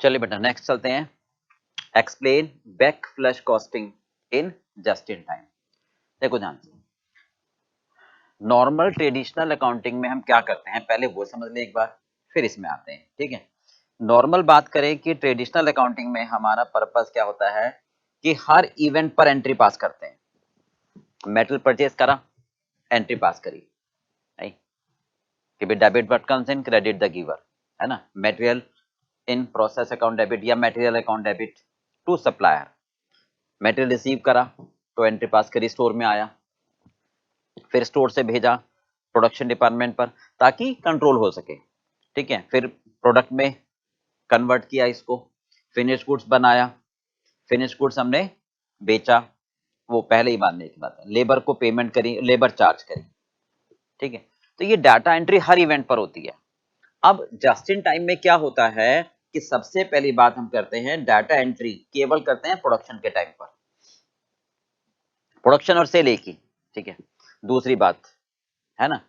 चलिए बेटा नेक्स्ट चलते हैं। Explain back flush costing in just in time. देखो ध्यान से, नॉर्मल ट्रेडिशनल अकाउंटिंग में हम क्या करते हैं पहले वो समझ ले एक बार, फिर इसमें आते हैं। ठीक है, नॉर्मल बात करें कि ट्रेडिशनल अकाउंटिंग में हमारा पर्पस क्या होता है कि हर इवेंट पर एंट्री पास करते हैं। मेटल परचेज करा, एंट्री पास करी, नहीं कि भाई debit what comes in, credit the giver, है ना। Material in process account debit या material account debit to supplier. Material receive करा तो एंट्री पास करी, स्टोर में आया, फिर स्टोर से भेजा प्रोडक्शन डिपार्टमेंट पर ताकि कंट्रोल हो सके। ठीक है, फिर प्रोडक्ट में कन्वर्ट किया इसको, फिनिश गुड्स बनाया, फिनिश गुड्स हमने बेचा, वो पहले ही मानने की बात है। लेबर को पेमेंट करी, लेबर चार्ज करी। ठीक है, तो ये डाटा एंट्री हर इवेंट पर होती है। अब जस्ट इन टाइम में क्या होता है कि सबसे पहली बात हम करते हैं डाटा एंट्री केवल करते हैं प्रोडक्शन के टाइम पर, प्रोडक्शन और सेल एक ही। ठीक है, दूसरी बात है ना,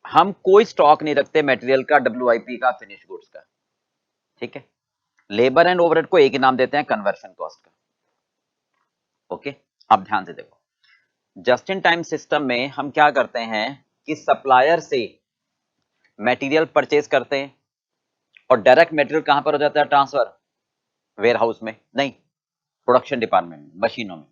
हम कोई स्टॉक नहीं रखते मटेरियल का, WIP का, फिनिश गुड्स का। ठीक है, लेबर एंड ओवरहेड को एक ही नाम देते हैं, कन्वर्शन कॉस्ट का। ओके, अब ध्यान से देखो, जस्ट इन टाइम सिस्टम में हम क्या करते हैं कि सप्लायर से मटेरियल परचेज करते हैं और डायरेक्ट मटेरियल कहां पर हो जाता है ट्रांसफर, वेयर हाउस में नहीं, प्रोडक्शन डिपार्टमेंट में, मशीनों में।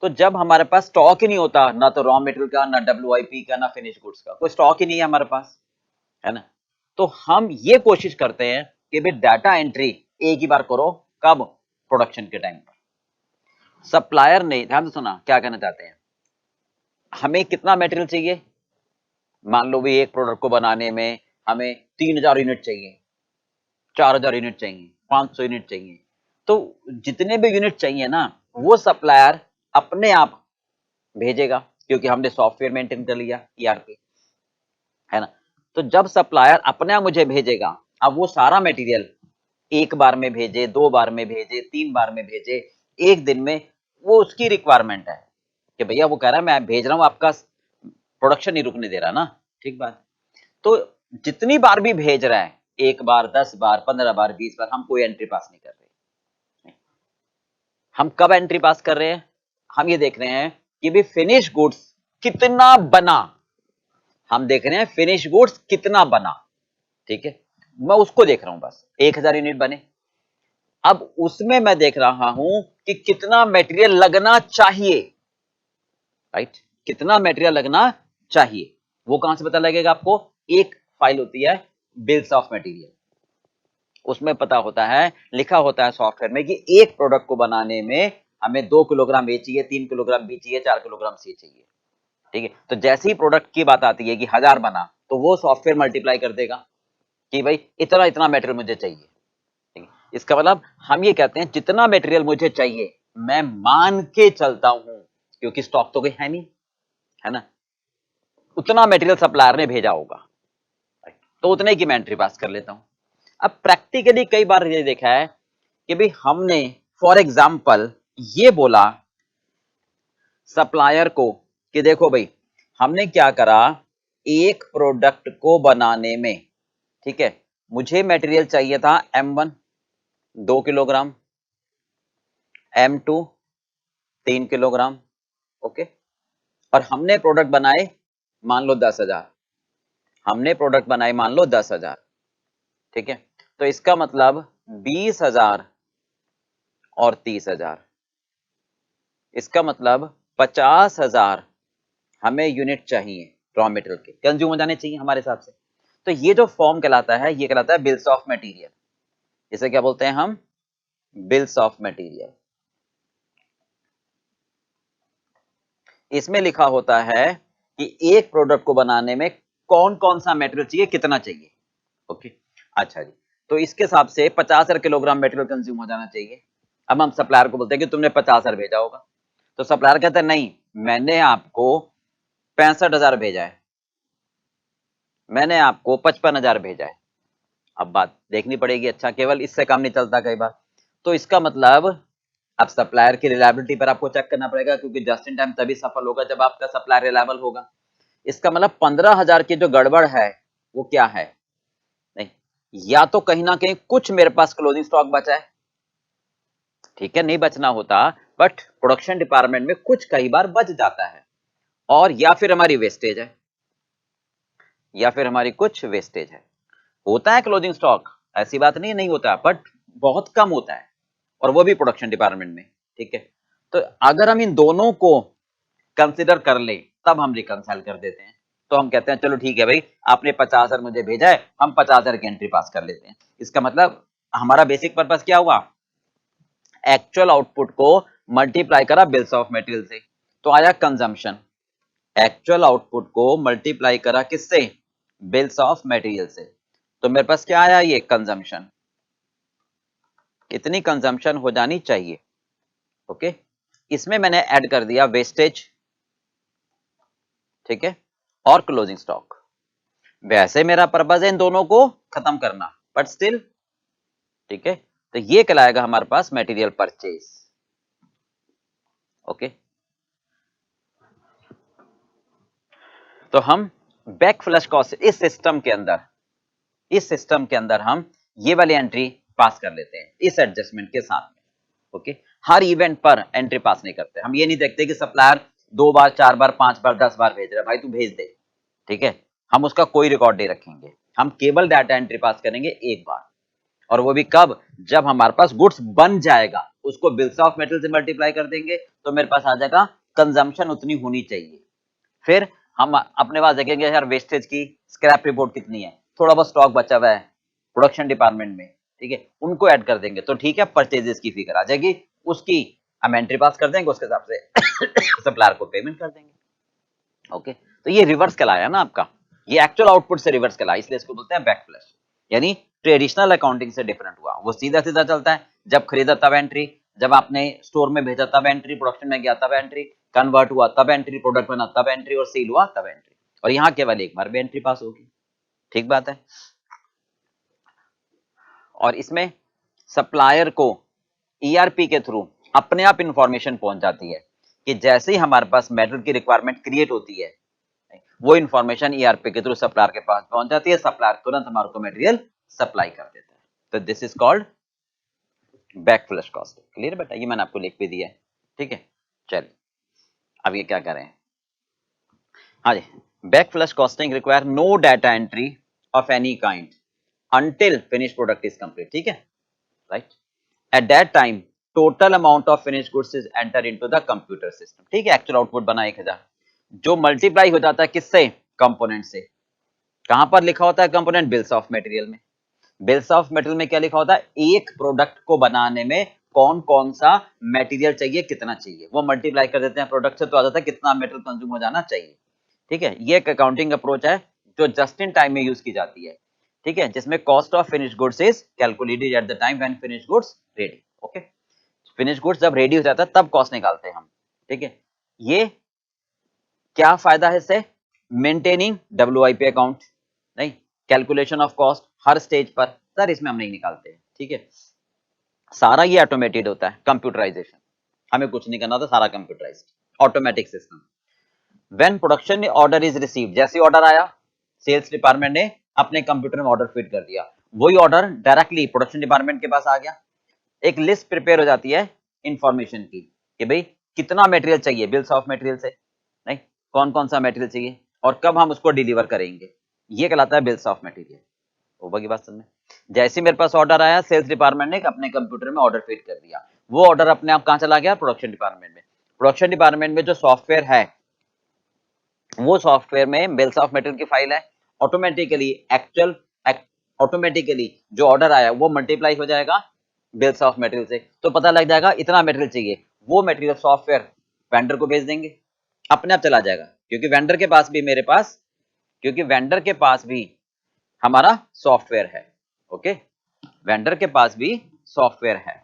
तो जब हमारे पास स्टॉक ही नहीं होता, ना तो रॉ मटेरियल का, ना WIP का, ना फिनिश गुड्स का, कोई स्टॉक ही नहीं है हमारे पास, है ना। तो हम ये कोशिश करते हैं कि भाई डाटा एंट्री एक ही बार करो, कब, प्रोडक्शन के टाइम पर। सप्लायर ने, ध्यान से सुना क्या कहना चाहते हैं, हमें कितना मटेरियल चाहिए, मान लो भी एक प्रोडक्ट को बनाने में हमें 3000 यूनिट चाहिए, 4000 यूनिट चाहिए, 500 यूनिट चाहिए। तो जितने भी यूनिट चाहिए ना, वो सप्लायर अपने आप भेजेगा, क्योंकि हमने सॉफ्टवेयर मेंटेन कर लिया, ERP, है ना। तो जब सप्लायर अपने आप मुझे भेजेगा, अब वो सारा मटेरियल एक बार में भेजे, 2 बार में भेजे, 3 बार में भेजे, एक दिन में, वो उसकी रिक्वायरमेंट है कि भैया वो कह रहा है मैं भेज रहा हूं, आपका प्रोडक्शन नहीं रुकने दे रहा ना। ठीक बात। तो जितनी बार भी भेज रहा है, एक बार, 10 बार, 15 बार, 20 बार, हम कोई एंट्री पास नहीं कर रहे। हम कब एंट्री पास कर रहे हैं, हम ये देख रहे हैं कि भी फिनिश गुड्स कितना बना, हम देख रहे हैं फिनिश गुड्स कितना बना। ठीक है, मैं उसको देख रहा हूं, बस 1000 यूनिट बने, अब उसमें मैं देख रहा हूं कि कितना मटेरियल लगना चाहिए, राइट, कितना मटेरियल लगना चाहिए। वो कहां से पता लगेगा आपको, एक फाइल होती है बिल्स ऑफ मटेरियल, उसमें पता होता है, लिखा होता है सॉफ्टवेयर में कि एक प्रोडक्ट को बनाने में हमें 2 किलोग्राम ए चाहिए, 3 किलोग्राम बी चाहिए, 4 किलोग्राम सी चाहिए। ठीक है, तो जैसे ही प्रोडक्ट की बात आती है कि 1000 बना, तो वो सॉफ्टवेयर मल्टीप्लाई कर देगा कि भाई इतना इतना मटेरियल मुझे चाहिए। ठीक है, इसका मतलब हम ये कहते हैं जितना मटेरियल मुझे चाहिए मैं मान के चलता हूं, क्योंकि स्टॉक तो कोई है नहीं, है ना, उतना मटेरियल सप्लायर ने भेजा होगा, तो उतने की मैं एंट्री पास कर लेता हूं। अब प्रैक्टिकली कई बार ये देखा है कि भाई हमने फॉर एग्जांपल ये बोला सप्लायर को कि देखो भाई हमने क्या करा, एक प्रोडक्ट को बनाने में, ठीक है, मुझे मटेरियल चाहिए था M1 2 kilogram, M2 3 kilogram, okay, और हमने प्रोडक्ट बनाए मान लो 10,000, हमने प्रोडक्ट बनाए मान लो 10,000। ठीक है, तो इसका मतलब 20,000 और 30,000, इसका मतलब 50,000 हमें यूनिट चाहिए रॉ मटेरियल के, कंज्यूम हो जाने चाहिए हमारे हिसाब से। तो ये जो फॉर्म कहलाता है, ये कहलाता है बिल्स ऑफ मटेरियल। इसे क्या बोलते हैं हम, बिल्स ऑफ मटेरियल। इसमें लिखा होता है कि एक प्रोडक्ट को बनाने में कौन कौन सा मटेरियल चाहिए, कितना चाहिए। ओके, अच्छा जी, तो इसके हिसाब से 50,000 किलोग्राम मटेरियल कंज्यूम हो जाना चाहिए। अब हम सप्लायर को बोलते हैं कि तुमने 50,000 भेजा होगा, तो सप्लायर कहता है नहीं, मैंने आपको 65,000 भेजा है, मैंने आपको 55,000 भेजा है। अब बात देखनी पड़ेगी, अच्छा केवल इससे काम नहीं चलता कई बार, तो इसका मतलब अब सप्लायर की रिलायबिलिटी पर आपको चेक करना पड़ेगा, क्योंकि जस्ट इन टाइम तभी सफल होगा जब आपका सप्लायर रिलायबल होगा। इसका मतलब 15,000 की जो गड़बड़ है वो क्या है, नहीं, या तो कहीं ना कहीं कुछ मेरे पास क्लोजिंग स्टॉक बचा है, ठीक है, नहीं बचना होता, बट प्रोडक्शन डिपार्टमेंट में कुछ कई बार बच जाता है, और या फिर हमारी वेस्टेज है, या फिर हमारी कुछ वेस्टेज है। होता है क्लोजिंग स्टॉक, ऐसी बात नहीं नहीं होता, बट बहुत कम होता है, और वो भी प्रोडक्शन डिपार्टमेंट में, ठीक है। तो अगर हम इन दोनों को कंसिडर कर ले तब हम रिकंसाइल कर देते हैं। तो हम कहते हैं चलो ठीक है भाई, आपने 50,000 मुझे भेजा है, हम 50,000 की एंट्री पास कर लेते हैं। इसका मतलब हमारा बेसिक पर्पस क्या हुआ, एक्चुअल आउटपुट को मल्टीप्लाई करा बिल्स ऑफ मटेरियल से, तो आया कंजम्पशन। एक्चुअल आउटपुट को मल्टीप्लाई करा किससे, बिल्स ऑफ मटेरियल से, तो मेरे पास क्या आया, ये कंजम्पशन। कितनी कंजम्पशन हो जानी चाहिए, ओके। इसमें मैंने ऐड कर दिया वेस्टेज, ठीक है, और क्लोजिंग स्टॉक। वैसे मेरा पर्पस है इन दोनों को खत्म करना, बट स्टिल, ठीक है। तो ये कहलाएगा हमारे पास मटेरियल परचेज, ओके। तो हम बैक फ्लश कॉस्ट इस सिस्टम के अंदर हम ये वाली एंट्री पास कर लेते हैं इस एडजस्टमेंट के साथ में, ओके। हर इवेंट पर एंट्री पास नहीं करते, हम ये नहीं देखते कि सप्लायर 2 बार 4 बार 5 बार 10 बार भेज रहा है, भाई तू भेज दे, ठीक है, हम उसका कोई रिकॉर्ड नहीं रखेंगे, हम केवल डाटा एंट्री पास करेंगे एक बार, और वो भी कब, जब हमारे पास गुड्स बन जाएगा, उसको बिल्स ऑफ मेटल से मल्टीप्लाई कर देंगे, तो मेरे पास आ जाएगा कंजम्पशन उतनी होनी चाहिए। फिर हम अपने पास देखेंगे यार वेस्टेज की स्क्रैप रिपोर्ट कितनी है, थोड़ा बहुत स्टॉक बचा हुआ है प्रोडक्शन डिपार्टमेंट में, ठीक है, उनको ऐड कर देंगे, तो ठीक है, परचेजेस की फिगर आ जाएगी, उसकी हम एंट्री पास कर देंगे, उसके हिसाब से सप्लायर को पेमेंट कर देंगे, ओके। तो ये रिवर्स कहलाया ना आपका, ये एक्चुअल आउटपुट से रिवर्स कहलाया, इसलिए इसको बोलते हैं बैक फ्लश, यानी ट्रेडिशनल अकाउंटिंग से डिफरेंट हुआ। वो सीधा सीधा चलता है, जब खरीदा तब एंट्री, जब आपने स्टोर में भेजा तब एंट्री, प्रोडक्शन में गया तब एंट्री, कन्वर्ट हुआ तब एंट्री, प्रोडक्ट बना तब एंट्री, और सेल हुआ तब एंट्री, और यहाँ केवल एक बार भी एंट्री पास होगी, ठीक बात है। और इसमें सप्लायर को ईआरपी के थ्रू अपने आप इंफॉर्मेशन पहुंच जाती है कि जैसे ही हमारे पास मेटल की रिक्वायरमेंट क्रिएट होती है, वो इंफॉर्मेशन ईआरपी के थ्रू सप्लायर के पास पहुंच जाती है, सप्लायर तुरंत हमारे को मटेरियल सप्लाई कर देता है। तो this is called back flush cost. Clear बेटा, ये मैंने आपको लिख भी दिया है, ठीक है। चलिए अब ये क्या करें, हाँ जी, back flush costing require no data entry of any kind until finished product is complete, ठीक है, right? At that time total amount of finished goods is entered into the computer system, ठीक है। एक्चुअल आउटपुट बना 1000, जो multiply हो जाता है किससे, कंपोनेंट से। कहां पर लिखा होता है कंपोनेंट, बिल्स ऑफ मटेरियल में। बिल्स ऑफ मटेरियल में क्या लिखा होता है, एक प्रोडक्ट को बनाने में कौन कौन सा मटेरियल चाहिए, कितना चाहिए, वो मल्टीप्लाई कर देते हैं प्रोडक्ट से, तो आ जाता है कितना मटेरियल कंज्यूम हो जाना चाहिए, ठीक है। ये एक अकाउंटिंग अप्रोच है जो जस्ट इन टाइम में यूज की जाती है, ठीक है, जिसमें cost of finish goods is calculated at the time when finish goods ready, okay. Finish goods जब रेडी हो जाता है तब कॉस्ट निकालते हैं हम, ठीक है। ये क्या फायदा है इससे, मेंटेनिंग डब्ल्यूआईपी अकाउंट, नहीं, calculation of cost her stage पर, सर इसमें हम नहीं निकालते हैं, ठीक है। सारा ये ऑटोमेटेड होता है, कंप्यूटराइजेशन, हमें कुछ नहीं करना होता, सारा computerised automatic system. When production order is received, जैसे ऑर्डर आया, सेल्स डिपार्टमेंट ने अपने कंप्यूटर में ऑर्डर फिट कर दिया, वही ऑर्डर डायरेक्टली प्रोडक्शन डिपार्टमेंट के पास आ गया, एक लिस्ट प्रिपेयर हो जाती है इंफॉर्मेशन की कि भाई कितना मटेरियल चाहिए बिल्स ऑफ मटेरियल से, नहीं, कौन कौन सा मटेरियल चाहिए और कब हम उसको डिलीवर करेंगे, ये कहलाता है बिल्स ऑफ मटेरियल। होगा की बात समझ, जैसे मेरे पास ऑर्डर आया, सेल्स डिपार्टमेंट ने अपने कंप्यूटर में ऑर्डर फिट कर दिया, वो ऑर्डर अपने आप कहां चला गया, प्रोडक्शन डिपार्टमेंट में। प्रोडक्शन डिपार्टमेंट में जो सॉफ्टवेयर है, वो सॉफ्टवेयर में बिल्स ऑफ मटेरियल की फाइल है, ऑटोमेटिकली ऑटोमेटिकली जो ऑर्डर आया वो मल्टीप्लाई हो जाएगा बिल्स ऑफ मटेरियल से, तो पता लग जाएगा इतना मटेरियल चाहिए, वो मटेरियल सॉफ्टवेयर वेंडर को भेज देंगे, अपने आप चला जाएगा, क्योंकि वेंडर के पास भी हमारा सॉफ्टवेयर है, ओके, वेंडर के पास भी सॉफ्टवेयर है,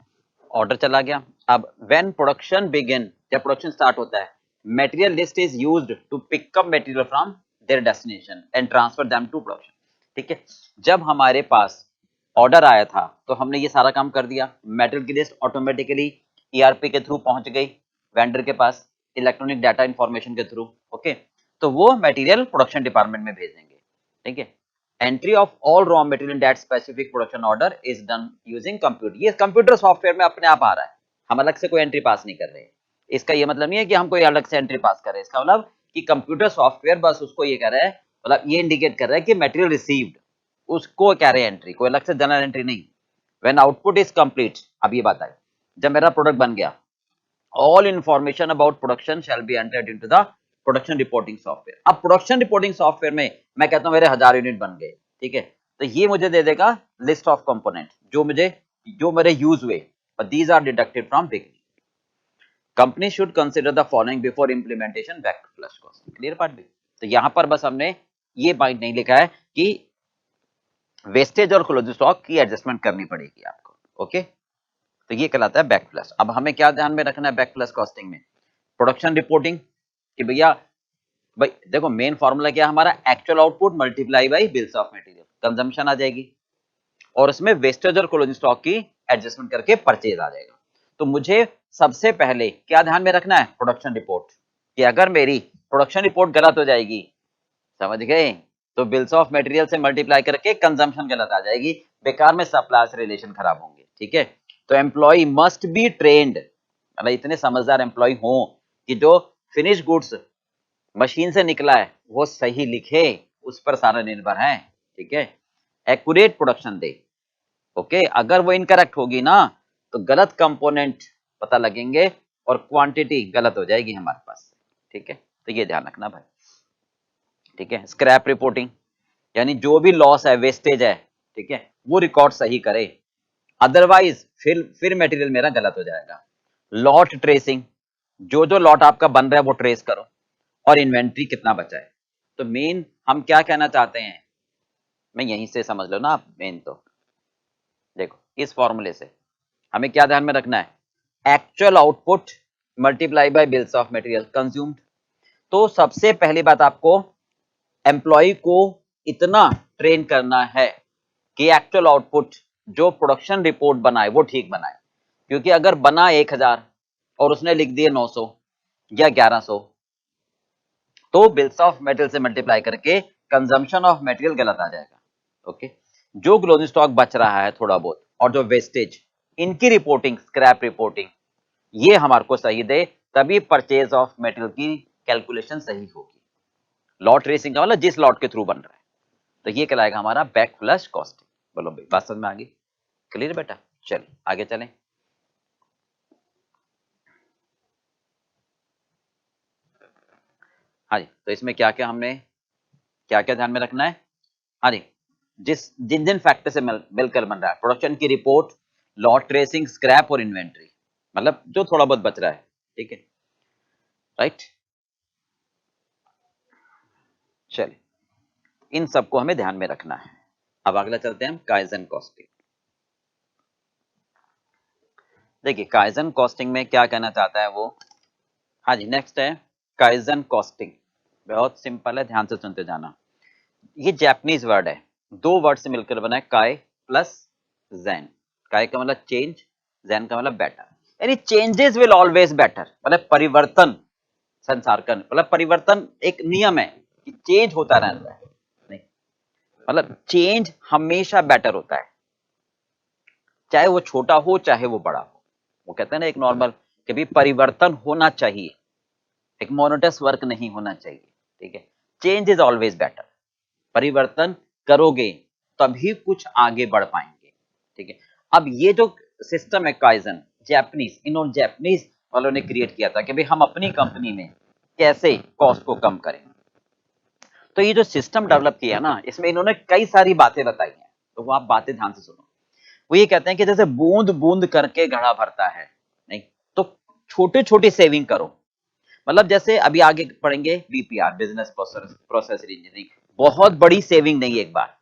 ऑर्डर चला गया। अब व्हेन प्रोडक्शन बिगिन, जब प्रोडक्शन स्टार्ट होता है, material list is used to pick up material from their destination and transfer them to production, ठीक है। जब हमारे पास ऑर्डर आया था तो हमने ये सारा काम कर दिया, मटेरियल की लिस्ट ऑटोमेटिकली ईआरपी के थ्रू पहुंच गई वेंडर के पास, इलेक्ट्रॉनिक डाटा इंफॉर्मेशन के थ्रू, ओके। तो वो मटेरियल प्रोडक्शन डिपार्टमेंट में भेजेंगे, ठीक है। Entry of all raw material in that specific production order is done using computer. ये कंप्यूटर सॉफ्टवेयर में अपने आप आ रहा है, हम अलग से कोई एंट्री पास नहीं कर रहे हैं। इसका ये मतलब नहीं है कि हम कोई अलग से एंट्री पास कर रहे हैं, इसका मतलब कि कंप्यूटर सॉफ्टवेयर बस उसको ये कर रहा है, मतलब ये इंडिकेट कर रहा है कि मटेरियल रिसीव्ड, उसको कह रहे हैं एंट्री, कोई अलग से जनरल एंट्री नहीं। व्हेन आउटपुट इज कंप्लीट, अब ये बात आई, जब मेरा प्रोडक्ट बन गया, all information about production shall be entered into the production reporting software. अब प्रोडक्शन रिपोर्टिंग सॉफ्टवेयर में मैं कहता हूं मेरे 1000 यूनिट बन गए, ठीक है, तो ये मुझे दे देगा लिस्ट ऑफ कंपोनेंट जो मेरे यूज हुए, but these are deducted from beginning. Company should consider the following before implementation back to flush cost. Clear part भी? तो यहां पर बस हमने ये पॉइंट नहीं लिखा है कि वेस्टेज और क्लोजिंग स्टॉक की एडजस्टमेंट करनी पड़ेगी आपको, ओके। तो ये कहलाता है बैक फ्लश। अब हमें क्या ध्यान में रखना है बैक फ्लश कॉस्टिंग में? प्रोडक्शन रिपोर्टिंग कि भैया भाई देखो मेन फॉर्मूला क्या है हमारा, actual output multiply by bills of material, consumption आ जाएगी और उसमें वेस्टेज और क्लोजिंग स्टॉक की एडजस्टमेंट करके परचेज आ जाएगा। तो मुझे सबसे पहले क्या ध्यान में रखना है, प्रोडक्शन रिपोर्ट, कि अगर मेरी प्रोडक्शन रिपोर्ट गलत हो जाएगी, समझ गए, तो बिल्स ऑफ मटेरियल से मल्टीप्लाई करके कंजम्पशन गलत आ जाएगी, बेकार में सप्लायर से रिलेशन खराब होंगे, ठीक है। तो एम्प्लॉय मस्ट बी ट्रेन्ड, मतलब इतने समझदार एम्प्लॉय हो कि जो फिनिश गुड्स मशीन से निकला है वो सही लिखे, उस पर सारा निर्भर है, ठीक है। एक्यूरेट प्रोडक्शन दे, ओके। अगर वो इनकरेक्ट होगी ना तो गलत कंपोनेंट पता लगेंगे और क्वांटिटी गलत हो जाएगी हमारे पास, ठीक है। तो ये ध्यान रखना भाई, ठीक है। स्क्रैप रिपोर्टिंग यानी जो भी लॉस है, वेस्टेज है, ठीक है, वो रिकॉर्ड सही करे, अदरवाइज फिर मटेरियल मेरा गलत हो जाएगा। लॉट ट्रेसिंग, जो लॉट आपका बन रहा है वो ट्रेस करो, और इन्वेंट्री कितना बचा है। तो मेन हम क्या कहना चाहते हैं, मैं यहीं से समझ लो ना आप, मेन तो देखो इस फॉर्मूले से हमें क्या ध्यान में रखना है, actual output multiply by bills of material consumed. तो सबसे पहली बात आपको एम्प्लॉय को इतना ट्रेन करना है कि एक्चुअल आउटपुट जो प्रोडक्शन रिपोर्ट बनाए वो ठीक बनाए, क्योंकि अगर बना 1000 और उसने लिख दिए 900 या 1100 तो बिल्स ऑफ मटेरियल से मल्टीप्लाई करके कंजम्पशन ऑफ मटेरियल गलत आ जाएगा, ओके। जो क्लोजिंग स्टॉक बच रहा है थोड़ा बहुत और जो वेस्टेज, इनकी रिपोर्टिंग, स्क्रैप रिपोर्टिंग, ये हमारे को सही दे, तभी परचेज ऑफ मटेरियल की कैलकुलेशन सही होगी। लॉट रेसिंग का मतलब जिस लॉट के थ्रू बन रहा है, तो ये कहलाएगा हमारा बैक फ्लश कॉस्टिंग। बोलो भाई बात समझ में आ गई? क्लियर बेटा? चलिए आगे चलें। हाँ जी, तो इसमें क्या क्या ध्यान में रखना है? हाँ जी, जिन जिन फैक्टर से मिलकर बन रहा है, प्रोडक्शन की रिपोर्ट, लॉट ट्रेसिंग, स्क्रैप और इन्वेंट्री, मतलब जो थोड़ा बहुत बच रहा है, ठीक है, राइट। चलिए इन सबको हमें ध्यान में रखना है। अब अगला चलते हैं हम काइजन कॉस्टिंग। देखिए काइजन कॉस्टिंग में क्या कहना चाहता है वो, हाँ जी, नेक्स्ट है काइजन कॉस्टिंग। बहुत सिंपल है, ध्यान से सुनते जाना। ये जापानीज वर्ड है, दो वर्ड से मिलकर बना है, काय प्लस जैन। काय का मतलब चेंज, जैन का मतलब बेटर, यानी चेंजेस विल ऑलवेज बेटर, मतलब परिवर्तन संसार का, मतलब परिवर्तन एक नियम है कि चेंज होता रहता है, नहीं मतलब चेंज हमेशा बेटर होता है, चाहे वो छोटा हो चाहे वो बड़ा हो। वो कहते हैं ना एक नॉर्मल कि भी परिवर्तन होना चाहिए, एक मोनोटस वर्क नहीं होना चाहिए, ठीक है। चेंज इज ऑलवेज बेटर, परिवर्तन करोगे तभी कुछ आगे बढ़ पाएंगे, ठीक है। अब ये जो सिस्टम है काइजन, जापानीज, इन्होंने जापानीज वालों ने क्रिएट किया था कि भाई हम अपनी कंपनी में कैसे कॉस्ट को कम करें। तो ये जो सिस्टम डेवलप किया ना, इसमें इन्होंने कई सारी बातें बताई हैं, तो वो आप बातें ध्यान से सुनो। वो ये कहते हैं कि जैसे बूंद बूंद करके घड़ा भरता है, नहीं तो छोटी छोटी सेविंग करो, मतलब जैसे अभी आगे पढ़ेंगे बीपीआर, बिजनेस प्रोसेस इंजीनियरिंग, बहुत बड़ी सेविंग नहीं एक बार,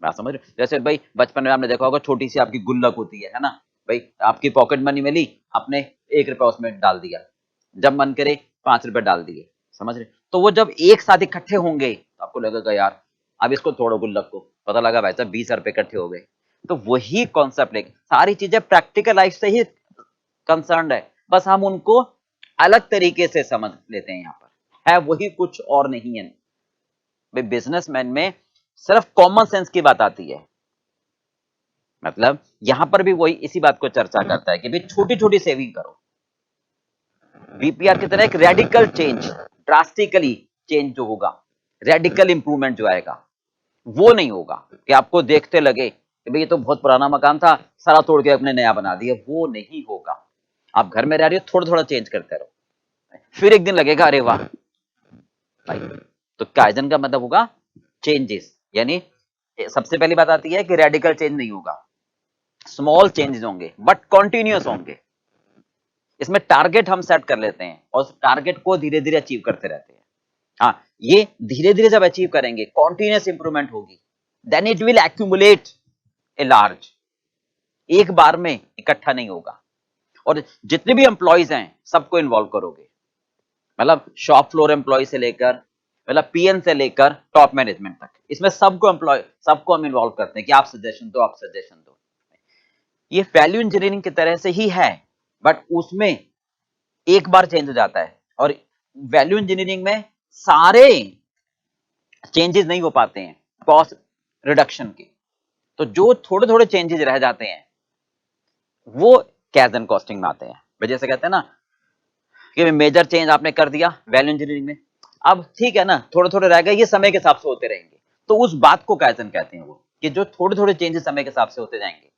बात समझ रहे हो? जैसे भाई बचपन में आपने देखा होगा छोटी सी आपकी गुल्लक होती है ना, भाई आपकी पॉकेट मनी मिली, आपने 1 रुपया उसमें डाल दिया, जब मन करे 5 रुपए डाल दिए, समझ रहे? तो वो जब एक साथ इकट्ठे होंगे तो आपको लगेगा यार अब इसको तोड़ो गुल्लक को, पता लगा भाई साहब 20 रुपए इकट्ठे हो गए। तो वही कॉन्सेप्ट लेके सारी चीजें प्रैक्टिकल लाइफ से ही कंसर्न है, बस हम उनको अलग तरीके से समझ लेते हैं, यहाँ पर है वही, कुछ और नहीं है। भाई बिजनेसमैन में सिर्फ कॉमन सेंस की बात आती है। मतलब यहां पर भी वही इसी बात को चर्चा करता है कि भाई छोटी छोटी सेविंग करो। बीपीआर की तरह एक रेडिकल चेंज, ड्रास्टिकली चेंज जो होगा, रेडिकल इंप्रूवमेंट जो आएगा वो नहीं होगा कि आपको देखते लगे कि भाई ये तो बहुत पुराना मकान था, सारा तोड़ के अपने नया बना दिया, वो नहीं होगा। आप घर में रह रहे हो, थोड़ा थोड़ा चेंज करते रहो, फिर एक दिन लगेगा अरे वाह भाई। तो काइजन का मतलब होगा चेंजेस, यानी सबसे पहली बात आती है कि रेडिकल चेंज नहीं होगा, स्मॉल चेंजेस होंगे बट कॉन्टिन्यूअस होंगे। इसमें टारगेट हम सेट कर लेते हैं और टारगेट को धीरे धीरे अचीव करते रहते हैं। हाँ, ये धीरे धीरे जब अचीव करेंगे, कॉन्टिन्यूअस इंप्रूवमेंट होगी, then it will accumulate a large, एक बार में इकट्ठा नहीं होगा। और जितने भी एम्प्लॉयज हैं सबको इन्वॉल्व करोगे, मतलब शॉप फ्लोर एम्प्लॉय से लेकर, मतलब पीएन से लेकर टॉप मैनेजमेंट तक, इसमें सबको हम इन्वॉल्व करते हैं कि आप सजेशन दो, आप सजेशन दो। ये वैल्यू इंजीनियरिंग की तरह से ही है, बट उसमें एक बार चेंज हो जाता है। और वैल्यू इंजीनियरिंग में सारे चेंजेस नहीं हो पाते हैं कॉस्ट रिडक्शन के, तो जो थोड़े थोड़े चेंजेस रह जाते हैं वो कैजन कॉस्टिंग में आते हैं। जैसे कहते हैं ना कि मेजर चेंज आपने कर दिया वैल्यू इंजीनियरिंग में, अब ठीक है ना, थोड़े थोड़े रह गए, ये समय के हिसाब से होते रहेंगे, तो उस बात को कैजन कहते हैं, वो कि जो थोड़े थोड़े चेंजेस समय के हिसाब से होते जाएंगे।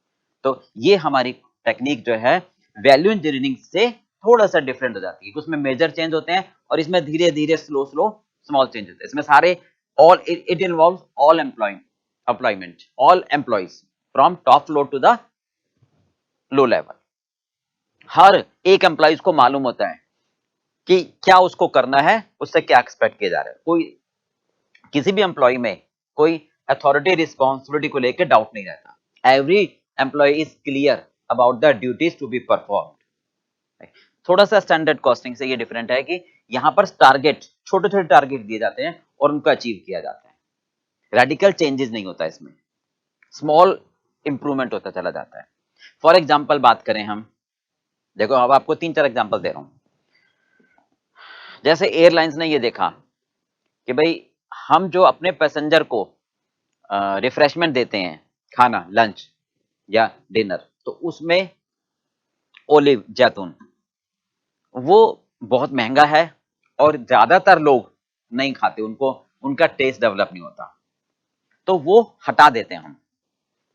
तो ये हमारी टेक्निक जो है वैल्यू इंजीनियरिंग से थोड़ा सा डिफरेंट हो जाती है, उसमें मेजर चेंज होते हैं और इसमें धीरे धीरे स्लो स्लो स्मॉल चेंज होते हैं। इसमें सारे all it involves all employment, all employees from top floor to the low level. हर एक एम्प्लॉयज को मालूम होता है कि क्या उसको करना है, उससे क्या एक्सपेक्ट किया जा रहा है। कोई किसी भी एम्प्लॉय में कोई अथॉरिटी रिस्पॉन्सिबिलिटी को लेकर डाउट नहीं रहता। Every employee is clear about the duties to be performed. थोड़ा सा स्टैंडर्ड कॉस्टिंग से ये डिफरेंट है कि यहां पर टारगेट, छोटे छोटे टारगेट दिए जाते हैं और उनको अचीव किया जाता है। रेडिकल चेंजेस नहीं होता इसमें, स्मॉल इंप्रूवमेंट होता चला जाता है। फॉर एग्जाम्पल बात करें हम, देखो अब आपको 3-4 एग्जाम्पल दे रहा हूं। जैसे एयरलाइंस ने ये देखा कि भाई हम जो अपने पैसेंजर को रिफ्रेशमेंट देते हैं, खाना, लंच या डिनर, तो उसमें ओलिव, जैतून, वो बहुत महंगा है और ज्यादातर लोग नहीं खाते, उनको उनका टेस्ट डेवलप नहीं होता, तो वो हटा देते हैं हम।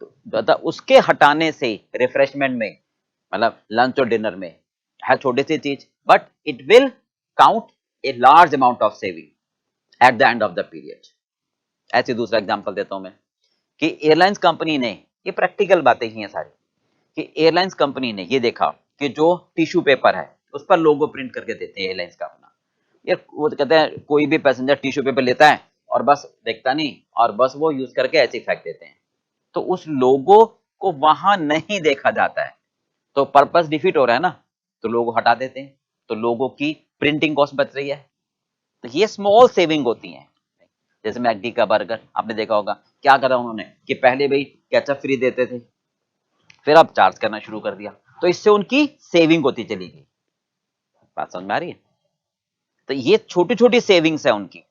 तो उसके हटाने से रिफ्रेशमेंट में, मतलब लंच और डिनर में है छोटी सी चीज, but it will count a large amount of saving at the end of the period. ऐसे दूसरा एग्जांपल देता हूं मैं कि एयरलाइंस कंपनी ने, ये प्रैक्टिकल बातें ही हैं सारी, कि एयरलाइंस कंपनी ने ये देखा कि जो टिश्यू पेपर है उस पर लोगो प्रिंट करके देते हैं एयरलाइंस का अपना। यार वो तो कहते हैं कोई भी पैसेंजर टिश्यू पेपर लेता है और बस देखता नहीं और बस वो यूज करके ऐसे ही फेंक देते हैं, तो उस लोगो को वहां नहीं देखा जाता है, तो पर्पस डिफीट हो रहा है ना, तो लोगो हटा देते हैं, तो लोगों की प्रिंटिंग कॉस्ट बच रही है। तो ये स्मॉल सेविंग होती है। जैसे मैकडी का बर्गर आपने देखा होगा, क्या करा उन्होंने कि पहले भाई केचप फ्री देते थे, फिर अब चार्ज करना शुरू कर दिया, तो इससे उनकी सेविंग होती चली गई। बात समझ में आ रही है? तो ये छोटी छोटी सेविंग्स है उनकी,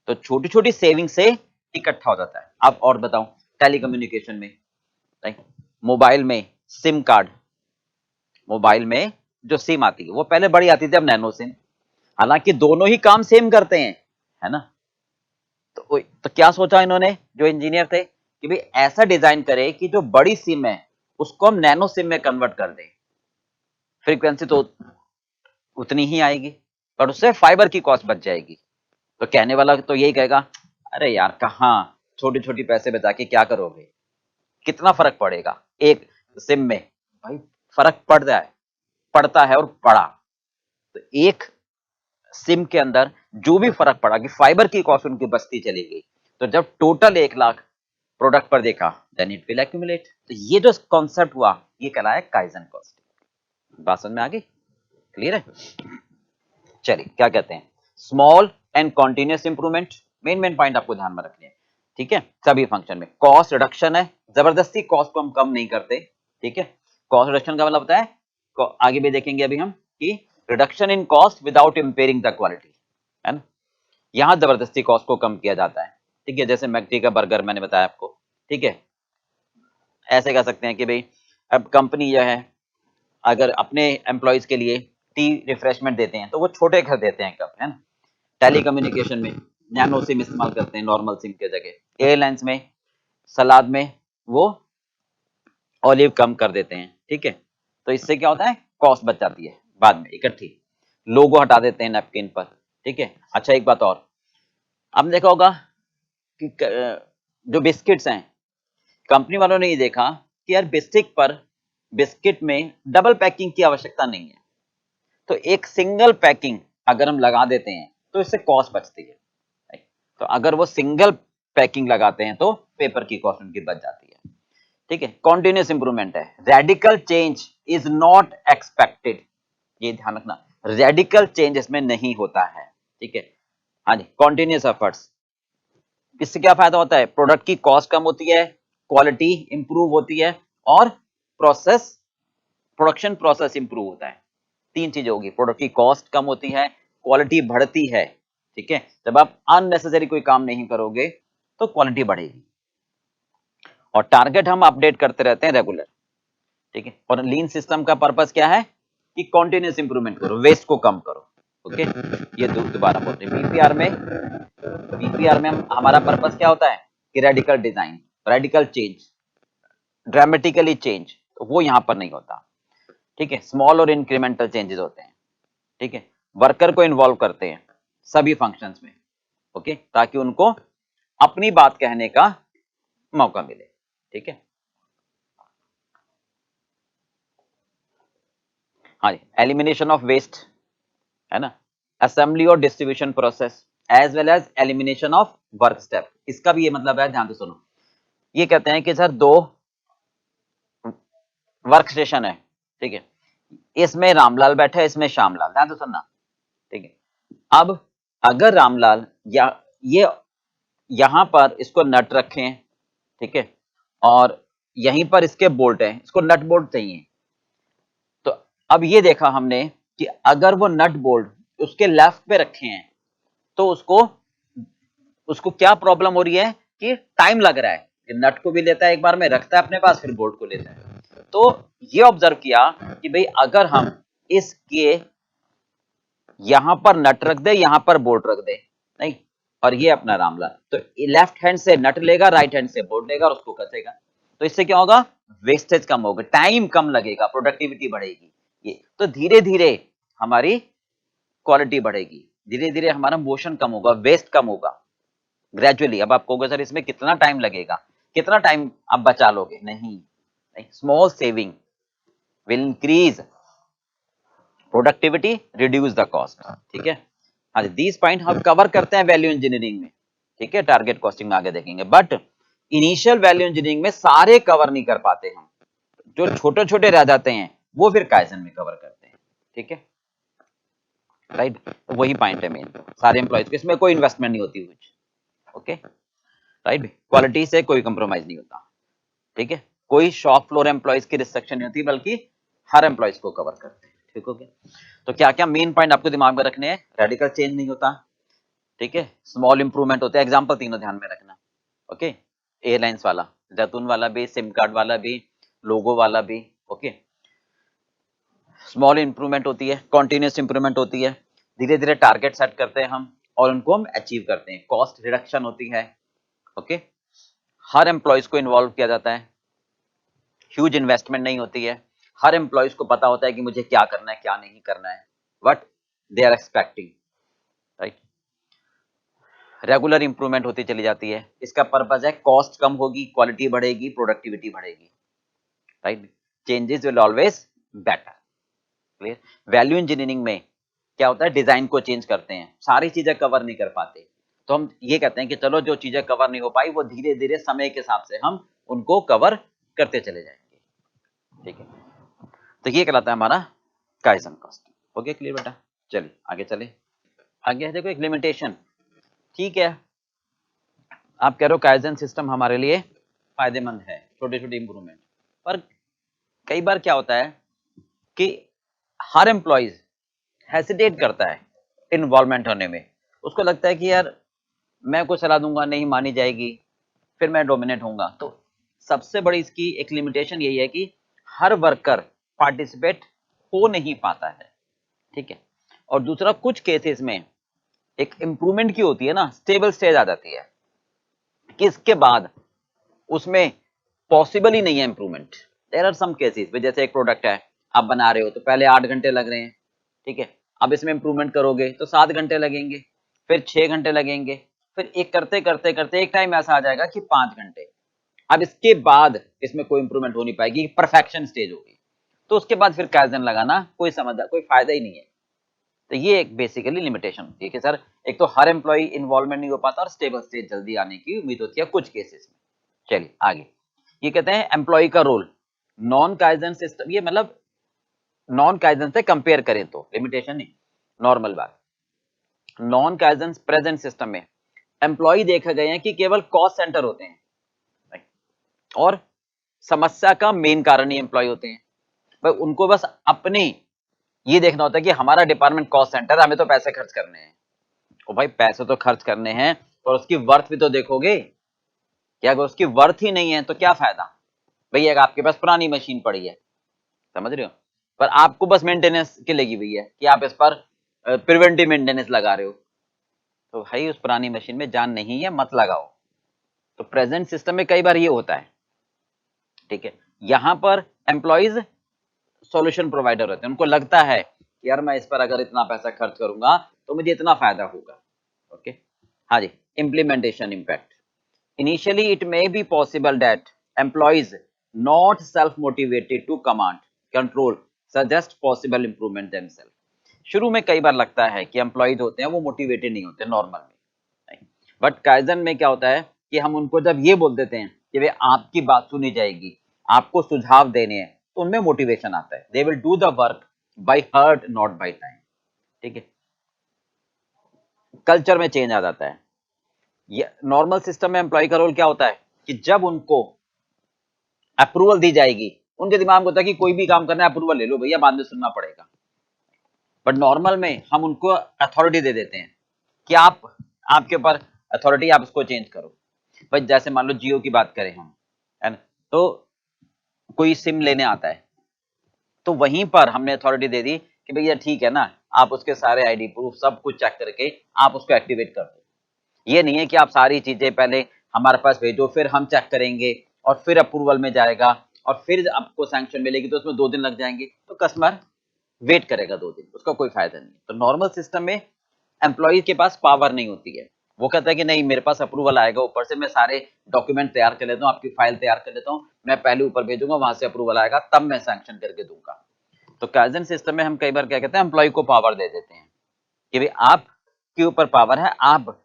तो छोटी छोटी सेविंग से इकट्ठा हो जाता है। अब और बताऊं, टेलीकम्युनिकेशन में, मोबाइल में सिम कार्ड, मोबाइल में जो सिम आती है वो पहले बड़ी आती थी, अब नैनो सिम, हालांकि दोनों ही काम सेम करते हैं, है ना। तो क्या सोचा इन्होंने जो इंजीनियर थे कि भाई ऐसा डिजाइन करे कि जो बड़ी सिम है उसको हम नैनो सिम में कन्वर्ट कर दें, फ्रीक्वेंसी तो उतनी ही आएगी पर उससे फाइबर की कॉस्ट बच जाएगी। तो कहने वाला तो यही कहेगा अरे यार कहाँ, छोटी छोटी पैसे बचा के क्या करोगे, कितना फर्क पड़ेगा एक सिम में। भाई फर्क पड़ता है और पड़ा। तो एक सिम के अंदर जो भी फर्क पड़ा कि फाइबर की कॉस्ट उनकी बचती चली गई, तो जब टोटल 1 लाख प्रोडक्ट पर देखा, देन इट विल एक्यूमुलेट। तो ये जो कॉन्सेप्ट हुआ ये कहलाया काइजन कॉस्ट। बात समझ में आ गई? क्लियर है? चलिए क्या कहते हैं, small and continuous improvement, main point आपको ध्यान में रखने हैं, ठीक है। सभी फंक्शन में कॉस्ट रिडक्शन है, जबरदस्ती कॉस्ट को हम कम नहीं करते, ठीक है। कॉस्ट रिडक्शन का मतलब होता है, आगे भी देखेंगे अभी हम, कि reduction in cost without impairing the quality, है ना। यहां जबरदस्ती कॉस्ट को कम किया जाता है, ठीक है, जैसे मैकडी का बर्गर मैंने बताया आपको, ठीक है। ऐसे कह सकते हैं कि भाई अब कंपनी जो है अगर अपने एम्प्लॉयज के लिए टी रिफ्रेशमेंट देते हैं तो वो छोटे कर देते हैं कप, है ना। टेली कम्युनिकेशन में नैनो सिम इस्तेमाल करते हैं नॉर्मल सिम के जगह। एयरलाइंस में सलाद में वो ऑलिव कम कर देते हैं, ठीक है। तो इससे क्या होता है, कॉस्ट बच जाती है बाद में इकट्ठी। लोगो हटा देते हैं नैपकिन पर, ठीक है। अच्छा एक बात और, आपने देखा होगा कि जो बिस्किट्स हैं, कंपनी वालों ने ये देखा कि यार बिस्किट में डबल पैकिंग की आवश्यकता नहीं है, तो एक सिंगल पैकिंग अगर हम लगा देते हैं तो इससे कॉस्ट बचती है। तो अगर वो सिंगल पैकिंग लगाते हैं तो पेपर की कॉस्ट उनकी बच जाती है, ठीक है। कॉन्टिन्यूस इंप्रूवमेंट है, radical change is not expected, ये ध्यान रखना, रेडिकल चेंज इसमें नहीं होता है, ठीक है। हाँ जी, कॉन्टिन्यूस एफर्ट्स, इससे क्या फायदा होता है, प्रोडक्ट की कॉस्ट कम होती है, क्वालिटी इंप्रूव होती है और प्रोडक्शन प्रोसेस इंप्रूव होता है। तीन चीजें होगी, प्रोडक्ट की कॉस्ट कम होती है, क्वालिटी बढ़ती है, ठीक है। जब आप अननेसेसरी कोई काम नहीं करोगे तो क्वालिटी बढ़ेगी। और टारगेट हम अपडेट करते रहते हैं रेगुलर, ठीक है। और लीन सिस्टम का पर्पस क्या है कि कॉन्टिन्यूस इंप्रूवमेंट करो, वेस्ट को कम करो, ओके। ये दोबारा बोलते हैं, बीपीआर में हमारा पर्पस क्या होता है कि radical design, radical change, dramatically change, तो वो यहां पर नहीं होता, ठीक है। स्मॉल और इंक्रीमेंटल चेंजेस होते हैं, ठीक है। वर्कर को इन्वॉल्व करते हैं सभी फंक्शंस में, ओके, ताकि उनको अपनी बात कहने का मौका मिले, ठीक है। हाँ जी, एलिमिनेशन ऑफ वेस्ट, है ना, असेंबली और distribution process as well as elimination of work step. इसका भी ये मतलब है, ध्यान से सुनो, ये कहते हैं कि सर दो वर्क स्टेशन है, ठीक है, इसमें रामलाल बैठा है, इसमें श्यामलाल, ध्यान से सुनना, ठीक है। अब अगर रामलाल या ये यहां पर इसको नट रखें, ठीक है, और यहीं पर इसके बोल्ट हैं, इसको नट बोल्ट चाहिए, तो अब ये देखा हमने कि अगर वो नट बोल्ट उसके लेफ्ट पे रखे हैं तो उसको उसको क्या प्रॉब्लम हो रही है कि टाइम लग रहा है, नट को भी लेता है एक बार में, रखता है अपने पास, फिर बोल्ट को लेता है। तो ये ऑब्जर्व किया कि भाई अगर हम इसके यहां पर नट रख दे, यहां पर बोल्ट रख दे, नहीं, और ये अपना रामलाल, तो लेफ्ट हैंड से नट लेगा, राइट हैंड से बोल्ट लेगा और उसको कसेगा, तो इससे क्या होगा, वेस्टेज कम होगा, टाइम कम लगेगा, प्रोडक्टिविटी बढ़ेगी। ये तो धीरे धीरे हमारी क्वालिटी बढ़ेगी, धीरे धीरे हमारा मोशन कम होगा, वेस्ट कम होगा, ग्रेजुअली। अब आप कहोगे सर इसमें कितना टाइम लगेगा, कितना टाइम आप बचा लोगे, नहीं, small saving will increase productivity, reduce the cost, ठीक है। हाँ जी, दीज पॉइंट हम कवर करते हैं वैल्यू इंजीनियरिंग में, ठीक है, टारगेट कॉस्टिंग में आगे देखेंगे, बट इनिशियल वैल्यू इंजीनियरिंग में सारे कवर नहीं कर पाते हम, जो छोटे छोटे रह जाते हैं वो फिर काइजन में कवर करते हैं, ठीक है, राइट। तो वही पॉइंट है मेन, सारे एम्प्लॉयज को, इसमें कोई इन्वेस्टमेंट नहीं होती कुछ, ओके, राइट। क्वालिटी से कोई कंप्रोमाइज नहीं होता, ठीक है, कोई शॉप फ्लोर एम्प्लॉयज की रिस्ट्रिक्शन नहीं होती, बल्कि हर एम्प्लॉयज को कवर करते हैं, ठीक हो गया। तो क्या क्या मेन पॉइंट आपको दिमाग में रखने हैं, रेडिकल चेंज नहीं होता, ठीक है, स्मॉल इंप्रूवमेंट होते हैं, एग्जांपल तीनों ध्यान में रखना, ओके। एयरलाइंस वाला, जैतून वाला भी, सिम कार्ड वाला भी, लोगो वाला भी, ओके। स्मॉल इंप्रूवमेंट होती है, कॉन्टिन्यूस इंप्रूवमेंट होती है, धीरे धीरे टारगेट सेट करते हैं हम और उनको हम अचीव करते हैं, कॉस्ट रिडक्शन होती है, ओके। हर एम्प्लॉयज को इन्वॉल्व किया जाता है, ह्यूज इन्वेस्टमेंट नहीं होती है, हर एम्प्लॉयज को पता होता है कि मुझे क्या करना है क्या नहीं करना है, what they are expecting, right. Regular improvement होती चली जाती है, इसका पर्पस है कॉस्ट कम होगी, क्वालिटी बढ़ेगी, प्रोडक्टिविटी बढ़ेगी, right. Changes will always better, clear. Value engineering में क्या होता है, डिजाइन को चेंज करते हैं, सारी चीजें कवर नहीं कर पाते, तो हम ये कहते हैं कि चलो जो चीजें कवर नहीं हो पाई वो धीरे धीरे समय के हिसाब से हम उनको कवर करते चले जाएंगे, ठीक है। तो ये कहलाता है हमारा काइजन कॉस्ट, ओके, क्लियर बेटा। चलिए आगे चले, आगे है देखो एक लिमिटेशन, ठीक है। आप कह रहे हो काइजन सिस्टम हमारे लिए फायदेमंद है, छोटे छोटे इंप्रूवमेंट, पर कई बार क्या होता है कि हर एम्प्लॉइज हेसिटेट करता है इन्वॉल्वमेंट होने में, उसको लगता है कि यार मैं कुछ सलाह दूंगा नहीं मानी जाएगी, फिर मैं डोमिनेट होऊंगा। तो सबसे बड़ी इसकी एक लिमिटेशन यही है कि हर वर्कर पार्टिसिपेट हो नहीं पाता है, ठीक है। और दूसरा, कुछ केसेस में एक इंप्रूवमेंट की होती है ना, स्टेबल स्टेज आ जाती है कि इसके बाद उसमें पॉसिबल ही नहीं है improvement. There are some cases, जैसे एक प्रोडक्ट है आप बना रहे हो तो पहले 8 घंटे लग रहे हैं, ठीक है, अब इसमें इंप्रूवमेंट करोगे तो 7 घंटे लगेंगे, फिर 6 घंटे लगेंगे, फिर एक करते करते करते एक टाइम ऐसा आ जाएगा कि 5 घंटे। अब इसके बाद इसमें कोई इंप्रूवमेंट हो नहीं पाएगी, परफेक्शन स्टेज होगी। तो उसके बाद फिर काइजन लगाना कोई समझदार, कोई फायदा ही नहीं है। तो ये एक बेसिकली लिमिटेशन होती है कि सर एक तो हर एम्प्लॉय इन्वॉल्वमेंट नहीं हो पाता और स्टेबल स्टेज जल्दी आने की उम्मीद होती है कुछ केसेस में। चलिए आगे, ये कहते हैं एम्प्लॉय का रोल नॉन काइजन सिस्टम, ये मतलब नॉन काइजन से कंपेयर करें तो लिमिटेशन नहीं, नॉर्मल बात। नॉन काइजन प्रेजेंट सिस्टम में एम्प्लॉय देखे गए हैं कि केवल कॉस्ट सेंटर होते हैं और समस्या का मेन कारण ही एम्प्लॉय होते हैं। भाई उनको बस अपने ये देखना होता है कि हमारा डिपार्टमेंट कॉस्ट सेंटर, हमें तो पैसे खर्च करने हैं। तो भाई पैसे तो खर्च करने हैं और उसकी वर्थ भी तो देखोगे कि अगर उसकी वर्थ ही नहीं है तो क्या फायदा। भैया अगर आपके पास पुरानी मशीन पड़ी है, समझ रहे हो, पर आपको बस मेंटेनेंस की लगी हुई है कि आप इस पर प्रिवेंटिव मेंटेनेंस लगा रहे हो, तो भाई उस पुरानी मशीन में जान नहीं है, मत लगाओ। तो प्रेजेंट सिस्टम में कई बार ये होता है, ठीक है। यहां पर एम्प्लॉइज सॉल्यूशन प्रोवाइडर होते हैं, उनको लगता है कि यार मैं इस पर अगर इतना पैसा खर्च करूंगा तो मुझे इतना फायदा होगा। ओके, हाँ जी। Implementation impact, initially it may be possible that employees not self motivated to command control suggest possible improvement themself. शुरू में कई बार लगता है कि एम्प्लॉइज होते हैं वो मोटिवेटेड नहीं होते नॉर्मल में, बट काइजन में क्या होता है कि हम उनको जब ये बोल देते हैं कि वे आपकी बात सुनी जाएगी, आपको सुझाव देने हैं, तो उनमें मोटिवेशन आता है। They will do the work by heart not by time, ठीक है। कल्चर में चेंज आ जाता है। ये नॉर्मल सिस्टम में एम्प्लॉय का रोल क्या होता है कि जब उनको अप्रूवल दी जाएगी, उनके दिमाग में होता है कि कोई भी काम करना है अप्रूवल ले लो भैया, बाद में सुनना पड़ेगा। बट नॉर्मल में हम उनको अथॉरिटी दे देते हैं कि आप, आपके ऊपर अथॉरिटी, आप इसको चेंज करो। भाई जैसे मान लो जियो की बात करें हम, है ना, तो कोई सिम लेने आता है तो वहीं पर हमने अथॉरिटी दे दी कि भैया ठीक है ना, आप उसके सारे आईडी प्रूफ सब कुछ चेक करके आप उसको एक्टिवेट कर दो। ये नहीं है कि आप सारी चीजें पहले हमारे पास भेजो, फिर हम चेक करेंगे और फिर अप्रूवल में जाएगा और फिर आपको सैंक्शन मिलेगी तो उसमें 2 दिन लग जाएंगे, तो कस्टमर वेट करेगा 2 दिन, उसका कोई फायदा नहीं। तो नॉर्मल सिस्टम में एम्प्लॉय के पास पावर नहीं होती है। वो कहता है कि नहीं मेरे पास अप्रूवल आएगा, ऊपर से मैं सारे डॉक्यूमेंट तैयार कर लेता हूँ, आपकी फाइल तैयार कर लेता हूँ, मैं पहले ऊपर भेजूंगा, वहां से अप्रूवल आएगा तब मैं सैंक्शन करके दूंगा। तो काइजन सिस्टम में हम कई बार क्या कहते हैं, एम्प्लॉय को पावर दे देते हैं कि भाई आपके ऊपर पावर है, आप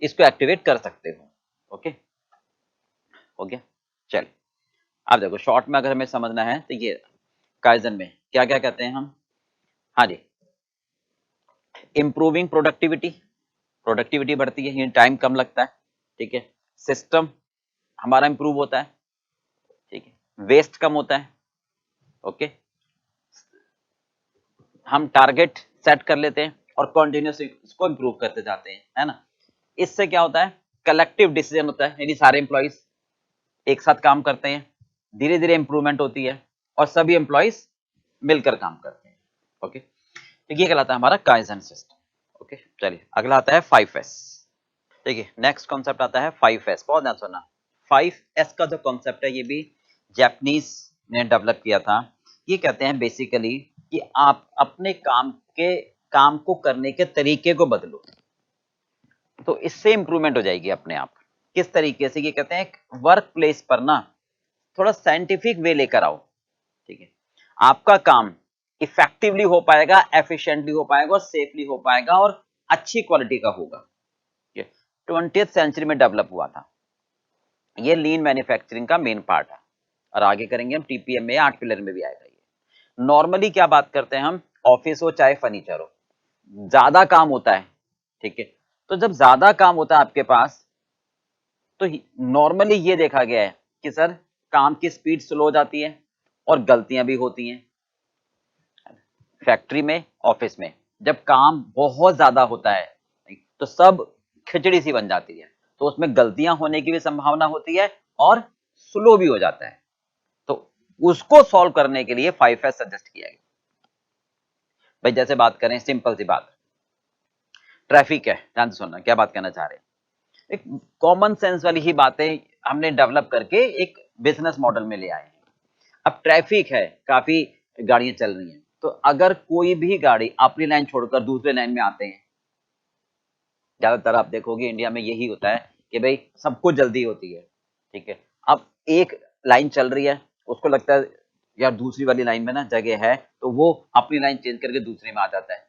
इसको एक्टिवेट कर सकते हो। ओके, हो गया। चलिए अब देखो शॉर्ट में अगर हमें समझना है तो ये काइजन में क्या क्या कहते हैं हम। हाँ जी, इंप्रूविंग प्रोडक्टिविटी, प्रोडक्टिविटी बढ़ती है, ये टाइम कम लगता है, ठीक है। सिस्टम हमारा इंप्रूव होता है, ठीक है। वेस्ट कम होता है, ओके। हम टारगेट सेट कर लेते हैं और कंटिन्यूस इसको इंप्रूव करते जाते हैं, है ना। इससे क्या होता है, कलेक्टिव डिसीजन होता है, यानी सारे एम्प्लॉइज एक साथ काम करते हैं, धीरे धीरे इंप्रूवमेंट होती है और सभी एम्प्लॉइज मिलकर काम करते हैं। ओके, तो ये कहलाता है हमारा काइजन सिस्टम। ओके, चलिए अगला आता है 5S। देखिए नेक्स्ट कॉन्सेप्ट आता है 5S, बहुत ध्यान सुनना। 5S का जो कॉन्सेप्ट है ये भी जापानीज ने डेवलप किया था। ये कहते हैं बेसिकली कि आप अपने काम को करने के तरीके को बदलो, तो इससे इंप्रूवमेंट हो जाएगी अपने आप। किस तरीके से, ये कहते हैं वर्क प्लेस पर ना थोड़ा साइंटिफिक वे लेकर आओ, ठीक है। आपका काम इफेक्टिवली हो पाएगा, एफिशिएंटली हो पाएगा और सेफली हो पाएगा और अच्छी क्वालिटी का होगा। 20th सेंचुरी में डेवलप हुआ था, ये लीन मैन्युफैक्चरिंग का मेन पार्ट है और आगे करेंगे हम टीपीएम में, 8 पिलर में भी आएगा ये। नॉर्मली क्या बात करते हैं हम, ऑफिस हो चाहे फर्नीचर हो, ज्यादा काम होता है, ठीक है। तो जब ज्यादा काम होता है आपके पास तो नॉर्मली ये देखा गया है कि सर काम की स्पीड स्लो हो जाती है और गलतियां भी होती हैं। फैक्ट्री में, ऑफिस में जब काम बहुत ज्यादा होता है तो सब खिचड़ी सी बन जाती है, तो उसमें गलतियां होने की भी संभावना होती है और स्लो भी हो जाता है। तो उसको सॉल्व करने के लिए 5S सजेस्ट किया गया। भाई जैसे बात करें, सिंपल सी बात, ट्रैफिक है, ध्यान से सुनना क्या बात कहना चाह रहे हैं। एक कॉमन सेंस वाली ही बातें हमने डेवलप करके एक बिजनेस मॉडल में ले आए हैं। अब ट्रैफिक है, काफी गाड़ियां चल रही हैं, तो अगर कोई भी गाड़ी अपनी लाइन छोड़कर दूसरे लाइन में आते हैं, ज्यादातर आप देखोगे इंडिया में यही होता है कि भाई सबको जल्दी होती है, ठीक है। अब एक लाइन चल रही है, उसको लगता है यार दूसरी वाली लाइन में ना जगह है, तो वो अपनी लाइन चेंज करके दूसरी में आ जाता है,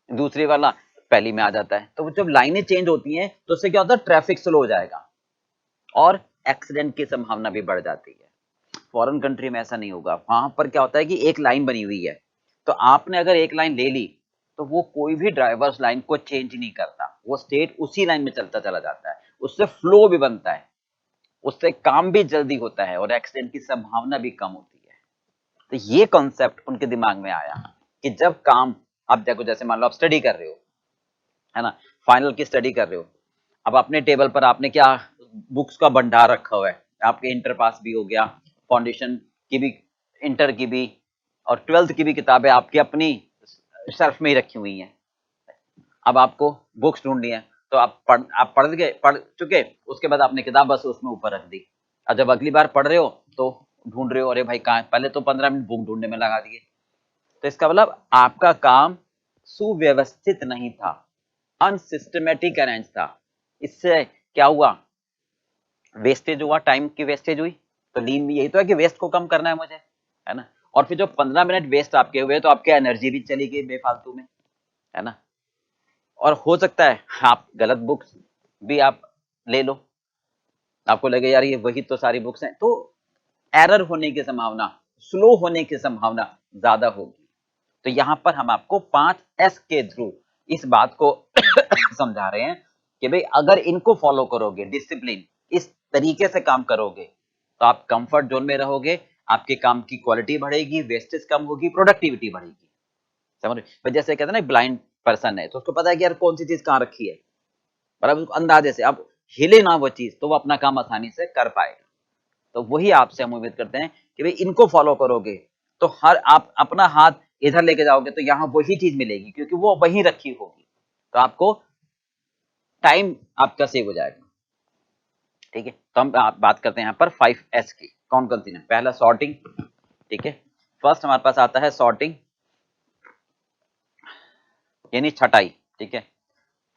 दूसरी वाला पहली में आ जाता है। तो जब लाइनें चेंज होती हैं तो उससे क्या होता है, ट्रैफिक स्लो हो जाएगा और एक्सीडेंट की संभावना भी बढ़ जाती है। फॉरेन कंट्री में ऐसा नहीं होगा, वहां पर क्या होता है कि एक लाइन बनी हुई है, तो आपने अगर एक लाइन ले ली तो वो कोई भी ड्राइवर्स लाइन को चेंज नहीं करता, वो स्टेट उसी लाइन में चलता चला जाता है, उससे फ्लो भी बनता है, उससे काम भी जल्दी होता है और एक्सीडेंट की संभावना भी कम होती है। तो ये कॉन्सेप्ट उनके दिमाग में आया कि जब काम, आप देखो जैसे मान लो आप स्टडी कर रहे हो, है ना, फाइनल की स्टडी कर रहे हो, अब अपने टेबल पर आपने क्या बुक्स का भंडार रखा हुआ है, आपके इंटर पास भी हो गया, फाउंडेशन की भी, इंटर की भी और ट्वेल्थ की भी किताबें आपकी अपनी शेल्फ में ही रखी हुई हैं। अब आपको बुक्स ढूंढनी है, तो आप पढ़ चुके, उसके बाद आपने किताब बस उसमें ऊपर रख दी, और जब अगली बार पढ़ रहे हो तो ढूंढ रहे हो, अरे भाई कहाँ है, पहले तो 15 मिनट बुक ढूंढने में लगा दिए। तो इसका मतलब आपका काम सुव्यवस्थित नहीं था, अनसिस्टमेटिक अरेंज था। इससे क्या हुआ, वेस्टेज हुआ, टाइम की वेस्टेज हुई। तो लीन भी यही तो है कि वेस्ट को कम करना है मुझे, है ना। और फिर जो 15 मिनट वेस्ट आपके हुए तो आपकी एनर्जी भी चली गई बेफालतू में, है ना। और हो सकता है आप गलत बुक्स भी आप ले लो, आपको लगे यार ये वही तो सारी बुक्स हैं, तो एरर होने की संभावना, स्लो होने की संभावना ज्यादा होगी। तो यहां पर हम आपको 5S के थ्रू इस बात को समझा रहे हैं कि भाई अगर इनको फॉलो करोगे, डिसिप्लिन इस तरीके से काम करोगे, तो आप कंफर्ट जोन में रहोगे, आपके काम की क्वालिटी बढ़ेगी, वेस्टेज कम होगी, प्रोडक्टिविटी बढ़ेगी। समझ रहे, जैसे कहते हैं ना ब्लाइंड पर्सन है तो उसको पता है कि यार कौन सी चीज कहाँ रखी है, पर अब उसको अंदाजे से अब हिले ना वो चीज, तो वो अपना काम आसानी से कर पाएगा। तो वही आपसे हम उम्मीद करते हैं कि भाई इनको फॉलो करोगे तो हर आप अपना हाथ इधर लेके जाओगे तो यहाँ वही चीज मिलेगी, क्योंकि वो वहीं रखी होगी, तो आपको टाइम आपका सेव हो जाएगा। ठीक है, तो हम बात करते हैं यहाँ पर 5S की, कौन कौन सी है। पहला सॉर्टिंग, ठीक है, फर्स्ट हमारे पास आता है सॉर्टिंग यानी छटाई, ठीक है,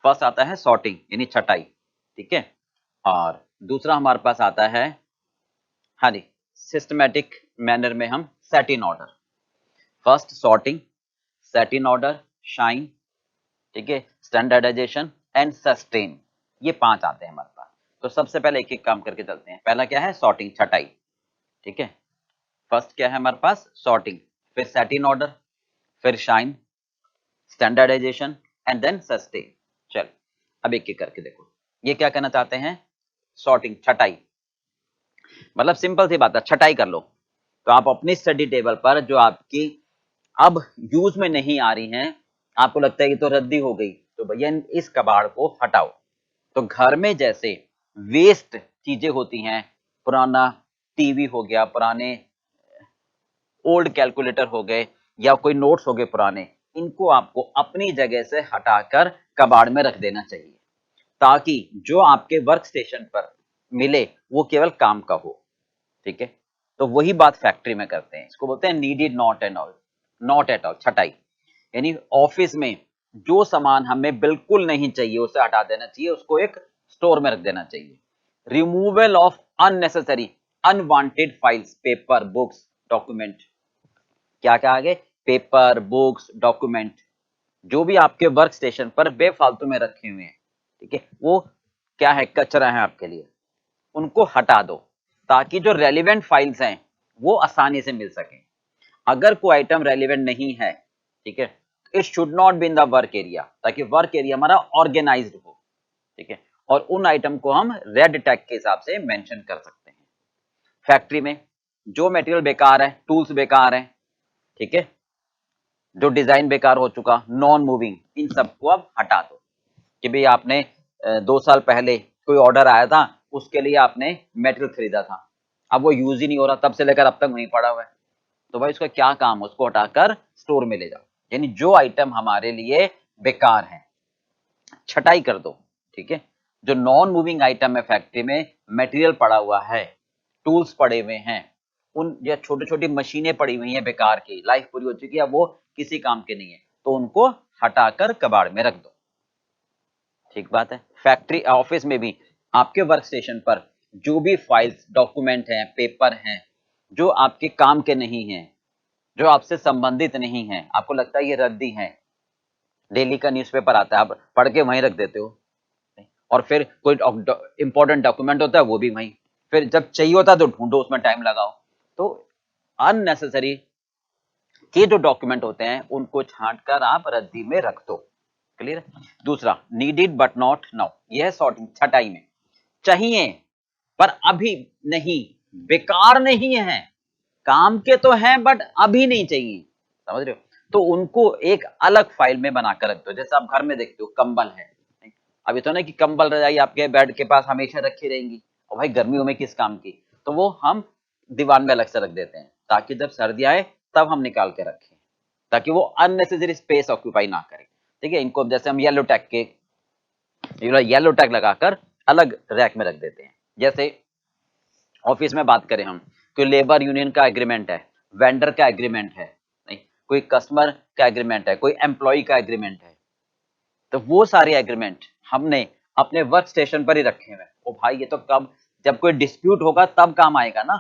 फर्स्ट आता है सॉर्टिंग यानी छटाई, ठीक है। और दूसरा हमारे पास आता है, हाँ जी, सिस्टमैटिक मैनर में हम set in order, first sorting, set in order, shine, ठीक है, स्टैंडर्डाइजेशन एंड सस्टेन, ये 5 आते हैं हमारे पास। तो सबसे पहले एक एक काम करके चलते हैं। पहला क्या है, सॉर्टिंग, छटाई, ठीक है। फर्स्ट क्या है हमारे पास, सॉर्टिंग, फिर सेट इन ऑर्डर, फिर shine, standardization and then sustain. चल अब एक एक करके देखो, ये क्या कहना चाहते हैं, सॉर्टिंग, छटाई, मतलब सिंपल सी बात है, छटाई कर लो। तो आप अपनी स्टडी टेबल पर जो आपकी अब यूज में नहीं आ रही हैं, आपको लगता है कि तो रद्दी हो गई, तो भैया इस कबाड़ को हटाओ। तो घर में जैसे वेस्ट चीजें होती हैं, पुराना टीवी हो गया, पुराने ओल्ड कैलकुलेटर हो गए, या कोई नोट्स हो गए पुराने, इनको आपको अपनी जगह से हटाकर कबाड़ में रख देना चाहिए, ताकि जो आपके वर्क स्टेशन पर मिले वो केवल काम का हो, ठीक है। तो वही बात फैक्ट्री में करते हैं, इसको बोलते हैं needed not and all, not at all, छटाई। यानी ऑफिस में जो सामान हमें बिल्कुल नहीं चाहिए उसे हटा देना चाहिए, उसको एक स्टोर में रख देना चाहिए। Removal of unnecessary unwanted files, paper, books, document, क्या क्या आगे, पेपर, बुक्स, डॉक्यूमेंट, जो भी आपके वर्क स्टेशन पर बेफालतू में रखे हुए हैं, ठीक है, वो क्या है, कचरा है आपके लिए, उनको हटा दो, ताकि जो रेलिवेंट फाइल्स हैं वो आसानी से मिल सकें। अगर कोई आइटम रेलिवेंट नहीं है, ठीक है, it should not be in the work area, ताकि वर्क एरिया हमारा ऑर्गेनाइज्ड हो, ठीक है। और उन आइटम को हम रेड टैग के हिसाब से मेंशन कर सकते हैं। फैक्ट्री में जो मटेरियल बेकार है, टूल्स बेकार है, ठीक है, जो डिजाइन बेकार हो चुका, नॉन मूविंग, इन सबको अब हटा दो कि भाई आपने 2 साल पहले कोई ऑर्डर आया था, उसके लिए आपने मटेरियल खरीदा था, अब वो यूज ही नहीं हो रहा, तब से लेकर अब तक वहीं पड़ा हुआ है, तो भाई उसका क्या काम, उसको हटाकर स्टोर में ले जाओ। यानी जो आइटम हमारे लिए बेकार है, छटाई कर दो, ठीक है। जो नॉन मूविंग आइटम है फैक्ट्री में, मटेरियल पड़ा हुआ है, टूल्स पड़े हुए हैं, उन या छोटी छोटी मशीनें पड़ी हुई हैं बेकार की, लाइफ पूरी हो चुकी है, वो किसी काम के नहीं है, तो उनको हटाकर कबाड़ में रख दो। ठीक बात है। फैक्ट्री ऑफिस में भी आपके वर्क स्टेशन पर जो भी फाइल्स डॉक्यूमेंट हैं, पेपर हैं, जो आपके काम के नहीं हैं, जो आपसे संबंधित नहीं है, आपको लगता है ये रद्दी है, डेली का न्यूज़पेपर आता है, आप पढ़ के वहीं रख देते हो, और फिर कोई इंपॉर्टेंट डॉक्यूमेंट होता है वो भी वहीं, फिर जब चाहिए होता है तो ढूंढो, उसमें टाइम लगाओ। तो अननेसेसरी के जो डॉक्यूमेंट होते हैं उनको छांट कर आप रद्दी में रख दो। क्लियर। दूसरा, नीडेड बट नॉट नाउ, यह सॉर्टिंग छटाई में चाहिए पर अभी नहीं, बेकार नहीं है, काम के तो हैं बट अभी नहीं चाहिए, समझ रहे हो, तो उनको एक अलग फाइल में बनाकर रख दो। जैसे आप घर में देखते हो कंबल है, अभी तो ना कि कंबल रजाई आपके बेड के पास हमेशा रखी रहेंगी, और भाई गर्मियों में किस काम की, तो वो हम दीवार में अलग से रख देते हैं, ताकि जब सर्दी आए तब हम निकाल के रखें, ताकि वो अननेसेसरी स्पेस ऑक्यूपाई ना करे। ठीक है, इनको जैसे हम येलो टैग के येलो टैग लगाकर अलग रैक में रख देते हैं। जैसे ऑफिस में बात करें हम, कोई लेबर यूनियन का एग्रीमेंट है, वेंडर का एग्रीमेंट है, नहीं कोई कस्टमर का एग्रीमेंट है, कोई एम्प्लॉय का एग्रीमेंट है, तो वो सारे एग्रीमेंट हमने अपने वर्क स्टेशन पर ही रखे हुए हैं। ओ भाई ये तो कब, जब कोई डिस्प्यूट होगा तब काम आएगा ना।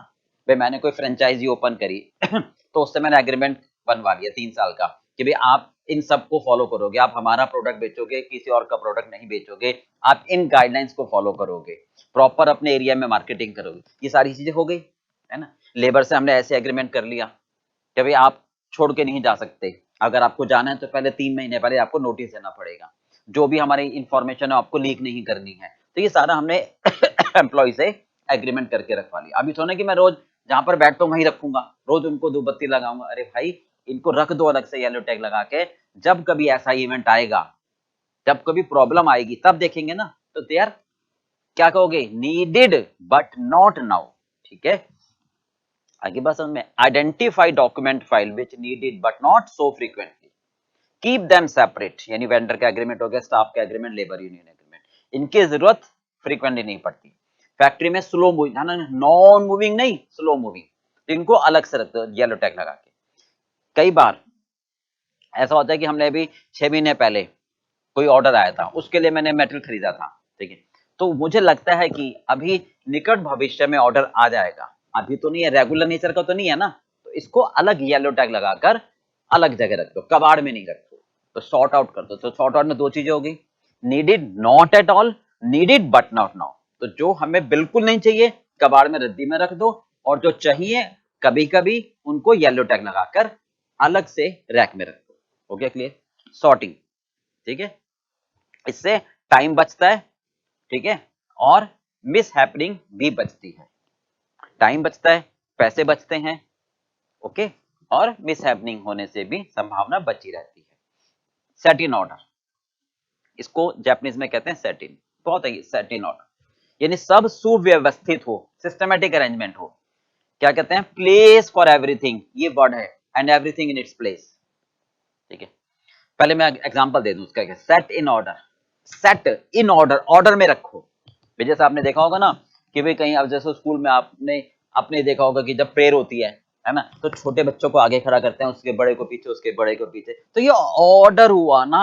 भाई मैंने कोई फ्रेंचाइजी ओपन करी तो उससे मैंने एग्रीमेंट बनवा लिया 3 साल का कि भाई आप इन सबको फॉलो करोगे, आप हमारा प्रोडक्ट बेचोगे, किसी और का प्रोडक्ट नहीं बेचोगे, आप इन गाइडलाइंस को फॉलो करोगे, प्रॉपर अपने एरिया में मार्केटिंग करोगे, ये सारी चीजें हो गई, है ना। लेबर से हमने ऐसे एग्रीमेंट कर लिया कि भाई आप छोड़ के नहीं जा सकते, अगर आपको जाना है तो पहले 3 महीने पहले आपको नोटिस देना पड़ेगा, जो भी हमारी इंफॉर्मेशन है आपको लीक नहीं करनी है। तो ये सारा हमने एम्प्लॉय से एग्रीमेंट करके रखवा लिया। अभी तो ना कि मैं रोज जहां पर बैठता हूं वहीं रखूंगा, रोज उनको धूप बत्ती लगाऊंगा, अरे भाई इनको रख दो अलग से येलो टैग लगा के, जब कभी ऐसा इवेंट आएगा, जब कभी प्रॉब्लम आएगी तब देखेंगे ना, तो यार क्या कहोगे, नीडेड बट नॉट नाउ। ठीक है, आगे बात समझ में। Identify document file which needed but not so frequently, keep them separate, यानी वेंडर का एग्रीमेंट हो गया, स्टाफ का एग्रीमेंट, लेबर यूनियन एग्रीमेंट, इनकी जरूरत फ्रीक्वेंटली नहीं पड़ती। फैक्ट्री में स्लो मूविंग, नॉन मूविंग नहीं, स्लो मूविंग, तो इनको अलग से रखते हो येलो टैग लगा के। कई बार ऐसा होता है कि हमने अभी 6 महीने पहले कोई ऑर्डर आया था, उसके लिए मैंने मेटेरियल खरीदा था, ठीक है, तो मुझे लगता है कि अभी निकट भविष्य में ऑर्डर आ जाएगा, अभी तो नहीं है, रेगुलर नेचर का तो नहीं है ना, तो इसको अलग येलो टैग लगाकर अलग जगह रख दो, कबाड़ में नहीं रखो, तो सॉर्ट आउट कर दो। तो सॉर्ट आउट में दो चीजें होगी, needed not at all, needed but not now, तो जो हमें बिल्कुल नहीं चाहिए कबाड़ में रद्दी में रख दो, और जो चाहिए कभी कभी उनको येलो टैग लगाकर अलग से रैक में रख दो। हो गया क्लियर, सॉर्टिंग। ठीक है, इससे टाइम बचता है, ठीक है, और मिस हैपनिंग भी बचती है, टाइम बचता है, पैसे बचते हैं, ओके, और मिस हैपनिंग होने से भी संभावना बची रहती है। सेट इन ऑर्डर, इसको जापानीज में कहते हैं सेट इन, बहुत है सेट इन ऑर्डर, यानी सब सुव्यवस्थित हो, सिस्टमेटिक अरेंजमेंट हो। क्या कहते हैं, प्लेस फॉर एवरीथिंग, ये वर्ड है, and everything in its place. ठीक है, पहले मैं एग्जांपल दे दूं उसका, क्या set in order, set in order, order में रखो। जैसे आपने देखा होगा ना कि भाई कहीं, अब जैसे स्कूल में आपने आपने देखा होगा कि जब प्रेयर होती है ना, तो छोटे बच्चों को आगे खड़ा करते हैं, उसके बड़े को पीछे, उसके बड़े को पीछे, तो ये ऑर्डर हुआ ना,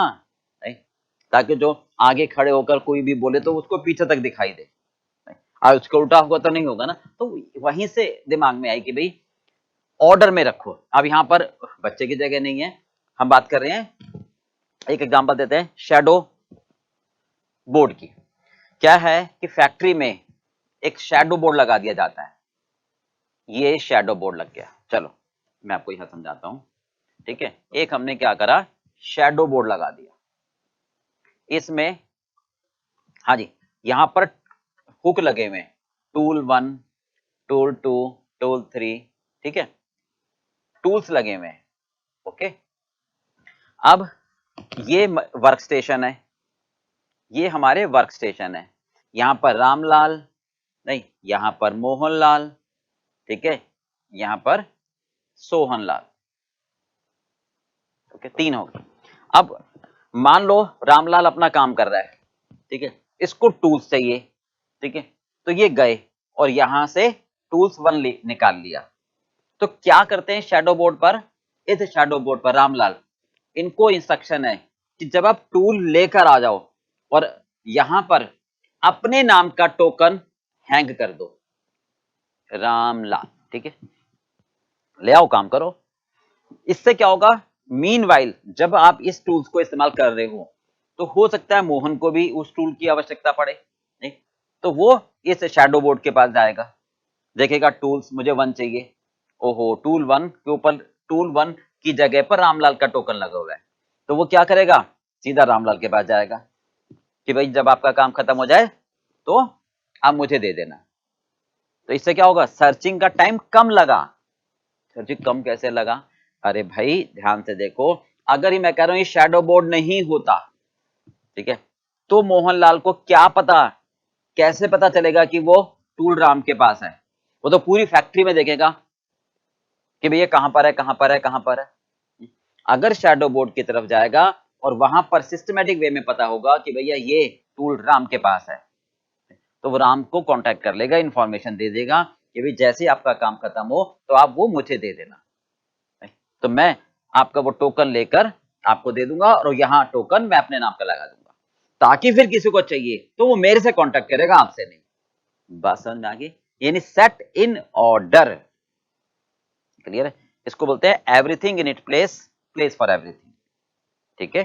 नहीं? ताकि जो आगे खड़े होकर कोई भी बोले तो उसको पीछे तक दिखाई दे, और उसको उल्टा होगा तो नहीं होगा ना, तो वहीं से दिमाग में आई कि भाई ऑर्डर में रखो। अब यहाँ पर बच्चे की जगह नहीं है, हम बात कर रहे हैं, एक एग्जांपल देते हैं शैडो बोर्ड की। क्या है कि फैक्ट्री में एक शैडो बोर्ड लगा दिया जाता है, ये शैडो बोर्ड लग गया, चलो मैं आपको यहां समझाता हूं। ठीक है, एक हमने क्या करा, शैडो बोर्ड लगा दिया, इसमें हाँ जी, यहां पर हुक लगे हुए, टूल 1, टूल 2, टूल 3, ठीक है, टूल्स लगे हुए हैं, ओके। अब ये वर्क स्टेशन है, ये हमारे वर्क स्टेशन है, यहाँ पर रामलाल, नहीं यहाँ पर मोहनलाल, ठीक है, यहाँ पर सोहनलाल, ओके, 3 हो गए। अब मान लो रामलाल अपना काम कर रहा है, ठीक है, इसको टूल्स चाहिए, ठीक है, तो ये गए और यहां से टूल्स 1 निकाल लिया। तो क्या करते हैं शैडो बोर्ड पर, इस शैडो बोर्ड पर रामलाल, इनको इंस्ट्रक्शन है कि जब आप टूल लेकर आ जाओ और यहां पर अपने नाम का टोकन हैंग कर दो, रामलाल, ठीक है, ले आओ काम करो। इससे क्या होगा, मीनवाइल जब आप इस टूल्स को इस्तेमाल कर रहे हो तो हो सकता है मोहन को भी उस टूल की आवश्यकता पड़े, नहीं तो वो इस शैडो बोर्ड के पास जाएगा, देखेगा टूल्स मुझे 1 चाहिए, ओहो टूल 1 के ऊपर, टूल 1 की जगह पर रामलाल का टोकन लगा हुआ है, तो वो क्या करेगा, सीधा रामलाल के पास जाएगा कि भाई जब आपका काम खत्म हो जाए तो आप मुझे दे देना। तो इससे क्या होगा, सर्चिंग का टाइम कम लगा। सर्चिंग कम कैसे लगा, अरे भाई ध्यान से देखो, अगर ही मैं कह रहा हूं ये शैडो बोर्ड नहीं होता, ठीक है, तो मोहनलाल को क्या पता, कैसे पता चलेगा कि वो टूल राम के पास है, वो तो पूरी फैक्ट्री में देखेगा कि भैया कहां पर है, कहां पर है, कहां पर है। अगर शैडो बोर्ड की तरफ जाएगा और वहां पर सिस्टमेटिक वे में पता होगा कि भैया ये टूल राम के पास है, तो वो राम को कांटेक्ट कर लेगा, इंफॉर्मेशन दे देगा कि भाई जैसे ही आपका काम खत्म हो तो आप वो मुझे दे देना, तो मैं आपका वो टोकन लेकर आपको दे दूंगा और यहाँ टोकन मैं अपने नाम का लगा दूंगा, ताकि फिर किसी को चाहिए तो वो मेरे से कांटेक्ट करेगा, आपसे नहीं। बात समझ में आ गई, यानी सेट इन ऑर्डर, क्लियर है, इसको बोलते हैं everything in it place, place for everything, ठीक है,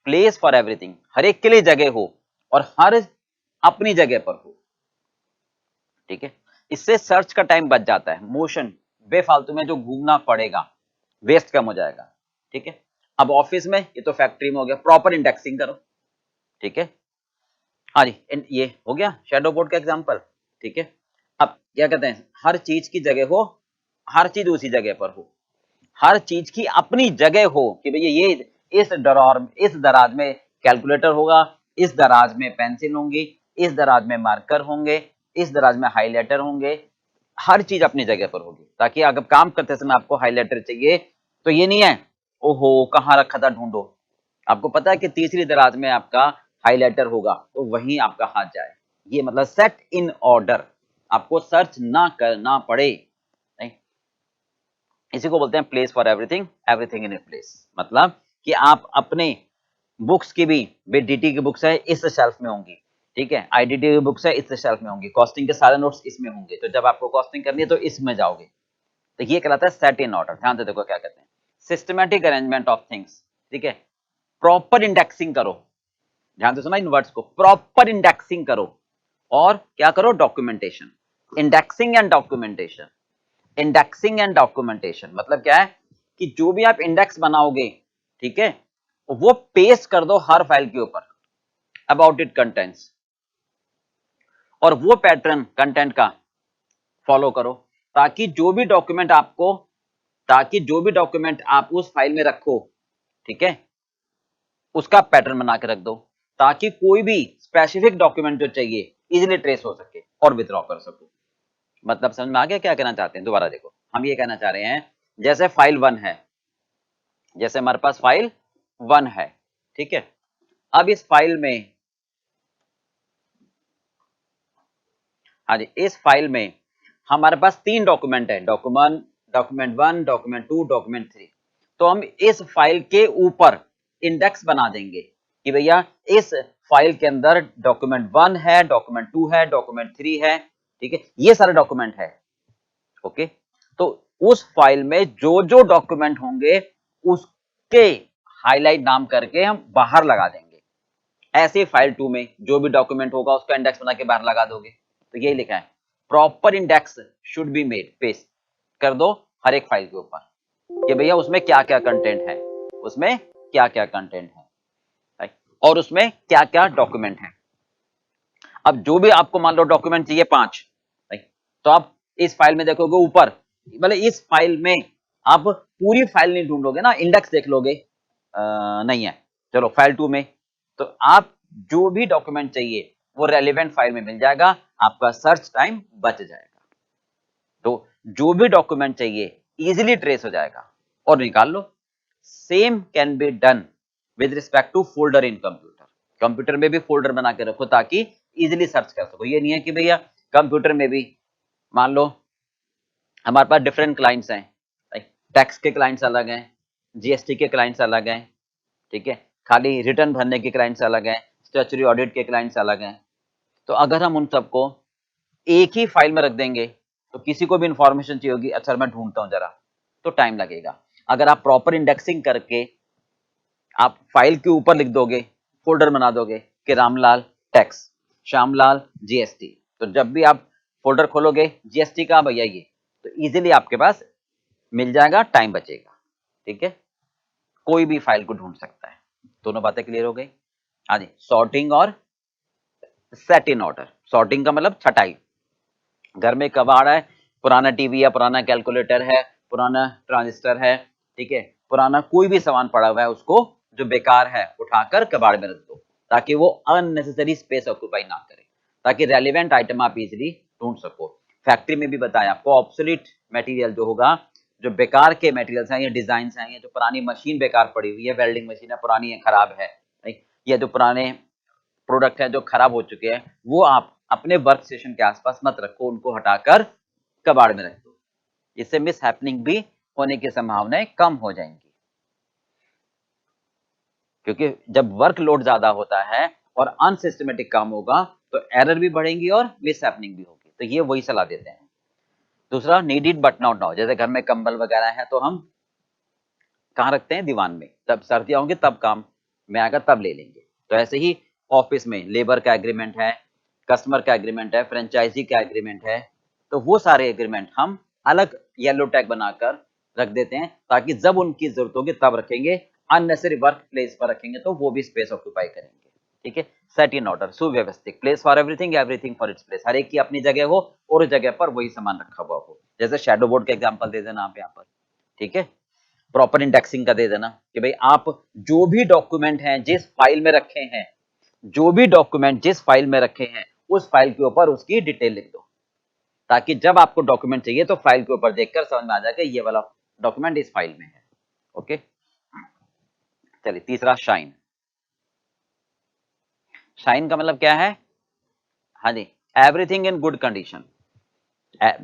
प्लेस फॉर एवरीथिंग, हर एक के लिए जगह हो और हर अपनी जगह पर हो, ठीक है, इससे सर्च का टाइम बच जाता है, मोशन बेफालतू में जो घूमना पड़ेगा वेस्ट कम हो जाएगा, ठीक है। अब ऑफिस में, ये तो फैक्ट्री में हो गया, प्रॉपर इंडेक्सिंग करो, ठीक है, हाँ जी, ये हो गया शैडो बोर्ड का एग्जांपल, ठीक है। अब क्या कहते हैं, हर चीज की जगह हो, हर चीज उसी जगह पर हो, हर चीज की अपनी जगह हो कि भैया ये इस ड्रॉअर, इस दराज में कैलकुलेटर होगा, इस दराज में पेंसिल होंगी, इस दराज में मार्कर होंगे, इस दराज में हाइलाइटर होंगे, हर चीज अपनी जगह पर होगी, ताकि अगर काम करते समय आपको हाइलाइटर चाहिए तो ये नहीं है ओहो कहाँ रखा था ढूंढो, आपको पता है कि तीसरी दराज में आपका हाइलाइटर होगा तो वहीं आपका हाथ जाए, ये मतलब सेट इन ऑर्डर, आपको सर्च ना करना पड़े, नहीं, इसी को बोलते हैं place for everything, everything in a place, मतलब कि आप अपने बुक्स की भी डीटी की बुक्स है इस शेल्फ में होंगी, ठीक है, आईडीटी की बुक्स है इस शेल्फ में होंगी, कॉस्टिंग के सारे नोट्स इसमें होंगे, तो जब आपको कॉस्टिंग करनी है तो इसमें जाओगे, तो ये कहलाता है सेट इन ऑर्डर। ध्यान से देखो क्या कहते हैं, सिस्टमैटिक अरेंजमेंट ऑफ थिंग्स, ठीक है, प्रॉपर इंडेक्सिंग करो, ध्यान से सुना इन वर्ड्स को, प्रॉपर इंडेक्सिंग करो और क्या करो, documentation, indexing and documentation, indexing and documentation मतलब क्या है कि जो भी आप इंडेक्स बनाओगे, ठीक है, वो पेस्ट कर दो हर फाइल के ऊपर, अबाउट इट कंटेंट्स, और वो पैटर्न कंटेंट का फॉलो करो, ताकि जो भी डॉक्यूमेंट आपको, ताकि जो भी डॉक्यूमेंट आप उस फाइल में रखो, ठीक है, उसका पैटर्न बना के रख दो, ताकि कोई भी स्पेसिफिक डॉक्यूमेंट जो चाहिए इजीली ट्रेस हो सके और विथड्रॉ कर सको। मतलब समझ में आ गया क्या कहना चाहते हैं, दोबारा देखो, हम ये कहना चाह रहे हैं जैसे फाइल 1 है, जैसे हमारे पास फाइल 1 है, ठीक है, अब इस फाइल में, हाँ जी, इस फाइल में हमारे पास 3 डॉक्यूमेंट है, डॉक्यूमेंट डॉक्यूमेंट 1, डॉक्यूमेंट 2, डॉक्यूमेंट 3, तो हम इस फाइल के ऊपर इंडेक्स बना देंगे कि भैया इस फाइल के अंदर डॉक्यूमेंट 1 है, डॉक्यूमेंट 2 है, डॉक्यूमेंट 3 है, ठीक है, ये सारे डॉक्यूमेंट है, ओके, तो उस फाइल में जो जो डॉक्यूमेंट होंगे उसके हाईलाइट नाम करके हम बाहर लगा देंगे, ऐसे फाइल 2 में जो भी डॉक्यूमेंट होगा उसका इंडेक्स बना के बाहर लगा दोगे, तो यही लिखा है proper index should be made, paste कर दो हर एक फाइल के ऊपर कि भैया उसमें क्या क्या कंटेंट है, उसमें क्या क्या कंटेंट है, राइट, और उसमें क्या क्या डॉक्यूमेंट है। अब जो भी आपको मान लो डॉक्यूमेंट चाहिए 5, राइट, तो आप इस फाइल में देखोगे ऊपर, मतलब इस फाइल में आप पूरी फाइल नहीं ढूंढोगे ना, इंडेक्स देख लोगे, नहीं है, चलो फाइल 2 में, तो आप जो भी डॉक्यूमेंट चाहिए वो रेलिवेंट फाइल में मिल जाएगा, आपका सर्च टाइम बच जाएगा। तो जो भी डॉक्यूमेंट चाहिए इजीली ट्रेस हो जाएगा और निकाल लो। Same can be done with respect to folder in computer. Computer में भी फोल्डर बना के रखो ताकि इजीली सर्च कर सको। ये नहीं है कि भैया कंप्यूटर में भी मान लो हमारे पास डिफरेंट क्लाइंट्स हैं, टैक्स के क्लाइंट्स अलग हैं, जीएसटी के क्लाइंट्स अलग हैं, ठीक है, खाली रिटर्न भरने के क्लाइंट्स अलग हैं, स्टैट्यूटरी ऑडिट के क्लाइंट्स अलग हैं। तो अगर हम उन सबको एक ही फाइल में रख देंगे तो किसी को भी इंफॉर्मेशन चाहिए होगी, अच्छा मैं ढूंढता हूं जरा, तो टाइम लगेगा। अगर आप प्रॉपर इंडेक्सिंग करके आप फाइल के ऊपर लिख दोगे, फोल्डर बना दोगे कि रामलाल टैक्स, श्यामलाल जीएसटी, तो जब भी आप फोल्डर खोलोगे जीएसटी का भैया ये, तो इजीली आपके पास मिल जाएगा, टाइम बचेगा। ठीक है, कोई भी फाइल को ढूंढ सकता है। दोनों बातें क्लियर हो गई। हाँ जी, सॉर्टिंग और सेट इन ऑर्डर। सॉर्टिंग का मतलब छटाई। घर में कबाड़ है, पुराना टीवी है, पुराना कैलकुलेटर है, पुराना ट्रांजिस्टर है, ठीक है, पुराना कोई भी सामान पड़ा हुआ है, उसको जो बेकार है उठाकर कबाड़ में रख दो ताकि वो अननेसेसरी स्पेस ऑक्यूपाई ना करे, ताकि रेलिवेंट आइटम आप इजीली ढूंढ सको। फैक्ट्री में भी बताया आपको, ऑब्सोलीट मटेरियल जो होगा, जो बेकार के मटेरियल्स हैं या डिजाइन हैं, या जो पुरानी मशीन बेकार पड़ी हुई है, वेल्डिंग मशीन है पुरानी है, खराब है, या जो पुराने प्रोडक्ट है जो खराब हो चुके हैं, वो आप अपने वर्क स्टेशन के आसपास मत रखो, उनको हटाकर कबाड़ में रख दो। इससे मिस हैपनिंग भी होने की संभावनाएं कम हो जाएंगी, क्योंकि जब वर्कलोड ज्यादा होता है और अनसिस्टमेटिक काम होगा तो एरर भी बढ़ेंगी और मिस हैपनिंग भी होगी। तो ये वही सलाह देते हैं। दूसरा, नीडेड बट नॉट नाउ। जैसे घर में कंबल वगैरह है तो हम कहाँ रखते हैं? दीवान में। तब सर्दियां होंगी तब काम में आएगा, तब ले लेंगे। तो ऐसे ही ऑफिस में लेबर का एग्रीमेंट है, कस्टमर का एग्रीमेंट है, फ्रेंचाइजी का एग्रीमेंट है, तो वो सारे एग्रीमेंट हम अलग येलो टैग बनाकर रख देते हैं ताकि जब उनकी जरूरत होगी तब रखेंगे। अननेसेसरी वर्क प्लेस पर रखेंगे तो वो भी स्पेस ऑक्यूपाई करेंगे। ठीक है, सेट इन ऑर्डर, सुव्यवस्थित, place for everything, everything for its place. हर एक की अपनी जगह हो और उस जगह पर वही सामान रखा हुआ हो। जैसे शैडो बोर्ड का एग्जाम्पल दे देना आप यहाँ पर। ठीक है, प्रॉपर इंडेक्सिंग का दे देना कि भाई आप जो भी डॉक्यूमेंट हैं जिस फाइल में रखे हैं, जो भी डॉक्यूमेंट जिस फाइल में रखे हैं उस फाइल के ऊपर उसकी डिटेल लिख दो, ताकि जब आपको डॉक्यूमेंट चाहिए तो फाइल के ऊपर देखकर समझ में आ जाए कि ये वाला डॉक्यूमेंट इस फाइल में है। ओके, चलिए तीसरा, शाइन। शाइन का मतलब क्या है? हाँ जी, everything in good condition.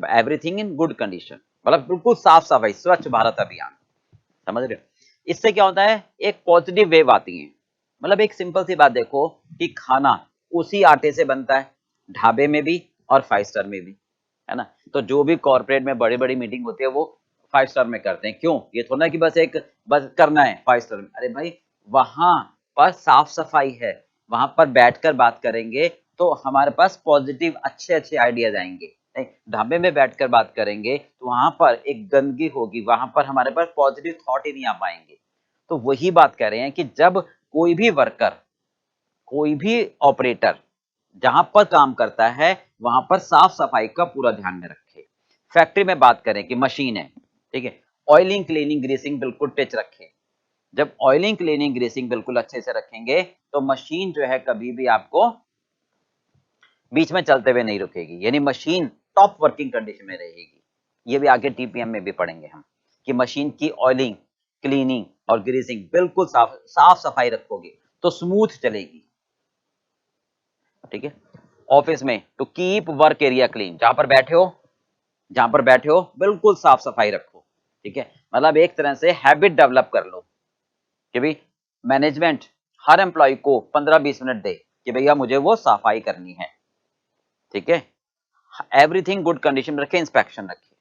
Everything in good condition मतलब बिल्कुल साफ सफाई, स्वच्छ भारत अभियान। समझ रहे हो? इससे क्या होता है, एक पॉजिटिव वेव आती है। मतलब एक सिंपल सी बात देखो कि खाना उसी आटे से बनता है, ढाबे में भी और 5 स्टार में भी, है ना। तो जो भी कॉर्पोरेट में बड़ी बड़ी मीटिंग होती है वो 5 स्टार में करते हैं। क्यों? ये थोड़ा ना कि बस करना है 5 स्टार में। अरे भाई, वहां पर साफ सफाई है, वहां पर बैठकर बात करेंगे तो हमारे पास पॉजिटिव अच्छे अच्छे आइडियाज आएंगे। ढाबे में बैठकर बात करेंगे तो वहां पर एक गंदगी होगी, वहां पर हमारे पास पॉजिटिव थॉट ही नहीं आ पाएंगे। तो वही बात कर रहे हैं कि जब कोई भी वर्कर, कोई भी ऑपरेटर जहां पर काम करता है वहां पर साफ सफाई का पूरा ध्यान में रखे। फैक्ट्री में बात करें कि मशीन है, ठीक है, ऑयलिंग क्लीनिंग ग्रीसिंग बिल्कुल टच रखे। जब ऑयलिंग क्लीनिंग ग्रीसिंग बिल्कुल अच्छे से रखेंगे तो मशीन जो है कभी भी आपको बीच में चलते हुए नहीं रुकेगी, यानी मशीन टॉप वर्किंग कंडीशन में रहेगी। ये भी आगे टीपीएम में भी पढ़ेंगे हम कि मशीन की ऑयलिंग, क्लीनिंग और ग्रीसिंग बिल्कुल साफ सफाई रखोगे तो स्मूथ चलेगी। ठीक है, ऑफिस में to keep work area clean, जहां पर बैठे हो बिल्कुल साफ सफाई रखो। ठीक है, मतलब एक तरह से हैबिट डेवलप कर लो कि भाई मैनेजमेंट हर एम्प्लॉय को 15-20 मिनट दे कि भैया मुझे वो सफाई करनी है। ठीक है, एवरीथिंग गुड कंडीशन में रखे, इंस्पेक्शन रखे।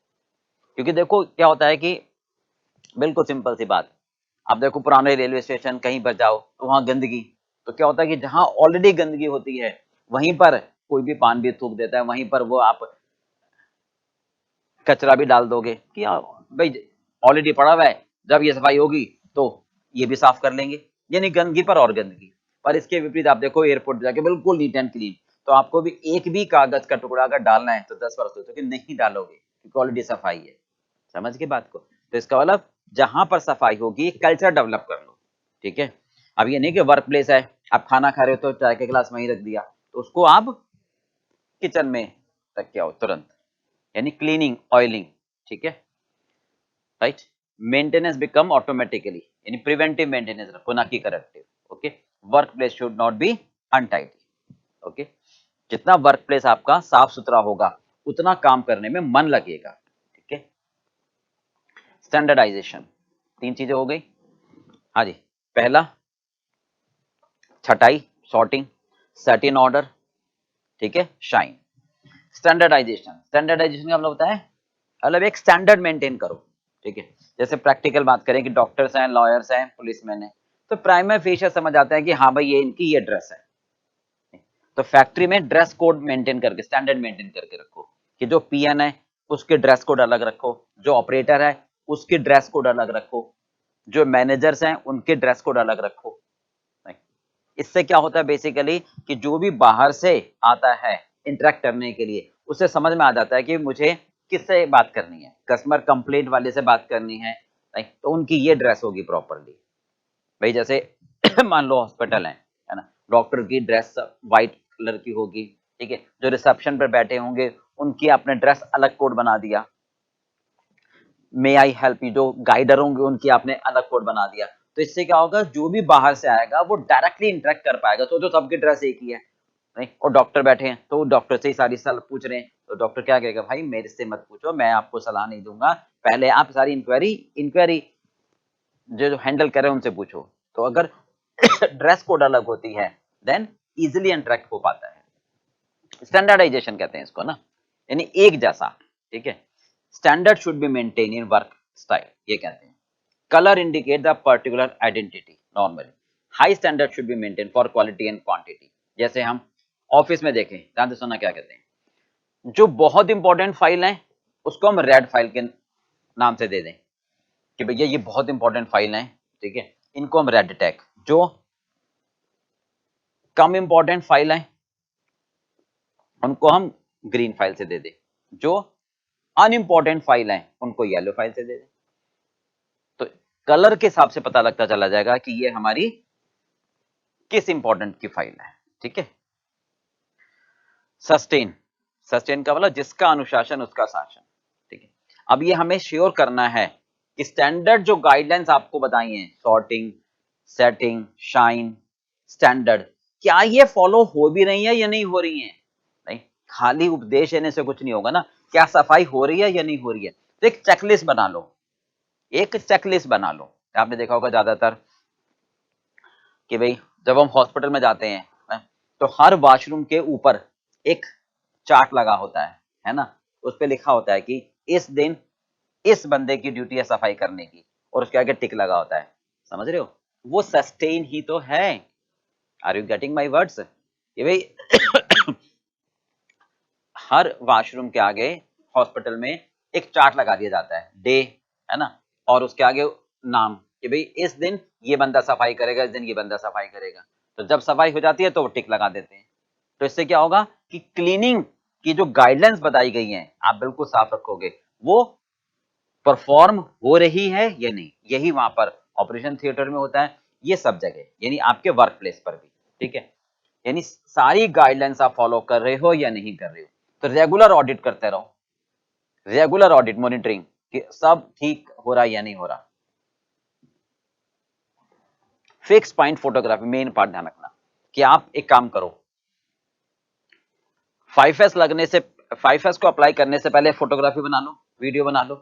क्योंकि देखो क्या होता है कि बिल्कुल सिंपल सी बात, आप देखो पुराने रेलवे स्टेशन कहीं पर जाओ तो वहां गंदगी, तो क्या होता है कि जहां ऑलरेडी गंदगी होती है वहीं पर कोई भी पान भी थूक देता है, वहीं पर वो आप कचरा भी डाल दोगे कि भाई ऑलरेडी पड़ा हुआ है, जब ये सफाई होगी तो ये भी साफ कर लेंगे, यानी गंदगी पर और गंदगी। पर इसके विपरीत आप देखो एयरपोर्ट जाके बिल्कुल नीट एंड क्लीन, तो आपको भी एक भी कागज का टुकड़ा अगर डालना है तो 10 बार सोचो कि नहीं डालोगे, क्योंकि ऑलरेडी सफाई है। समझ के बात को? तो इसका मतलब जहां पर सफाई होगी कल्चर डेवलप कर लो। ठीक है, अब ये नहीं कि वर्क प्लेस है आप खाना खा रहे हो तो चाय का गिलास वहीं रख दिया, तो उसको आप किचन में रख के आओ तुरंत, यानी क्लीनिंग, ऑयलिंग, ठीक है, राइट। मेंटेनेंस बिकम ऑटोमेटिकली, यानी प्रिवेंटिव मेंटेनेंस रखो ना कि corrective, okay. Work place should not be untidy, okay. जितना वर्क प्लेस आपका साफ सुथरा होगा उतना काम करने में मन लगेगा, ठीक है। स्टैंडर्डाइजेशन, 3 चीजें हो गई। हाँ जी, पहला छटाई, सॉर्टिंग, सेट इन ऑर्डर, ठीक है, शाइन। स्टैंडर्डाइजेशन, स्टैंडर्डाइजेशन का मतलब होता है मतलब एक स्टैंडर्ड मेंटेन करो, ठीक है। जैसे प्रैक्टिकल बात करें कि डॉक्टर्स हैं, लॉयर्स हैं, पुलिसमैन हैं, तो प्राइमरी फेशियल समझ आता है कि हाँ भाई ये इनकी ये ड्रेस है, तो फैक्ट्री में ड्रेस कोड मेंटेन करके, स्टैंडर्ड मेंटेन करके रखो कि जो पीएन है उसके ड्रेस कोड अलग रखो, जो ऑपरेटर है उसके ड्रेस कोड अलग रखो, जो मैनेजर्स हैं उनके ड्रेस कोड अलग रखो। इससे क्या होता है बेसिकली कि जो भी बाहर से आता है इंटरेक्ट करने के लिए, उसे समझ में आ जाता है कि मुझे किससे बात करनी है, कस्टमर कंप्लेंट वाले से बात करनी है, तो उनकी ये ड्रेस होगी प्रॉपरली। भाई जैसे मान लो हॉस्पिटल है ना, डॉक्टर की ड्रेस व्हाइट कलर की होगी, ठीक है। जो रिसेप्शन पर बैठे होंगे उनकी आपने ड्रेस अलग कोड बना दिया। मे आई हेल्प यू, जो गाइडर होंगे उनकी आपने अलग कोड बना दिया। तो इससे क्या होगा, जो भी बाहर से आएगा वो डायरेक्टली इंटरेक्ट कर पाएगा। तो जो सबकी ड्रेस एक ही है, नहीं, और डॉक्टर बैठे हैं तो डॉक्टर से ही सारी सलाह पूछ रहे हैं, तो डॉक्टर क्या कहेगा, भाई मेरे से मत पूछो, मैं आपको सलाह नहीं दूंगा, पहले आप सारी इंक्वायरी इंक्वायरी जो हैंडल कर रहे हैं उनसे पूछो। तो अगर ड्रेस कोड अलग होती है देन इजिली इंटरेक्ट हो पाता है। स्टैंडर्डाइजेशन कहते हैं इसको ना, यानी एक जैसा, ठीक है। Standard should be maintain in work style, ये कहते हैं। Colour indicate the particular identity normally. High standard should be maintain for quality and quantity. जैसे हम ऑफिस में देखें, ध्यान से सुनना क्या कहते हैं, जो बहुत इंपॉर्टेंट फाइल है उसको हम रेड फाइल के नाम से दे दें कि भैया ये बहुत इंपॉर्टेंट फाइल है, ठीक है, इनको हम रेड टैग। जो कम इंपॉर्टेंट फाइल है उनको हम ग्रीन फाइल से दे दें, जो अनइंपॉर्टेंट फाइल है उनको येलो फाइल से दे दें। तो कलर के हिसाब से पता लगता चला जाएगा कि ये हमारी किस इंपॉर्टेंट की फाइल है, ठीक है। सस्टेन, सस्टेन का मतलब जिसका अनुशासन उसका शासन, ठीक है। अब ये हमें श्योर करना है कि स्टैंडर्ड जो गाइडलाइंस आपको बताई हैं, सॉर्टिंग, सेटिंग, शाइन, स्टैंडर्ड, क्या ये फॉलो हो भी रही है या नहीं हो रही है। नहीं, खाली उपदेश देने से कुछ नहीं होगा ना, क्या सफाई हो रही है या नहीं हो रही है। तो एक चेकलिस्ट बना लो, एक चेकलिस्ट बना लो। आपने देखा होगा ज्यादातर कि भाई जब हम हॉस्पिटल में जाते हैं तो हर वॉशरूम के ऊपर एक चार्ट लगा होता है ना, उस पे लिखा होता है कि इस दिन इस बंदे की ड्यूटी है सफाई करने की, और उसके आगे टिक लगा होता है। समझ रहे हो, वो सस्टेन ही तो है। Are you getting my words, ये भाई हर वॉशरूम के आगे हॉस्पिटल में एक चार्ट लगा दिया जाता है, डे, है ना, और उसके आगे नाम कि भाई इस दिन ये बंदा सफाई करेगा, इस दिन ये बंदा सफाई करेगा। तो जब सफाई हो जाती है तो वो टिक लगा देते हैं। तो इससे क्या होगा कि क्लीनिंग की जो गाइडलाइंस बताई गई हैं आप बिल्कुल साफ रखोगे, वो परफॉर्म हो रही है या नहीं। यही वहां पर ऑपरेशन थिएटर में होता है, ये सब जगह, यानी आपके वर्क प्लेस पर भी, ठीक है। यानी सारी गाइडलाइंस आप फॉलो कर रहे हो या नहीं कर रहे हो। तो रेगुलर ऑडिट करते रहो, रेगुलर ऑडिट मॉनिटरिंग कि सब ठीक हो रहा है या नहीं हो रहा। Fix point photography main part ध्यान रखना कि आप एक काम करो, 5S लगने से, 5S को अप्लाई करने से पहले फोटोग्राफी बना लो, वीडियो बना लो,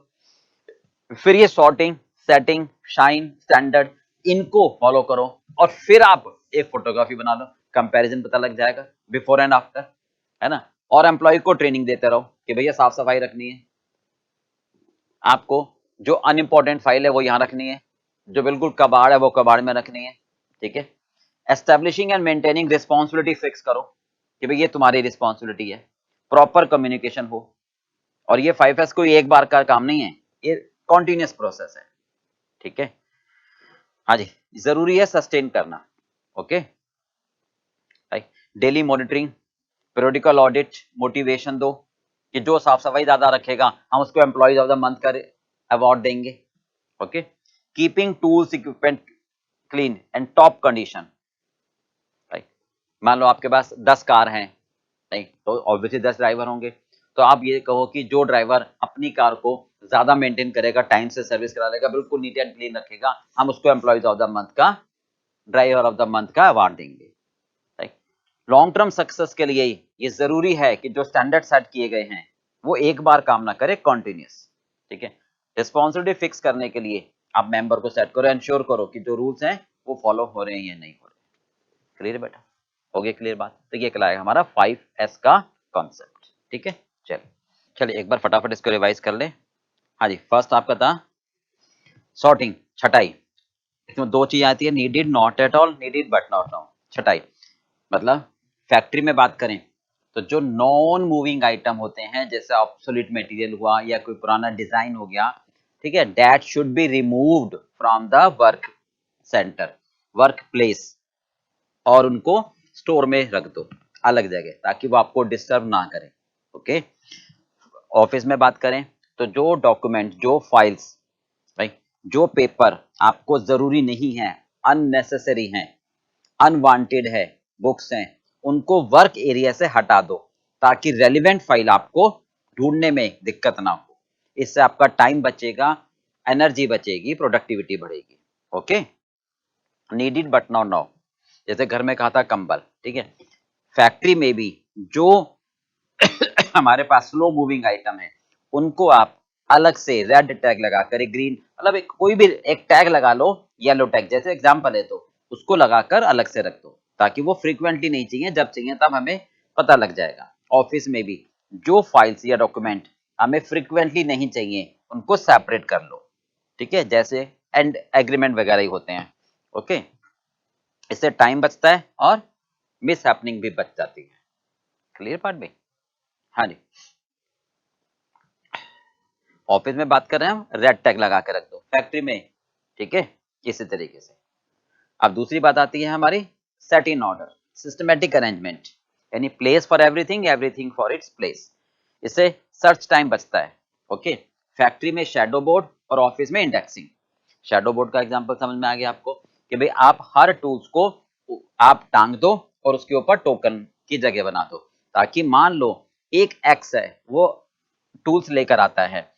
फिर ये सॉर्टिंग, सेटिंग, शाइन, स्टैंडर्ड, इनको फॉलो करो, और फिर आप एक फोटोग्राफी बना लो। कंपैरिजन पता लग जाएगा बिफोर एंड आफ्टर, है ना। और एम्प्लॉय को ट्रेनिंग देते रहो कि भैया साफ सफाई रखनी है, आपको जो अनइंपॉर्टेंट फाइल है वो यहां रखनी है, जो बिल्कुल कबाड़ है वो कबाड़ में रखनी है, ठीक है। Establishing and maintaining responsibility fix करो कि भाई ये तुम्हारी रिस्पॉन्सिबिलिटी है, प्रॉपर कम्युनिकेशन हो। और ये 5S कोई एक बार का काम नहीं है, ये कॉन्टिन्यूस प्रोसेस है, ठीक है। हाँ जी, जरूरी है सस्टेन करना, okay. Daily monitoring, periodical audit, motivation दो कि जो साफ सफाई ज्यादा रखेगा हम उसको एम्प्लॉइज ऑफ द मंथ का अवार्ड देंगे, okay. Keeping tools equipment clean and top condition, मान लो आपके पास 10 कार हैं, नहीं तो ऑब्वियसली 10 ड्राइवर होंगे, तो आप ये कहो कि जो ड्राइवर अपनी कार को ज्यादा मेंटेन करेगा, टाइम से सर्विस करा लेगा, बिल्कुल नीट एंड क्लीन रखेगा, हम उसको एम्प्लॉइज ऑफ द मंथ का, ड्राइवर ऑफ द मंथ का अवार्ड देंगे। लॉन्ग टर्म सक्सेस के लिए ये जरूरी है कि जो स्टैंडर्ड सेट किए गए हैं वो एक बार काम ना करे, कॉन्टिन्यूस। ठीक है, रिस्पॉन्सिबिलिटी फिक्स करने के लिए आप मेंबर को सेट करो, एंश्योर करो कि जो रूल्स हैं वो फॉलो हो रहे हैं या नहीं हो रहे। क्लियर बेटा, हो गया क्लियर बात? तो ये कहलाएगा हमारा 5S का कॉन्सेप्ट। ठीक है, चलिए एक बार फटाफट इसको रिवाइज कर ले। हाँ जी, फर्स्ट आपका था सॉर्टिंग, छटाई। इसमें दो चीज आती है, needed, not at all, needed but not now. छटाई मतलब फैक्ट्री में बात करें तो जो नॉन मूविंग आइटम होते हैं, जैसे ऑब्सोल्यूट मटेरियल हुआ या कोई पुराना डिजाइन हो गया, ठीक है, that should be removed from the work centre, work place, और उनको स्टोर में रख दो अलग जगह, ताकि वो आपको डिस्टर्ब ना करें। ओके, ऑफिस में बात करें तो जो डॉक्यूमेंट, जो फाइल्स, राइट, जो पेपर आपको जरूरी नहीं है, अननेसेसरी हैं, अनवांटेड है, बुक्स हैं, उनको वर्क एरिया से हटा दो, ताकि रेलिवेंट फाइल आपको ढूंढने में दिक्कत ना हो। इससे आपका टाइम बचेगा, एनर्जी बचेगी, प्रोडक्टिविटी बढ़ेगी। Okay, needed but not now, जैसे घर में कहा था कंबल, ठीक है, फैक्ट्री में भी जो हमारे पास स्लो मूविंग आइटम है उनको आप अलग से रेड टैग लगाकर, एक ग्रीन, मतलब एक कोई भी एक टैग लगा लो, येलो टैग जैसे एग्जांपल है, तो उसको लगाकर अलग से रख दो, ताकि वो फ्रीक्वेंटली नहीं चाहिए, जब चाहिए तब हमें पता लग जाएगा। ऑफिस में भी जो फाइल्स या डॉक्यूमेंट हमें फ्रीक्वेंटली नहीं चाहिए उनको सेपरेट कर लो। ठीक है, जैसे एंड एग्रीमेंट वगैरह ही होते हैं। ओके, इससे टाइम बचता है और मिस हैपनिंग भी बच जाती है। क्लियर पार्ट में? हाँ जी, ऑफिस में बात कर रहे हैं हम, रेड टैग लगा के रख दो, फैक्ट्री में ठीक है इसी तरीके से। अब दूसरी बात आती है हमारी set in order, systematic arrangement, यानी place for everything, everything for its place. इससे सर्च टाइम बचता है। ओके, फैक्ट्री में शैडो बोर्ड और ऑफिस में इंडेक्सिंग। शैडो बोर्ड का एग्जांपल समझ में आ गया आपको कि भाई आप हर टूल्स को आप टांग दो और उसके ऊपर टोकन की जगह बना दो, ताकि मान लो एक एक्स है, वो टूल्स लेकर आता है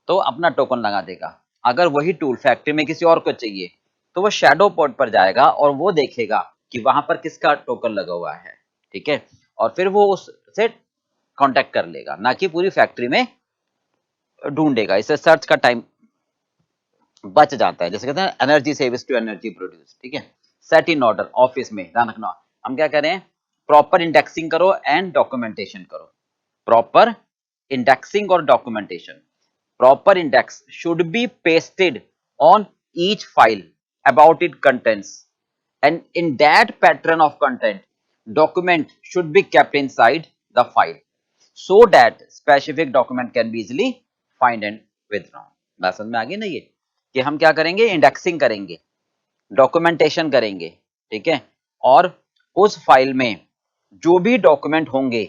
तो अपना टोकन लगा देगा। अगर वही टूल फैक्ट्री में किसी और को चाहिए तो वो शैडो पोर्ट पर जाएगा और वो देखेगा कि वहां पर किसका टोकन लगा हुआ है। ठीक है, और फिर वो उससे कांटेक्ट कर लेगा, ना कि पूरी फैक्ट्री में ढूंढेगा। इससे सर्च का टाइम बच जाता है, जैसे कहते हैं energy saves to energy produce. ठीक है, सेट इन ऑर्डर, ऑफिस में ध्यान रखना हम क्या करें, प्रॉपर इंडेक्सिंग करो एंड डॉक्यूमेंटेशन करो। प्रॉपर इंडेक्सिंग और documentation. Proper index should be pasted on each file about its contents, and in that pattern of content, document should be kept inside the file so that specific document can be easily find and withdrawn. बात समझ में आ गई ना ये, कि हम क्या करेंगे, इंडेक्सिंग करेंगे, डॉक्यूमेंटेशन करेंगे, ठीक है, और उस फाइल में जो भी डॉक्यूमेंट होंगे,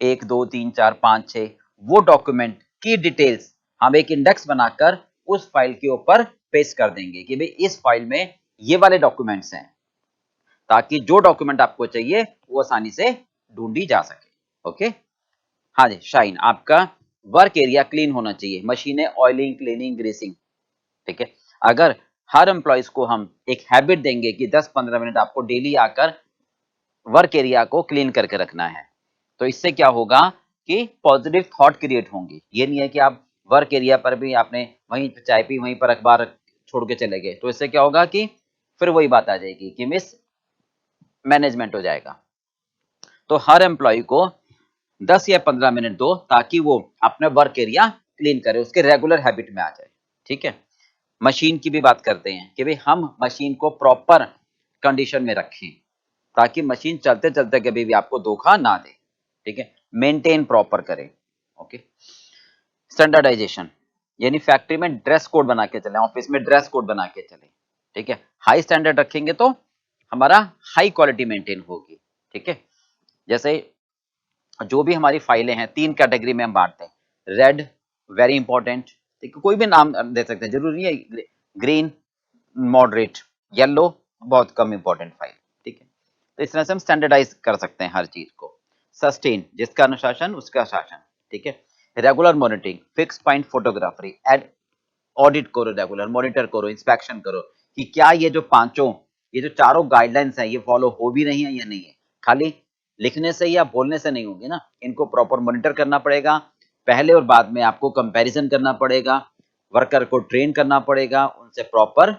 1 2 3 4 5 6, वो डॉक्यूमेंट की डिटेल्स हम एक इंडेक्स बनाकर उस फाइल के ऊपर पेस्ट कर देंगे कि भाई इस फाइल में ये वाले डॉक्यूमेंट्स हैं, ताकि जो डॉक्यूमेंट आपको चाहिए वो आसानी से ढूंढी जा सके। ओके, हाँ जी, शाइन, आपका वर्क एरिया क्लीन होना चाहिए, मशीनें ऑयलिंग, क्लीनिंग, ग्रीसिंग। ठीक है, अगर हर एम्प्लॉइज को हम एक हैबिट देंगे कि 10-15 मिनट आपको डेली आकर वर्क एरिया को क्लीन करके रखना है, तो इससे क्या होगा कि पॉजिटिव थॉट क्रिएट होंगी। ये नहीं है कि आप वर्क एरिया पर भी आपने वहीं पर चाय पी, वहीं पर अखबार छोड़ के चले गए, तो इससे क्या होगा कि फिर वही बात आ जाएगी कि मिस मैनेजमेंट हो जाएगा। तो हर एम्प्लॉय को 10 या 15 मिनट दो, ताकि वो अपना वर्क एरिया क्लीन करे, उसके रेगुलर हैबिट में आ जाए। ठीक है, मशीन की भी बात करते हैं कि भाई हम मशीन को प्रॉपर कंडीशन में रखें, ताकि मशीन चलते चलते कभी भी आपको धोखा ना दे। ठीक है, मेंटेन प्रॉपर करें। ओके, स्टैंडर्डाइजेशन, यानी फैक्ट्री में ड्रेस कोड बना के चलें, ऑफिस में ड्रेस कोड बना के चलें। ठीक है, हाई स्टैंडर्ड रखेंगे तो हमारा हाई क्वालिटी मेंटेन होगी। ठीक है, जैसे जो भी हमारी फाइलें हैं 3 कैटेगरी में हम बांटते हैं, रेड वेरी इंपॉर्टेंट, ठीक है, कोई भी नाम दे सकते हैं, जरूरी नहीं है, ग्रीन मॉडरेट, येलो बहुत कम इंपॉर्टेंट फाइल। ठीक है, तो इस तरह से हम स्टैंडर्डाइज कर सकते हैं हर चीज को। सस्टेन, जिसका अनुशासन उसका शासन, ठीक है। Regular monitoring, fix point photography, and audit करो, रेगुलर मॉनिटर करो, इंस्पेक्शन करो कि क्या ये जो पांचों, ये जो चारों गाइडलाइंस हैं ये फॉलो हो भी रही है या नहीं है। खाली लिखने से या बोलने से नहीं होगी ना, इनको प्रॉपर मॉनिटर करना पड़ेगा। पहले और बाद में आपको कंपैरिजन करना पड़ेगा, वर्कर को ट्रेन करना पड़ेगा, उनसे प्रॉपर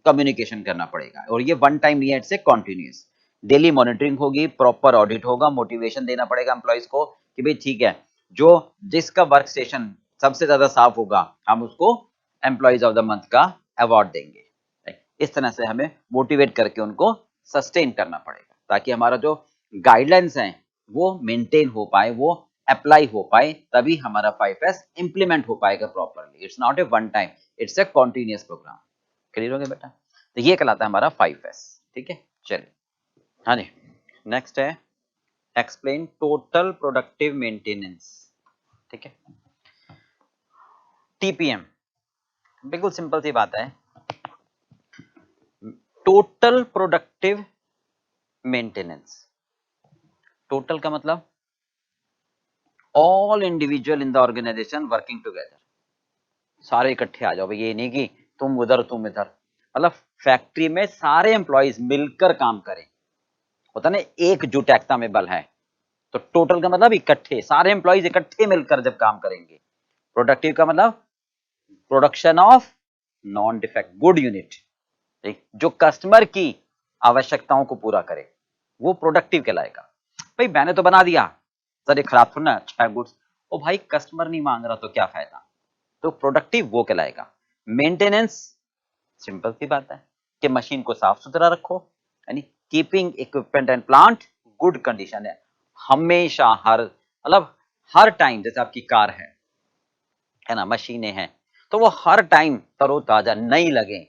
कम्युनिकेशन करना पड़ेगा। और ये वन टाइम नहीं है, इट्स कंटिन्यूअस। डेली मॉनिटरिंग होगी, प्रॉपर ऑडिट होगा, मोटिवेशन देना पड़ेगा एम्प्लॉइज को कि भाई ठीक है, जो जिसका वर्क स्टेशन सबसे ज्यादा साफ होगा हम उसको एम्प्लॉइज ऑफ द मंथ का अवार्ड देंगे। इस तरह से हमें मोटिवेट करके उनको सस्टेन करना पड़ेगा ताकि हमारा जो गाइडलाइंस हैं वो मेंटेन हो पाए, वो अप्लाई हो पाए, तभी हमारा 5S इंप्लीमेंट हो पाएगा properly. It's not a one time, it's a continuous program. Clear हो गया बेटा? तो ये कहलाता है हमारा 5S। ठीक है, चलिए हाँ जी, नेक्स्ट है एक्सप्लेन टोटल प्रोडक्टिव मेंटेनेंस। ठीक है, टीपीएम बिल्कुल सिंपल सी बात है। टोटल प्रोडक्टिव मेंटेनेंस, टोटल का मतलब all individual in the organization working together, सारे इकट्ठे आ जाओ भाई, ये नहीं कि तुम उधर तुम इधर, मतलब फैक्ट्री में सारे एम्प्लॉइज मिलकर काम करें, होता ना एकजुटता में बल है। तो टोटल का मतलब इकट्ठे, सारे एम्प्लॉइज इकट्ठे मिलकर जब काम करेंगे। प्रोडक्टिव का मतलब production of non defect good unit, जो कस्टमर की आवश्यकताओं को पूरा करे, वो प्रोडक्टिव कहलाएगा। भाई मैंने तो बना दिया सर, ये खराब थोड़ा ना, अच्छा गुड्स, ओ भाई कस्टमर नहीं मांग रहा तो क्या फायदा, तो प्रोडक्टिव वो कहलाएगा। मेंटेनेंस सिंपल सी बात है कि मशीन को साफ सुथरा रखो, यानी keeping equipment and plant good condition है, हमेशा हर मतलब हर टाइम, जैसे आपकी कार है ना, मशीनें हैं, तो वो हर टाइम तरोताजा नई लगे।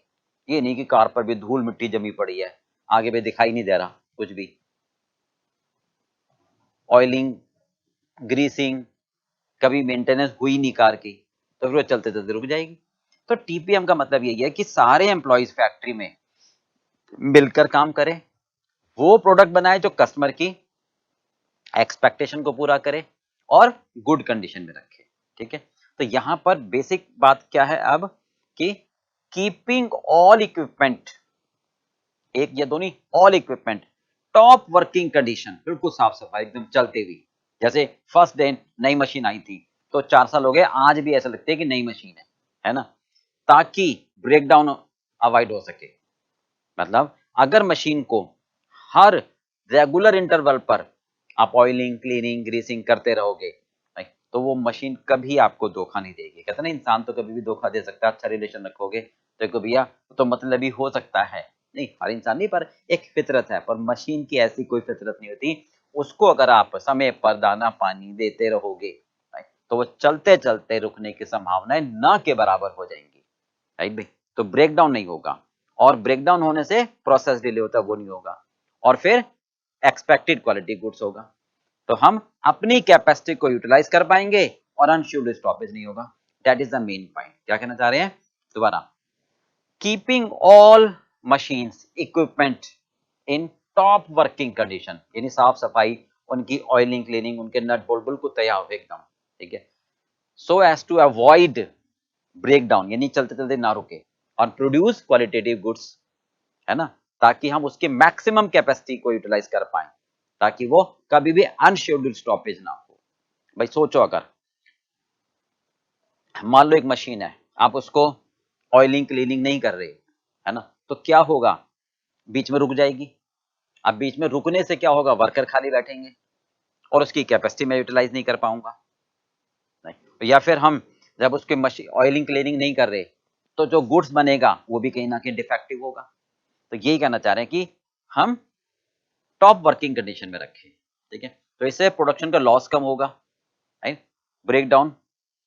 ये नहीं कि कार पर भी धूल मिट्टी जमी पड़ी है, आगे भी दिखाई नहीं दे रहा कुछ भी। ऑयलिंग, ग्रीसिंग, कभी मेंटेनेंस हुई नहीं कार की तो फिर वो चलते चलते रुक जाएगी। तो टीपीएम का मतलब यही है कि सारे एम्प्लॉइज फैक्ट्री में मिलकर काम करें, वो प्रोडक्ट बनाए जो कस्टमर की एक्सपेक्टेशन को पूरा करे और गुड कंडीशन में रखे। ठीक है, तो यहां पर बेसिक बात क्या है अब कि कीपिंग ऑल इक्विपमेंट, एक या दो नहीं, all equipment top working condition, बिल्कुल साफ सफाई एकदम चलते हुई। जैसे फर्स्ट डे नई मशीन आई थी तो 4 साल हो गए, आज भी ऐसा लगता है कि नई मशीन है ना, ताकि ब्रेकडाउन अवॉइड हो सके। मतलब अगर मशीन को हर रेगुलर इंटरवल पर आप ऑयलिंग, क्लीनिंग, ग्रीसिंग करते रहोगे तो वो मशीन कभी आपको धोखा नहीं देगी। कहते ना इंसान तो कभी भी धोखा दे सकता है, अच्छा रिलेशन रखोगे तो भैया तो मतलब ही हो सकता है, नहीं हर इंसान नहीं, पर एक फितरत है, पर मशीन की ऐसी कोई फितरत नहीं होती। उसको अगर आप समय पर दाना पानी देते रहोगे तो वो चलते चलते रुकने की संभावनाएं ना के बराबर हो जाएंगी, राइट भाई। तो ब्रेकडाउन नहीं होगा, और ब्रेकडाउन होने से प्रोसेस डिले होता है वो नहीं होगा, और फिर एक्सपेक्टेड क्वालिटी गुड्स होगा। तो हम अपनी कैपेसिटी को यूटिलाइज कर पाएंगे और अनशेड्यूल्ड स्टॉपेज नहीं होगा। That is the main point. क्या कहना चाह रहे हैं दोबारा, keeping all machines equipment in top working condition, यानी साफ सफाई, उनकी ऑयलिंग, क्लीनिंग, उनके नट बोल्ट बिल्कुल तैयार हो एकदम, ठीक है, so as to avoid breakdown, यानी चलते चलते ना रुके, और प्रोड्यूस क्वालिटेटिव गुड्स, है ना, ताकि हम उसकी मैक्सिमम कैपेसिटी को यूटिलाइज कर पाए, ताकि वो कभी भी अनशेड्यूल्ड स्टॉपेज ना हो। भाई सोचो, अगर मान लो एक मशीन है, आप उसको ऑयलिंग क्लीनिंग नहीं कर रहे, है ना, तो क्या होगा, बीच में रुक जाएगी। अब बीच में रुकने से क्या होगा, वर्कर खाली बैठेंगे और उसकी कैपेसिटी में यूटिलाइज नहीं कर पाऊंगा। नहीं, या फिर हम जब उसके मशीन ऑयलिंग क्लीनिंग नहीं कर रहे तो जो गुड्स बनेगा वो भी कहीं ना कहीं डिफेक्टिव होगा। तो यही कहना चाह रहे हैं कि हम टॉप वर्किंग कंडीशन में रखें, ठीक है, तो इससे प्रोडक्शन का लॉस कम होगा, राइट, ब्रेक डाउन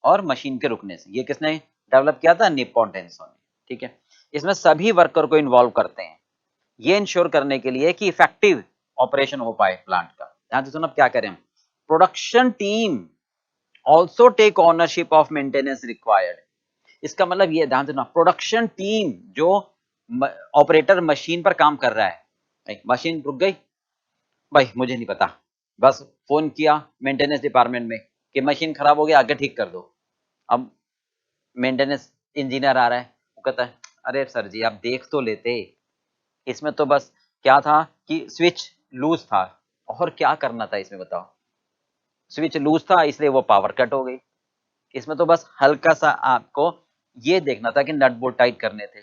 और मशीन के रुकने से। ये किसने डेवलप किया था, निप्पॉन टेंसो ने, ठीक है। इसमें सभी वर्कर को इन्वॉल्व करते हैं, ये इंश्योर करने के लिए कि इफेक्टिव ऑपरेशन हो पाए प्लांट का। ध्यान से सुनो, अब क्या करें हम, production team also take ownership of maintenance required. इसका मतलब ये, ध्यान से सुनो, प्रोडक्शन टीम जो ऑपरेटर मशीन पर काम कर रहा है, मशीन रुक गई भाई मुझे नहीं पता, बस फोन किया मेंटेनेंस डिपार्टमेंट में कि मशीन खराब हो गया, आगे ठीक कर दो। अब मेंटेनेंस इंजीनियर आ रहा है, वो कहता है अरे सर जी आप देख तो लेते, इसमें तो बस क्या था कि स्विच लूज था, और क्या करना था इसमें बताओ, स्विच लूज था इसलिए वो पावर कट हो गई। इसमें तो बस हल्का सा आपको ये देखना था कि नट बोल्ट टाइट करने थे,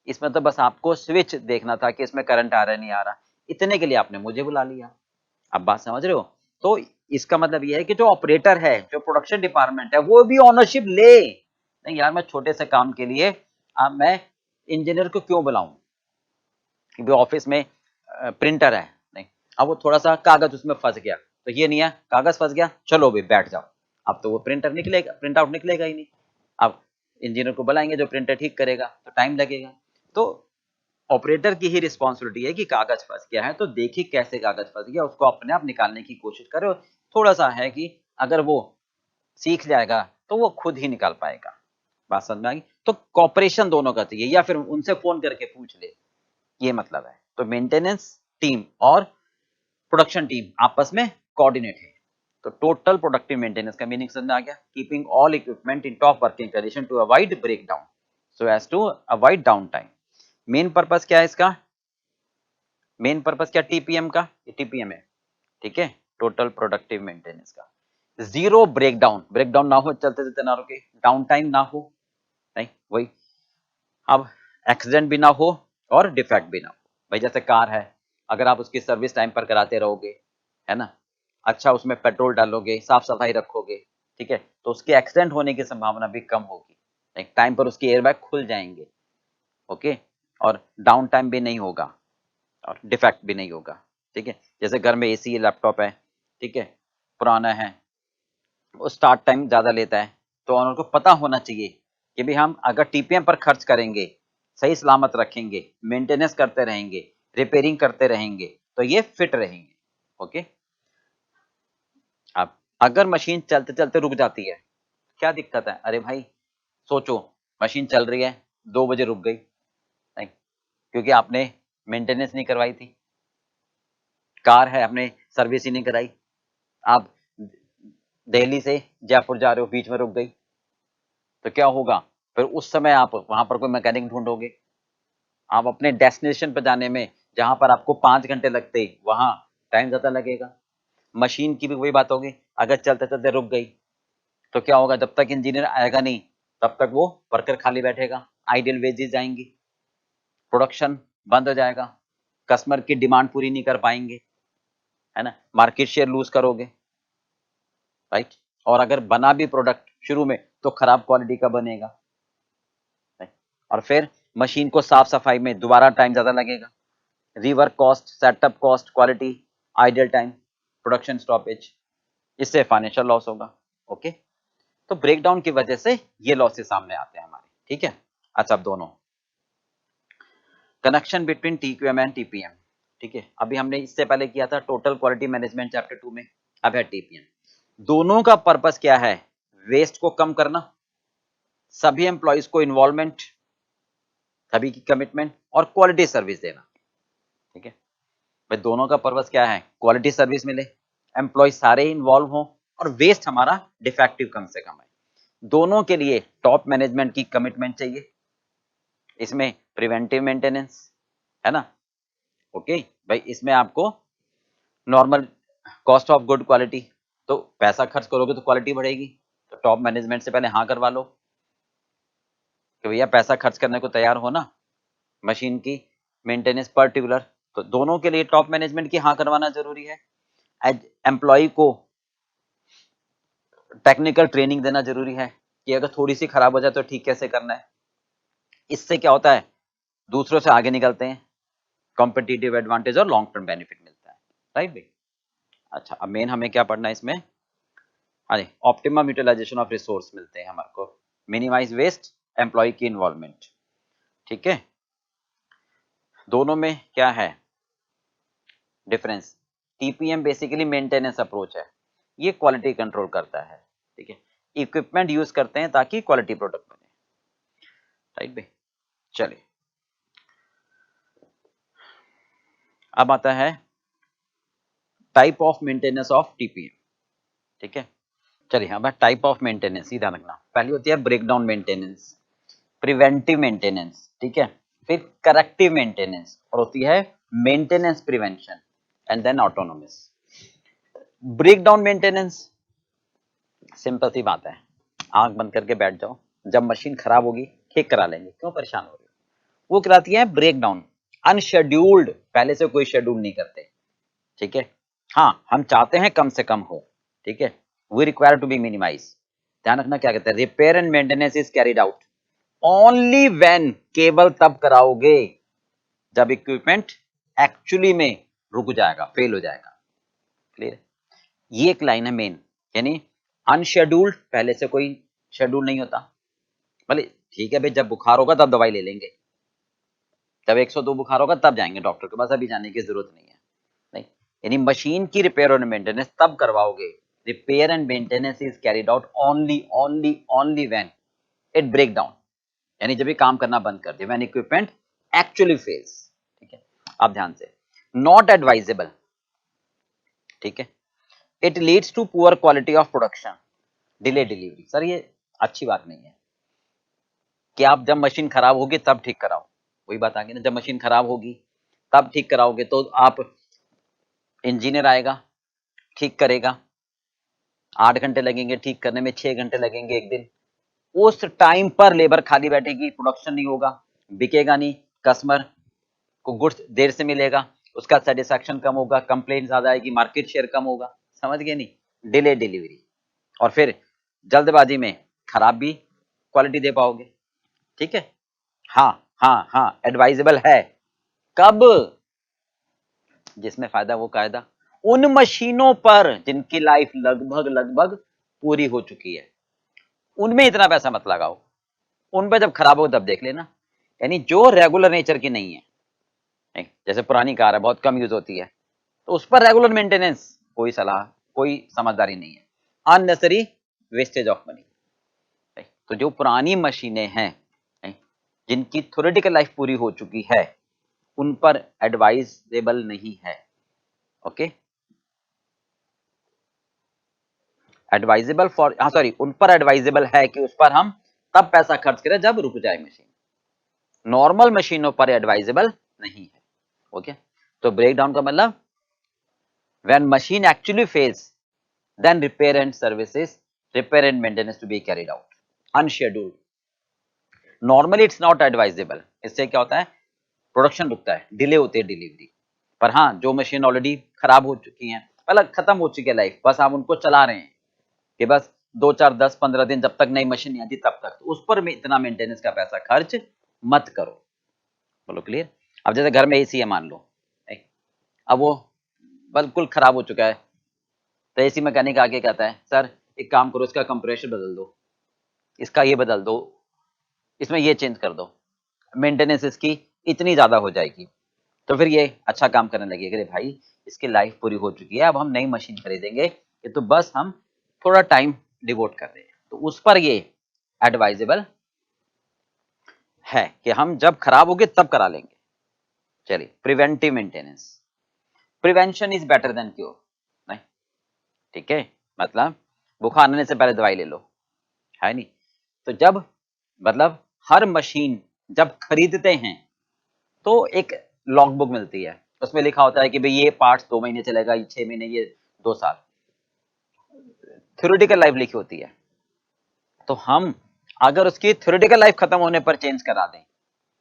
इसमें तो बस आपको स्विच देखना था कि इसमें करंट आ रहा है नहीं आ रहा, इतने के लिए आपने मुझे बुला लिया। अब बात समझ रहे हो? तो इसका मतलब ये है कि जो ऑपरेटर है, जो प्रोडक्शन डिपार्टमेंट है, वो भी ऑनरशिप ले, नहीं यार मैं छोटे से काम के लिए अब मैं इंजीनियर को क्यों बुलाऊं, कि ऑफिस में प्रिंटर है, नहीं, अब वो थोड़ा सा कागज उसमें फंस गया, तो ये नहीं है कागज फंस गया चलो भी बैठ जाओ, अब तो वो प्रिंटर निकलेगा, प्रिंट आउट निकलेगा ही नहीं। अब इंजीनियर को बुलाएंगे जो प्रिंटर ठीक करेगा, तो टाइम लगेगा। तो ऑपरेटर की ही रिस्पॉन्सिबिलिटी है कि कागज फंस गया है तो देखिए कैसे कागज फंस गया, उसको अपने आप निकालने की कोशिश करे, और थोड़ा सा है कि अगर वो सीख जाएगा तो वो खुद ही निकाल पाएगा। बात समझ में आ गई? तो कॉपरेशन दोनों का चाहिए, या फिर उनसे फोन करके पूछ ले, ये मतलब है। तो मेंटेनेंस टीम और प्रोडक्शन टीम आपस में कोऑर्डिनेट है। तो टोटल प्रोडक्टिव मेंटेनेंस का मीनिंग समझ में आ गया, keeping all equipment in top working condition to avoid break down, so as to avoid down time. Main purpose क्या है इसका, मेन पर्पस क्या टीपीएम का, टीपीएम है, ठीक है, टोटल प्रोडक्टिव मेंटेनेंस का, जीरो ब्रेकडाउन, ब्रेकडाउन ना हो, चलते चलते ना रुके, डाउन टाइम ना हो, नहीं वही, अब एक्सीडेंट भी ना हो और डिफेक्ट भी ना हो। भाई जैसे कार है, अगर आप उसकी सर्विस टाइम पर कराते रहोगे, है ना, अच्छा उसमें पेट्रोल डालोगे, साफ सफाई रखोगे, ठीक है, तो उसके एक्सीडेंट होने की संभावना भी कम होगी, एक टाइम पर उसके एयरबैग खुल जाएंगे, ओके, और डाउन टाइम भी नहीं होगा और डिफेक्ट भी नहीं होगा, ठीक है। जैसे घर में एसी लैपटॉप है, ठीक है, पुराना है, वो स्टार्ट टाइम ज़्यादा लेता है, तो ऑनर को पता होना चाहिए कि भाई हम अगर टीपीएम पर खर्च करेंगे, सही सलामत रखेंगे, मेंटेनेंस करते रहेंगे, रिपेयरिंग करते रहेंगे, तो ये फिट रहेंगे, ओके। अब अगर मशीन चलते चलते रुक जाती है, क्या दिक्कत है, अरे भाई सोचो, मशीन चल रही है, 2 बजे रुक गई, नहीं, क्योंकि आपने मेंटेनेंस नहीं करवाई थी, कार है आपने सर्विस ही नहीं कराई, आप दिल्ली से जयपुर जा रहे हो, बीच में रुक गई, तो क्या होगा, फिर उस समय आप वहां पर कोई मैकेनिक ढूंढोगे, आप अपने डेस्टिनेशन पर जाने में जहां पर आपको 5 घंटे लगते वहां टाइम ज्यादा लगेगा। मशीन की भी वही बात होगी, अगर चलते चलते रुक गई तो क्या होगा, जब तक इंजीनियर आएगा नहीं तब तक वो वर्कर खाली बैठेगा, आइडियल वेजेस जाएंगी, प्रोडक्शन बंद हो जाएगा, कस्टमर की डिमांड पूरी नहीं कर पाएंगे, है ना, मार्केट शेयर लूज करोगे, राइट। और अगर बना भी प्रोडक्ट शुरू में तो खराब क्वालिटी का बनेगा, और फिर मशीन को साफ सफाई में दोबारा टाइम ज्यादा लगेगा, rework cost, setup cost, quality, idle time, production stoppage, इससे फाइनेंशियल लॉस होगा, ओके। तो ब्रेकडाउन की वजह से ये लॉसेस सामने आते हैं हमारे, ठीक है। अच्छा अब दोनों connection between TQM and TPM, ठीक है, अभी हमने इससे पहले किया था टोटल क्वालिटी मैनेजमेंट चैप्टर 2 में, अब है टीपीएम। दोनों का पर्पस क्या है, वेस्ट को कम करना, सभी एम्प्लॉयज को इन्वॉल्वमेंट, सभी की कमिटमेंट और क्वालिटी सर्विस देना, ठीक है। भाई दोनों का पर्पस क्या है, क्वालिटी सर्विस मिले, एम्प्लॉय सारे इन्वॉल्व हो, और वेस्ट हमारा डिफेक्टिव कम से कम है। दोनों के लिए टॉप मैनेजमेंट की कमिटमेंट चाहिए, इसमें प्रिवेंटिव मेंटेनेंस, है ना, ओके। भाई इसमें आपको normal cost of good quality, तो पैसा खर्च करोगे तो क्वालिटी बढ़ेगी, तो टॉप मैनेजमेंट से पहले हाँ करवा लो कि भैया पैसा खर्च करने को तैयार हो ना, मशीन की मेंटेनेंस पर्टिकुलर, तो दोनों के लिए टॉप मैनेजमेंट की हाँ करवाना जरूरी है। एज एम्प्लॉय को टेक्निकल ट्रेनिंग देना जरूरी है कि अगर थोड़ी सी खराब हो जाए तो ठीक कैसे करना है, इससे क्या होता है, दूसरों से आगे निकलते हैं, कॉम्पिटिटिव एडवांटेज और लॉन्ग टर्म बेनिफिट मिलता है, राइट भाई। अच्छा अब मेन हमें क्या पढ़ना है इसमें, अरे ऑप्टिमम यूटिलाइजेशन ऑफ रिसोर्स मिलते हैं हमारे को, मिनिमाइज वेस्ट, एम्प्लॉय की इन्वॉल्वमेंट, ठीक है। दोनों में क्या है difference, TPM basically maintenance approach है, ये क्वालिटी कंट्रोल करता है, ठीक है, इक्विपमेंट यूज करते हैं ताकि क्वालिटी प्रोडक्ट बने, राइट भाई। चलिए अब आता है type of maintenance of TPM, ठीक है। चलिए हाँ, टाइप ऑफ मेंटेनेंस ही ध्यान रखना। पहली होती है ब्रेकडाउन मेंटेनेंस, प्रिवेंटिव मेंटेनेंस, ठीक है, फिर करेक्टिव मेंटेनेंस, और होती है maintenance prevention, and then autonomous. Breakdown maintenance simple सी बात है, आंख बंद करके बैठ जाओ, जब मशीन खराब होगी ठीक करा लेंगे, क्यों परेशान हो रहे हो। वो कराती है ब्रेकडाउन, अनशेड्यूल्ड, पहले से कोई शेड्यूल नहीं करते, ठीक है। हाँ, हम चाहते हैं कम से कम हो, ठीक है, we require to be minimize. ध्यान रखना क्या कहते हैं, repair and maintenance is carried out only when, केवल तब कराओगे जब इक्विपमेंट एक्चुअली में रुक जाएगा, फेल हो जाएगा। क्लियर, ये एक लाइन है मेन, यानी अनशेड्यूल्ड, पहले से कोई शेड्यूल नहीं होता, भले ठीक है भाई, जब बुखार होगा तब दवाई ले लेंगे, जब 102 बुखार होगा तब जाएंगे डॉक्टर के पास, अभी जाने की जरूरत नहीं है। नहीं, यानी मशीन की रिपेयर और मेंटेनेंस तब करवाओगे, repair and maintenance is carried out only only only when it break down, यानी जब ये काम करना बंद कर दे, व्हेन इक्विपमेंट एक्चुअली फेल्स, ठीक है। अब ध्यान से, नॉट एडवाइजेबल, ठीक है, it leads to poor quality of production, delay delivery. Sir ये अच्छी बात नहीं है कि आप जब मशीन खराब होगी तब ठीक कराओ, वही बात आ गई ना, जब मशीन खराब होगी तब ठीक कराओगे तो आप, इंजीनियर आएगा ठीक करेगा, 8 घंटे लगेंगे ठीक करने में, 6 घंटे लगेंगे एक दिन, उस टाइम पर लेबर खाली बैठेगी, प्रोडक्शन नहीं होगा, बिकेगा नहीं, कस्टमर को गुड्स देर से मिलेगा, उसका सेटिस्फैक्शन कम होगा, कंप्लेंट ज्यादा आएगी, मार्केट शेयर कम होगा, समझ गए नहीं, डिले डिलीवरी, और फिर जल्दबाजी में खराब भी क्वालिटी दे पाओगे, ठीक है। हाँ हाँ हाँ, एडवाइजेबल है कब, जिसमें फायदा वो कायदा, उन मशीनों पर जिनकी लाइफ लगभग लगभग पूरी हो चुकी है, उनमें इतना पैसा मत लगाओ, उन पर जब खराब हो तब देख लेना, यानी जो रेगुलर नेचर की नहीं है, जैसे पुरानी कार है बहुत कम यूज होती है, तो उस पर रेगुलर मेंटेनेंस कोई सलाह, कोई समझदारी नहीं है, अननेसेसरी वेस्टेज ऑफ मनी। तो जो पुरानी मशीनें हैं जिनकी थ्योरेटिकल लाइफ पूरी हो चुकी है, उन पर एडवाइजेबल नहीं है, ओके, एडवाइजेबल फॉर, हाँ सॉरी, उन पर एडवाइजेबल है कि उस पर हम तब पैसा खर्च करें जब रुक जाए मशीन, नॉर्मल मशीनों पर एडवाइजेबल नहीं है, ओके। तो ब्रेक डाउन का मतलब, when machine actually fails, then repair and services, repair and maintenance to be carried out unscheduled, normally it's not advisable। इससे क्या होता है, प्रोडक्शन रुकता है, डिले होती है डिलीवरी, पर हाँ जो मशीन ऑलरेडी खराब हो चुकी हैं, मतलब खत्म हो चुकी है लाइफ, बस आप उनको चला रहे हैं कि बस 2 4 10 15 दिन जब तक नई मशीन नहीं आती तब तक, तो उस पर इतना मेंटेनेंस का पैसा खर्च मत करो, बोलो क्लियर। अब जैसे घर में एसी है मान लो, अब वो बिल्कुल खराब हो चुका है, तो एसी मैकेनिक आके कहता है सर एक काम करो, इसका कंप्रेसर बदल दो, इसका ये बदल दो, इसमें ये चेंज कर दो, मेंटेनेंस इसकी इतनी ज्यादा हो जाएगी, तो फिर ये अच्छा काम करने लगेगा, अरे भाई इसकी लाइफ पूरी हो चुकी है, अब हम नई मशीन खरीदेंगे, ये तो बस हम थोड़ा टाइम डिवोट कर रहे हैं, तो उस पर ये एडवाइजेबल है कि हम जब खराब होगे तब करा लेंगे। चलिए, preventive maintenance, prevention is better than cure, नहीं, ठीक है, मतलब बुखार आने से पहले दवाई ले लो, है नहीं, तो जब, मतलब हर मशीन जब खरीदते हैं तो एक लॉग बुक मिलती है, उसमें लिखा होता है कि भाई ये पार्ट्स 2 महीने चलेगा, ये 6 महीने, ये 2 साल, थ्योरेटिकल लाइफ लिखी होती है, तो हम अगर उसकी थ्योरेटिकल लाइफ खत्म होने पर चेंज करा दें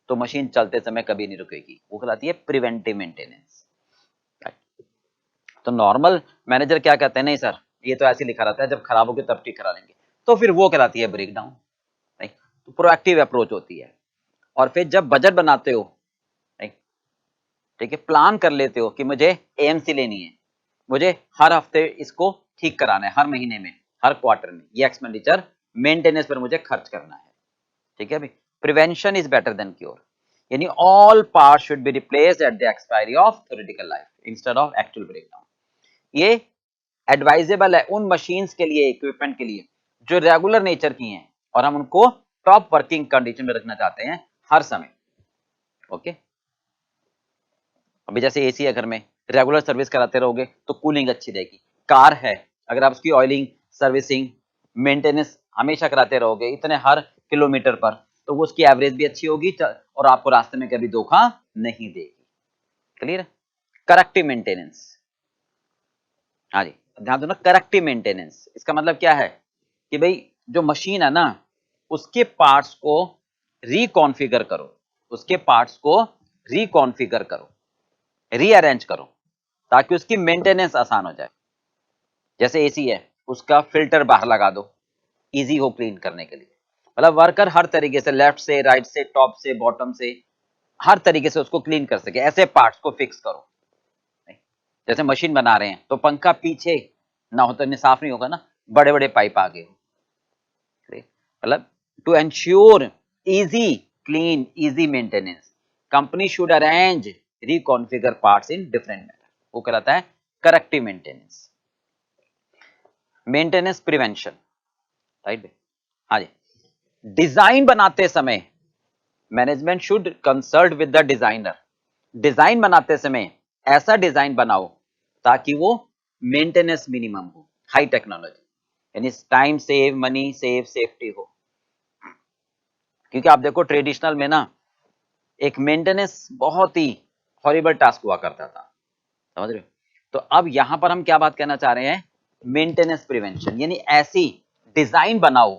तो मशीन चलते समय कभी नहीं रुकेगी, वो कहलाती है प्रिवेंटिव मेंटेनेंस। तो नॉर्मल मैनेजर क्या कहते हैं, नहीं सर ये तो ऐसे लिखा रहता है, जब खराब होगी तब ठीक करा लेंगे, तो फिर वो कहलाती है ब्रेक डाउन, नहीं, तो प्रोएक्टिव अप्रोच होती है। और फिर जब बजट बनाते हो, ठीक है, प्लान कर लेते हो कि मुझे एएमसी लेनी है, मुझे हर हफ्ते इसको ठीक कराना है, हर महीने में, हर क्वार्टर में ये एक्सपेंडिचर मेंटेनेंस पर मुझे खर्च करना है, ठीक है भाई, prevention is better than cure, यानी all parts should be replaced at the expiry of theoretical life instead of actual breakdown. ये एडवाइजेबल है उन मशीन्स के लिए, इक्विपमेंट के लिए जो रेगुलर नेचर की हैं और हम उनको टॉप वर्किंग कंडीशन में रखना चाहते हैं हर समय, ओके। अभी जैसे एसी है घर में, रेगुलर सर्विस कराते रहोगे तो कूलिंग अच्छी रहेगी। कार है, अगर आप उसकी ऑयलिंग, सर्विसिंग, मेंटेनेंस हमेशा कराते रहोगे इतने हर किलोमीटर पर, तो वो उसकी एवरेज भी अच्छी होगी और आपको रास्ते में कभी धोखा नहीं देगी। क्लियर है? करेक्टिव मेंटेनेंस, हाँ जी ध्यान दो ना, करेक्टिव मेंटेनेंस इसका मतलब क्या है कि भाई जो मशीन है ना उसके पार्ट्स को रिकॉन्फ़िगर करो, उसके पार्ट्स को रिकॉन्फ़िगर करो, रीअरेंज करो ताकि उसकी मेंटेनेंस आसान हो जाए। जैसे एसी है, उसका फिल्टर बाहर लगा दो, इजी हो क्लीन करने के लिए। मतलब वर्कर हर तरीके से, लेफ्ट से, राइट से, टॉप से, बॉटम से, हर तरीके से उसको क्लीन कर सके, ऐसे पार्ट्स को फिक्स करो। जैसे मशीन बना रहे हैं तो पंखा पीछे ना हो तो इन्हें साफ नहीं होगा ना, बड़े बड़े पाइप आगे हो। मतलब to ensure easy clean easy maintenance company should arrange reconfigure parts in different manner, वो कहलाता है corrective maintenance। Maintenance prevention, right? हाँ जी, डिजाइन बनाते समय management should consult with the designer. Design बनाते समय ऐसा डिजाइन बनाओ ताकि वो मेंटेनेंस मिनिमम हो, हाई टेक्नोलॉजी, यानी time save, money save, safety हो। क्योंकि आप देखो ट्रेडिशनल में ना एक मेंटेनेंस बहुत ही हॉरिबल टास्क हुआ करता था, समझ रहे हो? तो अब यहां पर हम क्या बात करना चाह रहे हैं, मेंटेनेंस प्रिवेंशन, यानी ऐसी डिजाइन बनाओ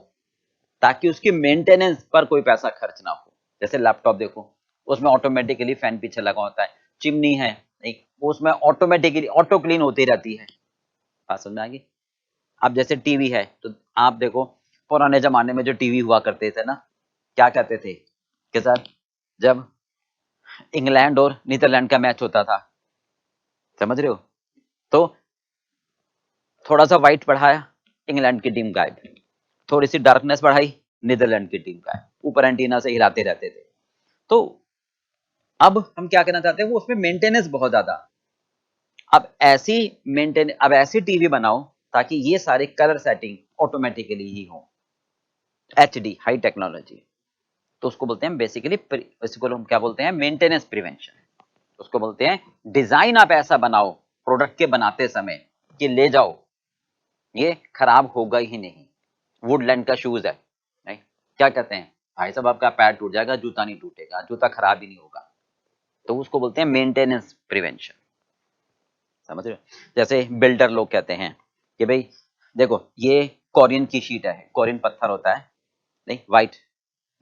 ताकि उसकी मेंटेनेंस पर कोई पैसा खर्च ना हो। जैसे लैपटॉप देखो, उसमें ऑटोमेटिकली फैन पीछे लगा होता है, चिमनी है नहीं, वो उसमें ऑटोमेटिकली ऑटो क्लीन होती रहती है। बात समझ में आ गई? अब जैसे टीवी है तो आप देखो पुराने जमाने में जो टीवी हुआ करते थे ना, क्या कहते थे कि सर जब इंग्लैंड और नीदरलैंड का मैच होता था, समझ रहे हो, तो थोड़ा सा व्हाइट बढ़ाया, इंग्लैंड की टीम गायब, थोड़ी सी डार्कनेस बढ़ाई, नीदरलैंड की टीम गायब, ऊपर एंटीना से हिलाते रहते थे। तो अब हम क्या करना चाहते हैं, वो उसमें मेंटेनेंस बहुत ज्यादा। अब ऐसी टीवी बनाओ ताकि ये सारे कलर सेटिंग ऑटोमेटिकली ही हो, एचडी हाई टेक्नोलॉजी। तो उसको बोलते हैं बेसिकली, इसको हम क्या बोलते हैं, मेंटेनेंस प्रिवेंशन। उसको बोलते हैं डिजाइन आप ऐसा बनाओ प्रोडक्ट के बनाते समय कि ले जाओ ये खराब होगा ही नहीं। वुडलैंड का शूज है, नहीं क्या कहते हैं, भाई साहब आपका पैर टूट जाएगा, जूता नहीं टूटेगा, जूता खराब ही नहीं होगा। तो उसको बोलते हैं मेंटेनेंस प्रिवेंशन, समझ रहे हो? जैसे बिल्डर लोग कहते हैं कि भाई देखो ये कोरियन की शीट है, कोरियन पत्थर होता है नहीं, व्हाइट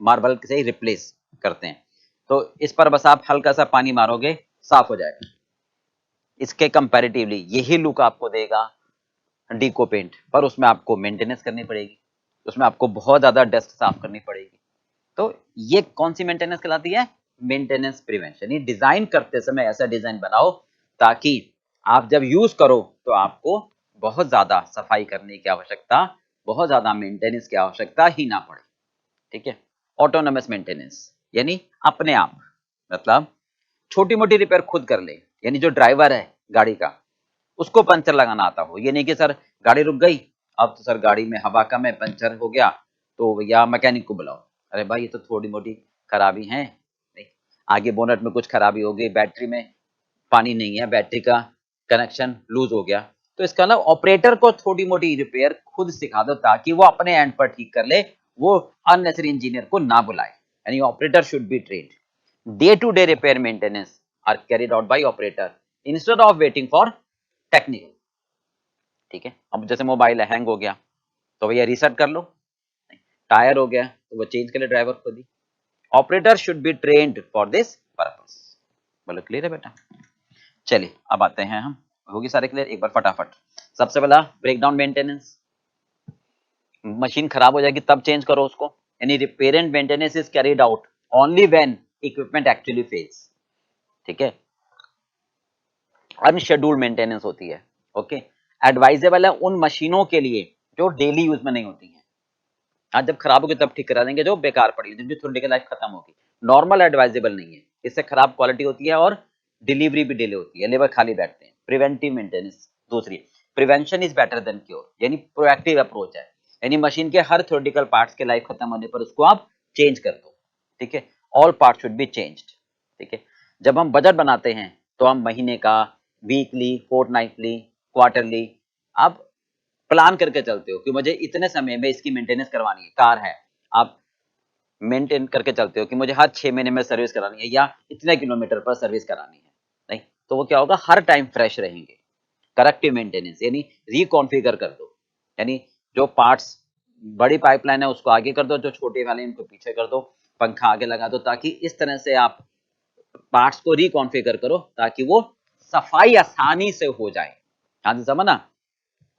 मार्बल से ही रिप्लेस करते हैं, तो इस पर बस आप हल्का सा पानी मारोगे साफ हो जाएगा। इसके कंपैरेटिवली यही लुक आपको देगा डीको पेंट, पर उसमें आपको मेंटेनेंस करनी पड़ेगी, उसमें आपको बहुत ज्यादा डस्ट साफ करनी पड़ेगी। तो ये कौन सी मेंटेनेंस कहलाती है, मेंटेनेंस प्रिवेंशन। ये डिजाइन करते समय ऐसा डिजाइन बनाओ ताकि आप जब यूज करो तो आपको बहुत ज्यादा सफाई करने की आवश्यकता, बहुत ज्यादा मेंटेनेंस की आवश्यकता ही ना पड़े। ठीक है? ऑटोनोमस मेंटेनेंस यानी अपने आप, मतलब छोटी मोटी रिपेयर खुद कर ले, यानी जो ड्राइवर है गाड़ी का उसको पंचर लगाना आता हो, ये नहीं कि सर गाड़ी रुक गई, अब तो सर गाड़ी में हवा कम है, पंचर हो गया तो भैया मैकेनिक को बुलाओ। अरे भाई ये तो थोड़ी मोटी खराबी है, नहीं आगे बोनट में कुछ खराबी हो गई, बैटरी में पानी नहीं है, बैटरी का कनेक्शन लूज हो गया, तो इसका ना ऑपरेटर को थोड़ी मोटी रिपेयर खुद सिखा दो ताकि वो अपने एंड पर ठीक कर ले, वो अननेसेसरी इंजीनियर को ना बुलाए। यानी operator should be trained. Day to day repair maintenance are carried out by operator instead of waiting for technical. ठीक है? अब जैसे मोबाइल है, हैंग हो गया तो भैया रीसेट कर लो, टायर हो गया तो वो चेंज कर ले ड्राइवर खुद ही। Operator should be trained for this purpose. बोलो क्लियर है बेटा? चलिए अब आते हैं हम, होगी सारे क्लियर, एक बार फटाफट। सबसे पहला ब्रेकडाउन मेंटेनेंस, मशीन खराब हो जाएगी तब चेंज करो उसको, यानी repair and maintenance is carried out only when equipment actually fails. ठीक है? अनशेड्यूल्ड मेंटेनेंस होती है, ओके, एडवाइजेबल है उन मशीनों के लिए जो डेली यूज में नहीं होती हैं। आज जब खराब होगी तब ठीक करा देंगे, जो बेकार पड़ी जिनकी थोड़ी देर लाइफ खत्म होगी। नॉर्मल एडवाइजेबल नहीं है, इससे खराब क्वालिटी होती है और डिलीवरी भी डिले होती है, लेबर खाली बैठते हैं। प्रिवेंटिव मेंटेनेंस दूसरी, prevention is better than cure, यानी प्रोएक्टिव अप्रोच है, यानी मशीन के हर थ्योरेटिकल पार्ट्स के लाइफ खत्म होने पर उसको आप चेंज कर दो। ठीक है? All part should be changed. ठीक है? जब हम बजट बनाते हैं तो हम महीने का, वीकली, फोर्टनाइटली, क्वार्टरली, आप प्लान करके चलते हो कि मुझे इतने समय में इसकी मेंटेनेंस करवानी है। कार है, आप मेंटेन करके चलते हो कि मुझे हर 6 महीने में सर्विस करानी है या इतने किलोमीटर पर सर्विस करानी है। नहीं, तो वो क्या होगा, हर टाइम फ्रेश रहेंगे। करेक्टिव मेंटेनेंस यानी रिकॉन्फ़िगर कर दो, यानी जो पार्ट्स बड़ी पाइपलाइन है उसको आगे कर दो, जो छोटे वाले उनको पीछे कर दो, पंखा आगे लगा दो, ताकि इस तरह से आप पार्ट्स को रिकॉन्फ़िगर करो ताकि वो सफाई आसानी से हो जाए। हाँ जी, समझ ना?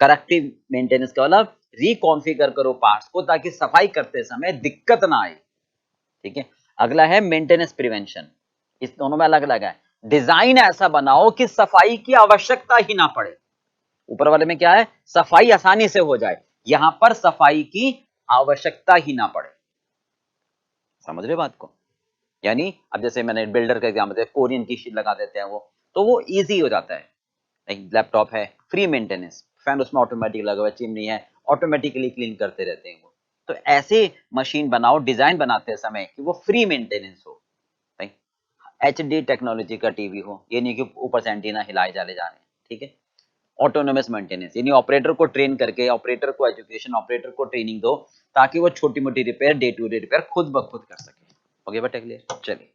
करेक्टिव मेंटेनेंस का मतलब रिकॉन्फ़िगर करो पार्ट्स को ताकि सफाई करते समय दिक्कत ना आए। ठीक है। अगला है मेंटेनेंस प्रिवेंशन। इस दोनों में अलग अलग है। डिजाइन ऐसा बनाओ कि सफाई की आवश्यकता ही ना पड़े। ऊपर वाले में क्या है, सफाई आसानी से हो जाए, यहां पर सफाई की आवश्यकता ही ना पड़े। समझ रहे बात को? यानी अब जैसे मैंने बिल्डर का एग्जाम्पल दिया, कोरियन की शीट लगा देते हैं वो, तो वो इजी हो जाता है। एक लैपटॉप है, फ्री मेंटेनेंस, फैन उसमें ऑटोमेटिक लगा हुआ है, चिमनी है, ऑटोमेटिकली क्लीन करते रहते हैं वो। तो ऐसे मशीन बनाओ डिजाइन बनाते समय कि वो फ्री मेंटेनेंस हो। एचडी टेक्नोलॉजी का टीवी हो, ये नहीं कि ऊपर से एंटीना हिलाए चले जा रहे हैं। ठीक है। ऑटोनोमस मेंटेनेंस यानी ऑपरेटर को ट्रेन करके, ऑपरेटर को एजुकेशन, ऑपरेटर को ट्रेनिंग दो ताकि वो छोटी मोटी repair, day to day repair खुद ब खुद कर सके। ओके बेटा, क्लियर? चलिए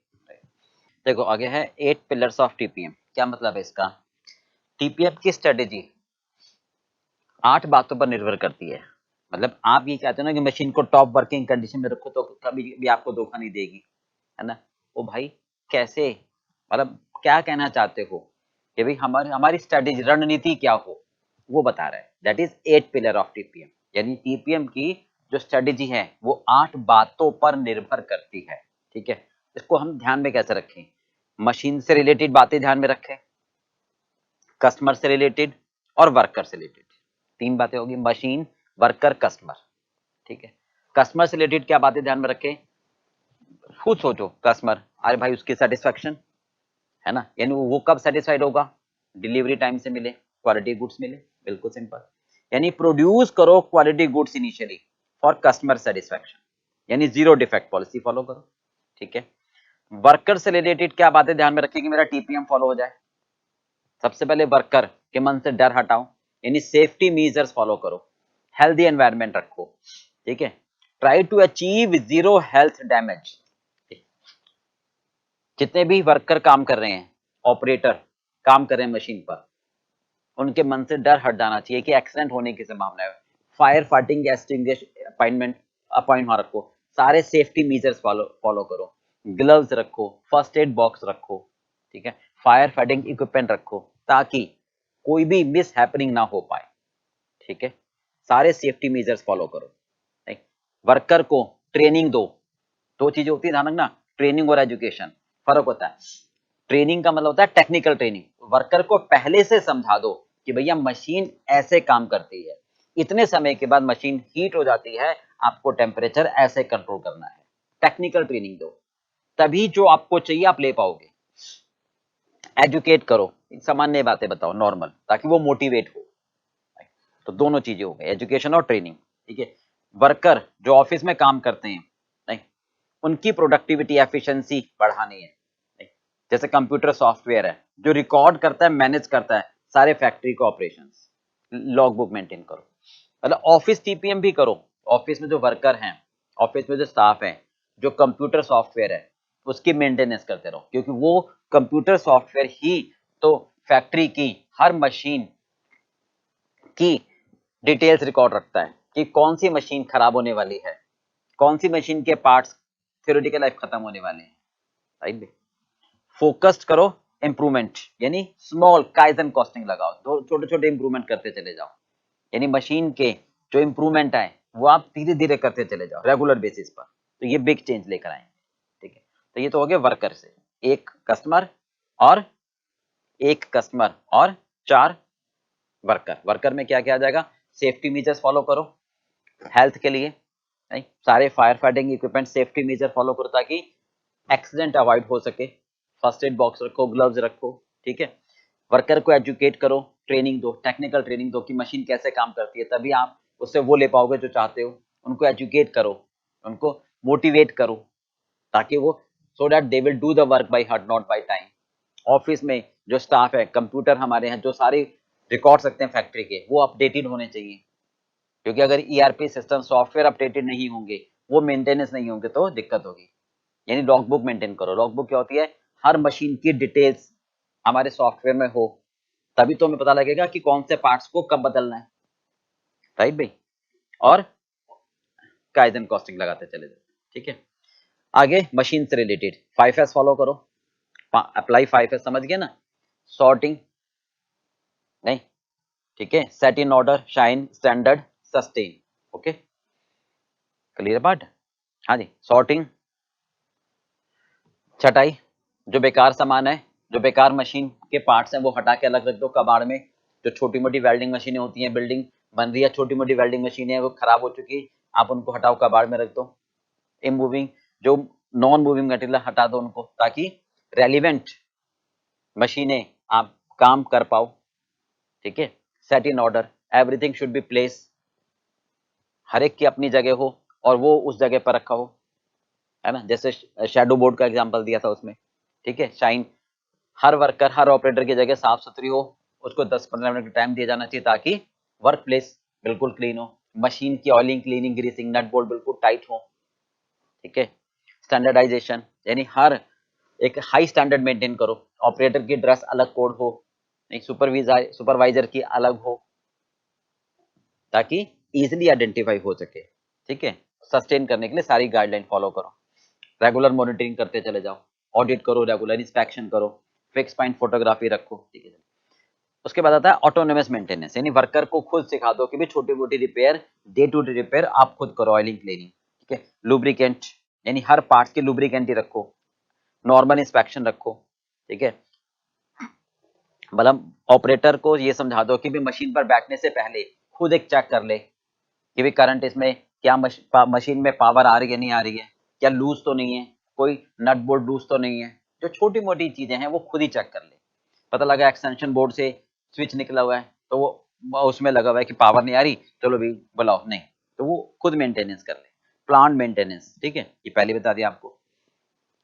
देखो आगे है 8 पिलर्स ऑफ टीपीएम। क्या मतलब है इसका? टीपीएम की स्ट्रेटेजी 8 बातों पर निर्भर करती है। मतलब आप ये कहते हो ना कि मशीन को टॉप वर्किंग कंडीशन में रखो तो कभी भी आपको धोखा नहीं देगी, है ना? ओ भाई कैसे, मतलब क्या कहना चाहते हो कि भाई हमारी हमारी स्ट्रेटेजी, रणनीति क्या हो, वो बता रहा है। That is 8 pillar of TPM. यानी टीपीएम की जो स्ट्रेटेजी है वो 8 बातों पर निर्भर करती है। ठीक है। इसको हम ध्यान में कैसे रखें? मशीन से रिलेटेड बातें ध्यान में रखें, कस्टमर से रिलेटेड और वर्कर से रिलेटेड। 3 बातें होगी, मशीन, वर्कर, कस्टमर। ठीक है। कस्टमर से रिलेटेड क्या बातें ध्यान में रखें? खुद सोचो, कस्टमर, अरे भाई उसकी सेटिस्फेक्शन, है ना? यानी वो कब सेटिस्फाइड होगा? डिलीवरी टाइम से मिले, क्वालिटी गुड्स मिले, बिल्कुल सिंपल। यानी प्रोड्यूस करो quality goods initially for customer satisfaction, यानी जीरो डिफेक्ट पॉलिसी फॉलो करो। ठीक है। वर्कर से रिलेटेड क्या बातें ध्यान में रखें कि मेरा टीपीएम फॉलो हो जाए? सबसे पहले वर्कर के मन से डर हटाओ, यानी सेफ्टी मेजर्स फॉलो करो, हेल्दी एनवायरनमेंट रखो। ठीक है। Try to achieve zero health damage. जितने भी वर्कर काम कर रहे हैं, ऑपरेटर काम कर रहे हैं मशीन पर, उनके मन से डर हट जाना चाहिए कि एक्सीडेंट होने की संभावना है। फायर फाइटिंग एक्सटिंग्विश अपॉइंट वहां रखो, सारे सेफ्टी मेजर्स फॉलो फॉलो करो, ग्लव्स रखो, फर्स्ट एड बॉक्स रखो। ठीक है। फायर फाइटिंग इक्विपमेंट रखो ताकि कोई भी मिस हैपनिंग ना हो पाए। ठीक है। सारे सेफ्टी मेजर्स फॉलो करो। वर्कर को ट्रेनिंग दो। दो चीजें होती है, ध्यान रखना, ट्रेनिंग और एजुकेशन, फर्क होता है। ट्रेनिंग का मतलब होता है टेक्निकल ट्रेनिंग, वर्कर को पहले से समझा दो कि भैया मशीन ऐसे काम करती है, इतने समय के बाद मशीन हीट हो जाती है, आपको टेम्परेचर ऐसे कंट्रोल करना है। टेक्निकल ट्रेनिंग दो, तभी जो आपको चाहिए आप ले पाओगे। एजुकेट करो, सामान्य बातें बताओ नॉर्मल, ताकि वो मोटिवेट हो। तो दोनों चीजें हो गई, एजुकेशन और ट्रेनिंग। ठीक है। वर्कर जो ऑफिस में काम करते हैं, नहीं, उनकी प्रोडक्टिविटी एफिशिएंसी बढ़ानी है। नहीं, जैसे कंप्यूटर सॉफ्टवेयर है जो रिकॉर्ड करता है, मैनेज करता है सारे फैक्ट्री के ऑपरेशंस, लॉग बुक मेंटेन करो। मतलब ऑफिस टीपीएम भी करो। ऑफिस में जो वर्कर हैं, ऑफिस में जो स्टाफ है, जो कंप्यूटर सॉफ्टवेयर है उसकी मेंटेनेंस करते रहो, क्योंकि वो कंप्यूटर सॉफ्टवेयर ही तो फैक्ट्री की हर मशीन की डिटेल्स रिकॉर्ड रखता है कि कौन सी मशीन खराब होने वाली है, कौन सी मशीन के पार्ट्स थ्योरेटिकल लाइफ खत्म होने वाले हैं। राइट। फोकस्ड करो इंप्रूवमेंट, यानी स्मॉल काइजन कॉस्टिंग लगाओ, तो छोटे छोटे इंप्रूवमेंट करते चले जाओ। यानी मशीन के जो इंप्रूवमेंट आए वो आप धीरे धीरे करते चले जाओ रेगुलर बेसिस पर, तो ये बिग चेंज लेकर आएंगे। ठीक है। तो ये तो हो गया वर्कर से। एक कस्टमर और एक कस्टमर और 4 वर्कर। वर्कर में क्या किया जाएगा? सेफ्टी मेजर्स फॉलो करो हेल्थ के लिए, नहीं, सारे fire fighting equipment safety measure follow करो ताकि एक्सीडेंट अवॉइड हो सके। फर्स्ट एड बॉक्स रखो, ग्लव्स रखो। ठीक है। वर्कर को एजुकेट करो, ट्रेनिंग दो, टेक्निकल ट्रेनिंग दो कि मशीन कैसे काम करती है, तभी आप उससे वो ले पाओगे जो चाहते हो। उनको एजुकेट करो, उनको मोटिवेट करो ताकि वो, so that they will do the work by heart not by time. Office में जो स्टाफ है, कंप्यूटर हमारे हैं, जो सारे रिकॉर्ड सकते हैं फैक्ट्री के, वो अपडेटेड होने चाहिए, क्योंकि अगर ईआरपी सिस्टम सॉफ्टवेयर अपडेटेड नहीं होंगे, वो मेंटेनेंस नहीं होंगे तो दिक्कत होगी। यानी लॉग बुक मेंटेन करो। लॉग बुक क्या होती है, हर मशीन की डिटेल्स हमारे सॉफ्टवेयर में हो, तभी तो हमें पता लगेगा कि कौन से पार्ट्स को कब बदलना है, राइट भाई। और काइजन कॉस्टिंग लगाते चले जाते, ठीक है। आगे मशीन से रिलेटेड 5S फॉलो करो, अप्लाई 5S, समझ गए ना। सॉर्टिंग नहीं, ठीक है, set in order, shine, standard, sustain, okay, clear बात। हाँ जी, सॉर्टिंग, छटाई, जो बेकार सामान है, जो बेकार मशीन के पार्ट्स हैं वो हटा के अलग रख दो कबाड़ में। जो छोटी मोटी वेल्डिंग मशीनें होती हैं, बिल्डिंग बन रही है, छोटी मोटी वेल्डिंग मशीनें हैं, वो खराब हो चुकी, आप उनको हटाओ, कबाड़ में रख दो। इमूविंग, जो नॉन मूविंग मटेरियल हटा दो उनको, ताकि रेलिवेंट मशीनें आप काम कर पाओ, ठीक है। Set in order, everything should be place, हर एक की अपनी जगह हो और वो उस जगह पर रखा हो, है ना। जैसे शैडो बोर्ड का एग्जांपल दिया था उसमें, ठीक है। शाइन, हर वर्कर, हर ऑपरेटर की जगह साफ सुथरी हो, उसको 10-15 मिनट का टाइम दिया जाना चाहिए ताकि वर्क प्लेस बिल्कुल क्लीन हो। मशीन की oiling, cleaning, greasing, nut bolt बिल्कुल टाइट हो, ठीक है। स्टैंडर्डाइजेशन, यानी हर एक हाई स्टैंडर्ड मेंटेन करो। ऑपरेटर की ड्रेस अलग कोड हो, नहीं सुपरवाइजर की अलग हो, ताकि इजिली आइडेंटिफाई हो सके, ठीक है। सस्टेन करने के लिए सारी गाइडलाइन फॉलो करो। रेगुलर मॉनिटरिंग करते चले जाओ, ऑडिट करो, रेगुलर इंस्पेक्शन करो, फिक्स पॉइंट फोटोग्राफी रखो, ठीक है। उसके बाद आता है ऑटोनोमस मेंटेनेंस, यानी वर्कर को खुद सिखा दो कि भी छोटी मोटी repair, day to day repair आप खुद करो, ऑयलिंग, क्लीनिंग, ठीक है। लुब्रिकेंट, यानी हर पार्ट की लुब्रिकेंट ही रखो, नॉर्मल इंस्पेक्शन रखो, ठीक है। मतलब ऑपरेटर को ये समझा दो कि भी मशीन पर बैठने से पहले खुद एक चेक कर ले कि भी करंट इसमें क्या मशीन में पावर आ रही है, नहीं आ रही है, क्या लूज तो नहीं है, कोई नट बोल्ट लूज तो नहीं है। जो छोटी मोटी चीजें हैं वो खुद ही चेक कर ले। पता लगा एक्सटेंशन बोर्ड से स्विच निकला हुआ है तो वो उसमें लगा हुआ है कि पावर नहीं आ रही, चलो भी बुलाओ, नहीं, तो वो खुद मेंटेनेंस कर ले। प्लांट मेंटेनेंस, ठीक है, ये पहले बता दिया आपको,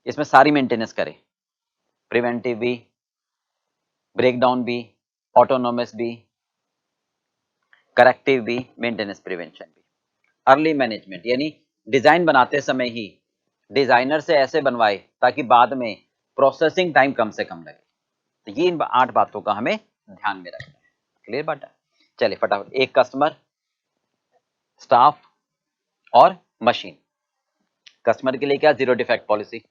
इसमें सारी मेंटेनेंस करे, प्रिवेंटिव भी, ब्रेकडाउन भी, ऑटोनोमस भी, करेक्टिव भी, मेंटेनेंस प्रिवेंशन भी। अर्ली मैनेजमेंट, यानी डिजाइन बनाते समय ही डिजाइनर से ऐसे बनवाए ताकि बाद में प्रोसेसिंग टाइम कम से कम लगे। तो ये इन 8 बातों का हमें ध्यान में रखना है, क्लियर बात है। चलिए फटाफट, एक कस्टमर, स्टाफ और मशीन। कस्टमर के लिए क्या, जीरो डिफेक्ट पॉलिसी,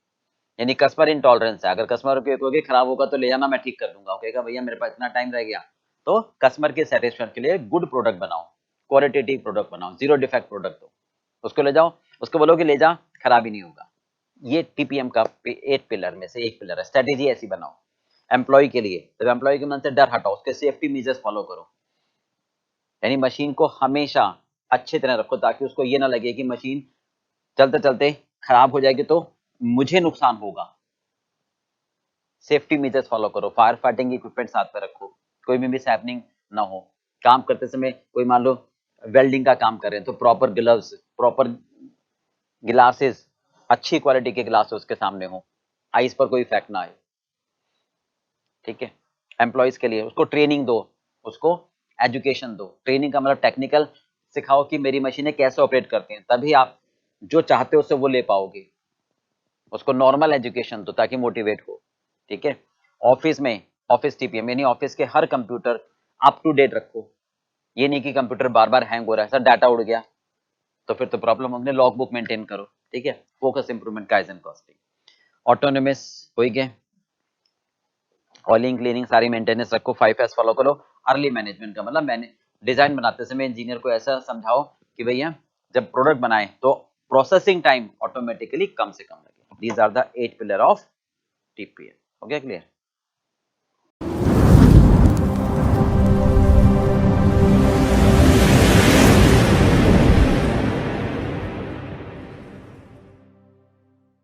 यानी कस्टमर इंटॉलरेंस है। अगर कस्टमर के कहोगे खराब होगा तो ले जाना, मैं ठीक कर दूंगा, कहेगा भैया मेरे पास इतना टाइम रह गया, तो कस्टमर के सेटिस्फेक्शन के लिए गुड प्रोडक्ट बनाओ, क्वालिटेटिव प्रोडक्ट बनाओ, जीरो डिफेक्ट प्रोडक्ट दो, उसको ले जाओ, उसको बोलो कि ले जा, खराब ही नहीं होगा। ये टीपीएम का 8 पिलर में से एक पिलर है। स्ट्रेटेजी ऐसी बनाओ एम्प्लॉय के लिए, तो एम्प्लॉय के मन से डर हटाओ, उसके सेफ्टी मेजर्स फॉलो करो, यानी मशीन को हमेशा अच्छी तरह रखो ताकि उसको ये ना लगे कि मशीन चलते चलते खराब हो जाएगी तो मुझे नुकसान होगा। सेफ्टी मेजर्स फॉलो करो, फायर फाइटिंग इक्विपमेंट साथ में रखो, कोई भी मिस हैपनिंग ना हो। काम करते समय कोई मान लो वेल्डिंग का काम कर रहे हैं तो प्रॉपर ग्लव्स, प्रॉपर ग्लासेस, अच्छी क्वालिटी के ग्लासेस उसके सामने हो, आईज पर कोई इफेक्ट ना आए, ठीक है। एम्प्लॉयज के लिए उसको ट्रेनिंग दो, उसको एजुकेशन दो। ट्रेनिंग का मतलब टेक्निकल सिखाओ कि मेरी मशीनें कैसे ऑपरेट करती हैं, तभी आप जो चाहते हो उससे वो ले पाओगे। उसको नॉर्मल एजुकेशन दो ताकि मोटिवेट हो, ठीक है। ऑफिस में ऑफिस टीपीएम, यानी ऑफिस के हर कंप्यूटर अप टू डेट रखो। ये नहीं कि कंप्यूटर बार बार हैंग हो रहा है, सर डाटा उड़ गया तो फिर तो प्रॉब्लम होगी। लॉग बुक मेंटेन करो, ठीक है। Focus improvement, kaizen costing, autonomous हो गए, ऑयलिंग, क्लीनिंग, सारी मेंटेनेंस रखो, 5S फॉलो करो। अर्ली मैनेजमेंट का मतलब मैंने डिजाइन बनाते समय इंजीनियर को ऐसा समझाओ कि भैया जब प्रोडक्ट बनाए तो प्रोसेसिंग टाइम ऑटोमेटिकली कम से कम लगे। These are the 8 pillar of TPM, हो गया क्लियर।